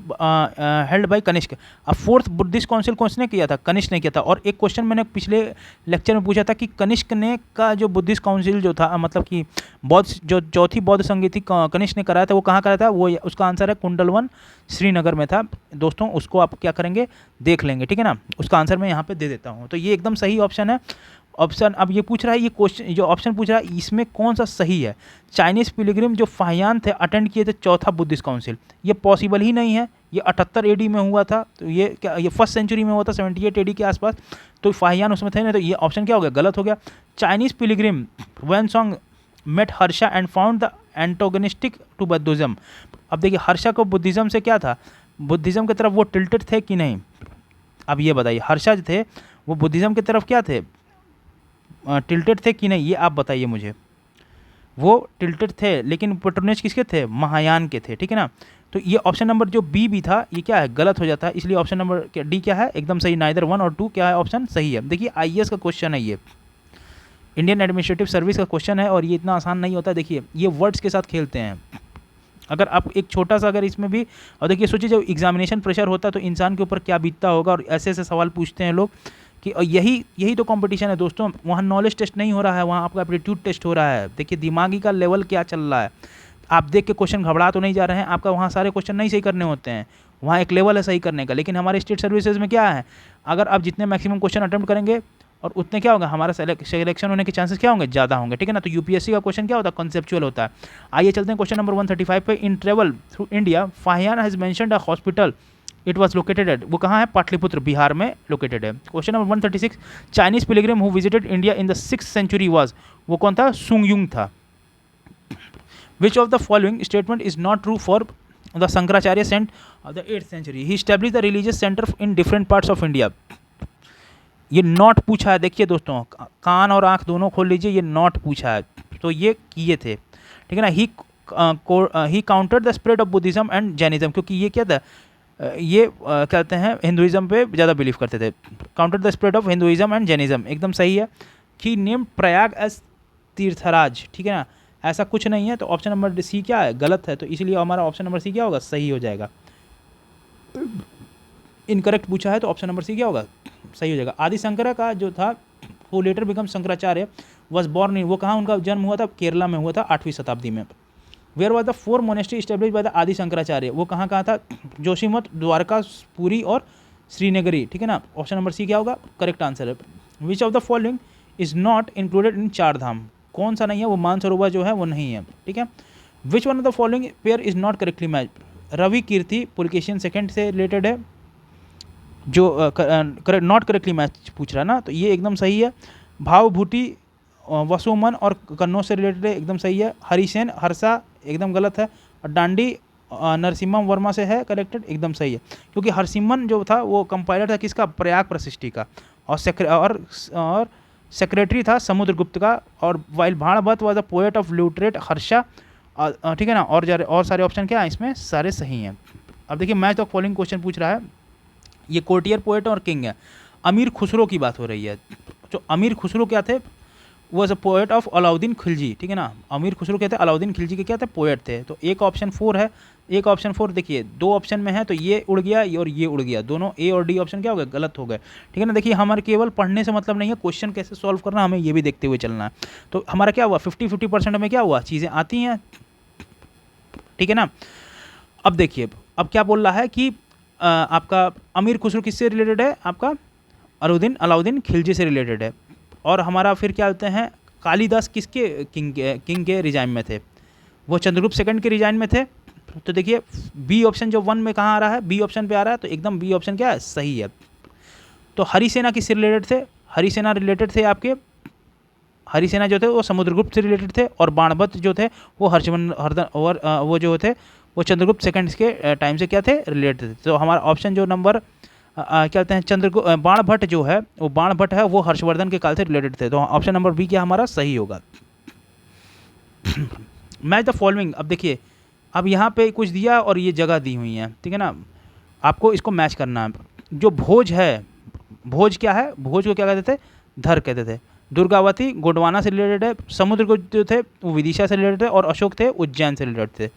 held by Kanishka. अब fourth Buddhist council कौन ने किया था? कनिष्क ने किया था। और एक क्वेश्चन मैंने पिछले लेक्चर में पूछा था कि कनिष्क ने का जो बुद्धिस्ट काउंसिल जो था, मतलब कि बौद्ध जो चौथी बौद्ध संघ थी, कनिष्क ने कराया था, वो कहाँ कराया था? वो उसका आंसर है कुंडलवन, श्रीनगर में था दोस्तों। उसको आप क्या करेंगे? देख लेंगे, ठीक है ना। उसका आंसर मैं यहाँ पे दे देता हूँ। तो ये एकदम सही ऑप्शन है। ऑप्शन अब ये पूछ रहा है, ये क्वेश्चन जो ऑप्शन पूछ रहा है इसमें कौन सा सही है? चाइनीज़ पिलग्रिम जो फाहियान थे अटेंड किए थे चौथा बुद्धिस्ट काउंसिल, ये पॉसिबल ही नहीं है। ये 78 एडी में हुआ था, तो ये क्या, ये फर्स्ट सेंचुरी में हुआ था 78 एडी के आसपास, तो फाहियान उसमें थे नहीं, तो ये ऑप्शन क्या हो गया? गलत हो गया। Chinese pilgrim Xuanzang met Harsha and found the antagonistic to Buddhism. अब देखिए हर्षा को बुद्धिज्म से क्या था? बुद्धिज्म की तरफ वो टिल्टेड थे कि नहीं? अब ये बताइए, हर्षा जो थे वो बुद्धिज्म की तरफ क्या थे? टिल्टेड थे कि नहीं, ये आप बताइए मुझे। वो टिल्टेड थे, लेकिन पैट्रोनेज किसके थे? महायान के थे, ठीक है ना। तो ये ऑप्शन नंबर जो बी भी था ये क्या है? गलत हो जाता है। इसलिए ऑप्शन नंबर डी क्या है? एकदम सही। नाइदर 1 और 2 क्या है? ऑप्शन सही है। देखिए आईएएस का क्वेश्चन है, ये इंडियन एडमिनिस्ट्रेटिव सर्विस का क्वेश्चन है, और ये इतना आसान नहीं होता। देखिए ये वर्ड्स के साथ खेलते हैं। अगर आप एक छोटा सा अगर इसमें भी, और देखिए सोचिए जब एग्जामिनेशन प्रेशर होता है तो इंसान के ऊपर क्या बीतता होगा, और ऐसे ऐसे सवाल पूछते हैं लोग कि यही तो कंपटीशन है दोस्तों। वहाँ नॉलेज टेस्ट नहीं हो रहा है, वहाँ आपका एप्टीट्यूड टेस्ट हो रहा है। देखिए दिमागी का लेवल क्या चल रहा है। आप देख के क्वेश्चन घबरा तो नहीं जा रहे हैं, आपका वहाँ सारे क्वेश्चन नहीं सही करने होते हैं, वहाँ एक लेवल है सही करने का। लेकिन हमारे स्टेट सर्विसेज में क्या है, अगर आप जितने मैक्सिमम क्वेश्चन अटेम्प्ट करेंगे और उतने क्या होगा, हमारा सिलेक्शन होने के चांसेस क्या होंगे? ज़्यादा होंगे, ठीक है ना। तो यूपीएससी का क्वेश्चन क्या होता है? कॉन्सेप्चुअल होता है। आइए चलते हैं क्वेश्चन नंबर 135 पे। In travel through India Fahien has mentioned a hospital, it was located at, वो कहाँ है? पाटलिपुत्र, बिहार में लोकेटेड है। Question number 136, Chinese pilgrim who visited India in the 6th century was, वो कौन था? सुंगयुंग था। Which of the following statement is not true for the Shankaracharya saint of the 8th century, he established the religious centre in different parts of India. ये not पूछा है, देखिए दोस्तों कान और आंख दोनों खोल लीजिए, ये नॉट पूछा है, तो ये किए थे, ठीक है ना। He countered the spread of Buddhism and Jainism, क्योंकि ये क्या था, ये कहते हैं हिंदुइज्म पे ज़्यादा बिलीव करते थे। Counter the spread of Hinduism and Jainism, एकदम सही है। ही नेम प्रयाग एज तीर्थराज, ठीक है ना, ऐसा कुछ नहीं है। तो ऑप्शन नंबर सी क्या है? गलत है। तो इसलिए हमारा ऑप्शन नंबर सी क्या होगा? सही हो जाएगा। इनकरेक्ट पूछा है तो ऑप्शन नंबर सी क्या होगा? सही हो जाएगा। आदि शंकरा का जो था who letter become Shankaracharya was born इन, वो कहाँ उनका जन्म हुआ था? केरला में हुआ था 8वीं शताब्दी में। Where was the 4 monastery establish by the Adi Shankaracharya, वो कहाँ कहाँ था, जोशीमठ, द्वारका, पुरी और श्रीनगरी, ठीक है ना। ऑप्शन नंबर सी क्या होगा, करेक्ट आंसर है। Which of the following is not included in चार धाम, कौन सा नहीं है, वो मानसरोवर जो है वो नहीं है, ठीक है। Which one of the following pair is not correctly match, Ravi Kirti Pulakeshin second से रिलेटेड है, जो नॉट करेक्टली मैच पूछ रहा है ना, तो ये एकदम सही है। भावभूति वसुमन और कन्नौज से रिलेटेड है, एकदम सही है। हरिसेन हर्षा एकदम गलत है। और डांडी नरसिम्हा वर्मा से है करेक्टेड, एकदम सही है, क्योंकि हरसिमन जो था वो कंपाइलर था किसका, प्रयाग प्रशिष्टि का, और सेक्रेटरी था समुद्रगुप्त का। और while Banabhatta was the poet of literate Harsha, ठीक है ना। और सारे ऑप्शन क्या है इसमें, सारे सही हैं। अब देखिए मैच ऑफ फॉलोइंग क्वेश्चन पूछ रहा है, ये कोर्टियर पोएट और किंग है। अमीर खुसरो की बात हो रही है, जो अमीर खुसरो क्या थे, was a poet of Alauddin Khilji, ठीक है ना। अमीर खुसरो कहते हैं अलाउद्दीन खिलजी के क्या थे, पोएट थे। तो एक ऑप्शन 4 है, एक ऑप्शन 4 देखिए 2 ऑप्शन में है, तो ये उड़ गया और ये उड़ गया, दोनों ए और डी ऑप्शन क्या हो गए, गलत हो गए, ठीक है ना। देखिए हमारे केवल पढ़ने से मतलब नहीं है, क्वेश्चन कैसे सॉल्व करना हमें ये भी देखते हुए चलना है। तो हमारा क्या हुआ, 50-50% हमें क्या हुआ, चीज़ें आती हैं, ठीक है ना। अब देखिए अब क्या बोल रहा है कि आपका अमीर खुसरो किससे रिलेटेड है, आपका अलाउद्दीन खिलजी से रिलेटेड है। और हमारा फिर क्या होते हैं, कालिदास किसके किंग के रिजाइन में थे, वो चंद्रगुप्त सेकंड के रिजाइन में थे। तो देखिए बी ऑप्शन जो 1 में कहाँ आ रहा है, बी ऑप्शन पे आ रहा है, तो एकदम बी ऑप्शन क्या है, सही है। तो हरिसेना किससे रिलेटेड थे, हरिसेना रिलेटेड थे आपके, हरिसेना जो थे वो समुद्रगुप्त से रिलेटेड थे, और बाणभट्ट जो थे वो हर्षवर्धन और वो जो थे वो चंद्रगुप्त सेकंड के टाइम से क्या थे, रिलेटेड थे। तो हमारा ऑप्शन जो नंबर क्या कहते हैं, बाणभट्ट जो है वो बाणभट्ट है, वो हर्षवर्धन के काल से रिलेटेड थे। तो ऑप्शन नंबर बी क्या हमारा सही होगा। मैच द फॉलोइंग, अब देखिए अब यहाँ पे कुछ दिया और ये जगह दी हुई है, ठीक है ना, आपको इसको मैच करना है। जो भोज है, भोज क्या है, भोज को क्या कहते थे, धर कहते थे। दुर्गावती गोंडवाना से रिलेटेड है, समुद्रगुप्त जो थे वो विदिशा से रिलेटेड थे, और अशोक थे उज्जैन से रिलेटेड थे।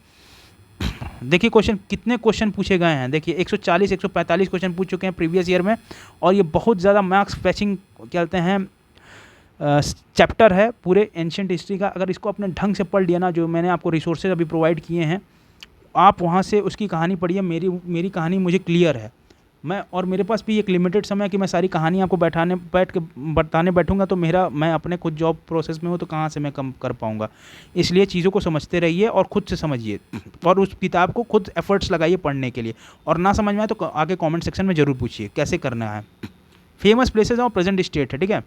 देखिए क्वेश्चन कितने क्वेश्चन पूछे गए हैं, देखिए 140-145 क्वेश्चन पूछ चुके हैं प्रीवियस ईयर में, और ये बहुत ज़्यादा मार्क्स फैचिंग क्या कहते हैं चैप्टर है पूरे एंशिएंट हिस्ट्री का। अगर इसको अपने ढंग से पढ़ लिया ना, जो मैंने आपको रिसोर्सेज अभी प्रोवाइड किए हैं, आप वहाँ से उसकी कहानी पढ़िए। मेरी कहानी मुझे क्लियर है, और मेरे पास भी एक लिमिटेड समय है कि मैं सारी कहानी आपको बैठ के बताने बैठूंगा, तो मैं अपने खुद जॉब प्रोसेस में हूँ, तो कहाँ से मैं कम कर पाऊँगा। इसलिए चीज़ों को समझते रहिए और खुद से समझिए, और उस किताब को खुद एफर्ट्स लगाइए पढ़ने के लिए। और ना समझ में आए तो आगे कॉमेंट सेक्शन में ज़रूर पूछिए कैसे करना है। फेमस प्लेसेज और प्रेजेंट स्टेट है, ठीक है।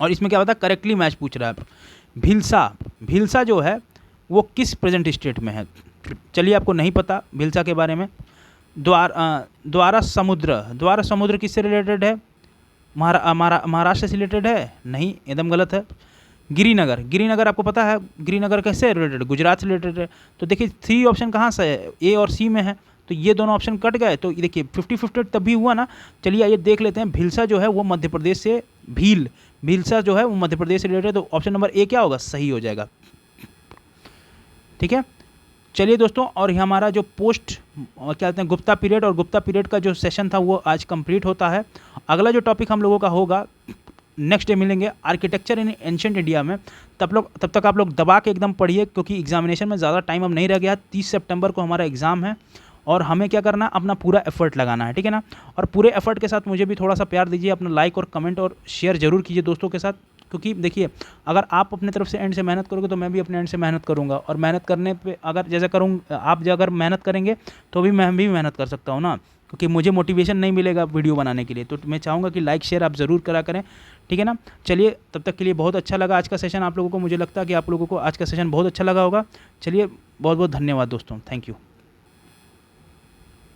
और इसमें क्या होता है, करेक्टली मैच पूछ रहा है। भीलसा जो है वो किस प्रेजेंट स्टेट में है, चलिए आपको नहीं पता भीलसा के बारे में। द्वारा समुद्र किससे रिलेटेड है, महाराष्ट्र से रिलेटेड है, नहीं एकदम गलत है। गिरिनगर आपको पता है, गिरिनगर कैसे रिलेटेड, गुजरात से रिलेटेड है। तो देखिए 3 ऑप्शन कहाँ से है, ए और सी में है, तो ये दोनों ऑप्शन कट गए। तो देखिए 50-50 तभी हुआ ना। चलिए आइए देख लेते हैं, भीलसा जो है वो मध्य प्रदेश से, भीलसा जो है वो मध्य प्रदेश से रिलेटेड है, तो ऑप्शन नंबर ए क्या होगा, सही हो जाएगा, ठीक है। चलिए दोस्तों, और ये हमारा जो पोस्ट क्या कहते हैं गुप्ता पीरियड और गुप्ता पीरियड का जो सेशन था वो आज कंप्लीट होता है। अगला जो टॉपिक हम लोगों का होगा, नेक्स्ट डे मिलेंगे, आर्किटेक्चर इन एंशिएंट इंडिया में। तब तक आप लोग दबा के एकदम पढ़िए, क्योंकि एग्जामिनेशन में ज़्यादा टाइम अब नहीं रह गया। 30 सितंबर को हमारा एग्ज़ाम है, और हमें क्या करना है, अपना पूरा एफर्ट लगाना है, ठीक है ना। और पूरे एफर्ट के साथ मुझे भी थोड़ा सा प्यार दीजिए, अपना लाइक और कमेंट और शेयर जरूर कीजिए दोस्तों के साथ, क्योंकि देखिए अगर आप अपने तरफ से एंड से मेहनत करोगे तो मैं भी अपने एंड से मेहनत करूंगा, और मेहनत करने पे अगर जैसे आप अगर मेहनत करेंगे तो भी मैं भी मेहनत कर सकता हूँ ना, क्योंकि मुझे मोटिवेशन नहीं मिलेगा वीडियो बनाने के लिए। तो मैं चाहूँगा कि लाइक शेयर आप ज़रूर करा करें, ठीक है ना। चलिए तब तक के लिए बहुत अच्छा लगा आज का सेशन आप लोगों को, मुझे लगता है कि आप लोगों को आज का सेशन बहुत अच्छा लगा होगा। चलिए बहुत बहुत धन्यवाद दोस्तों, थैंक यू।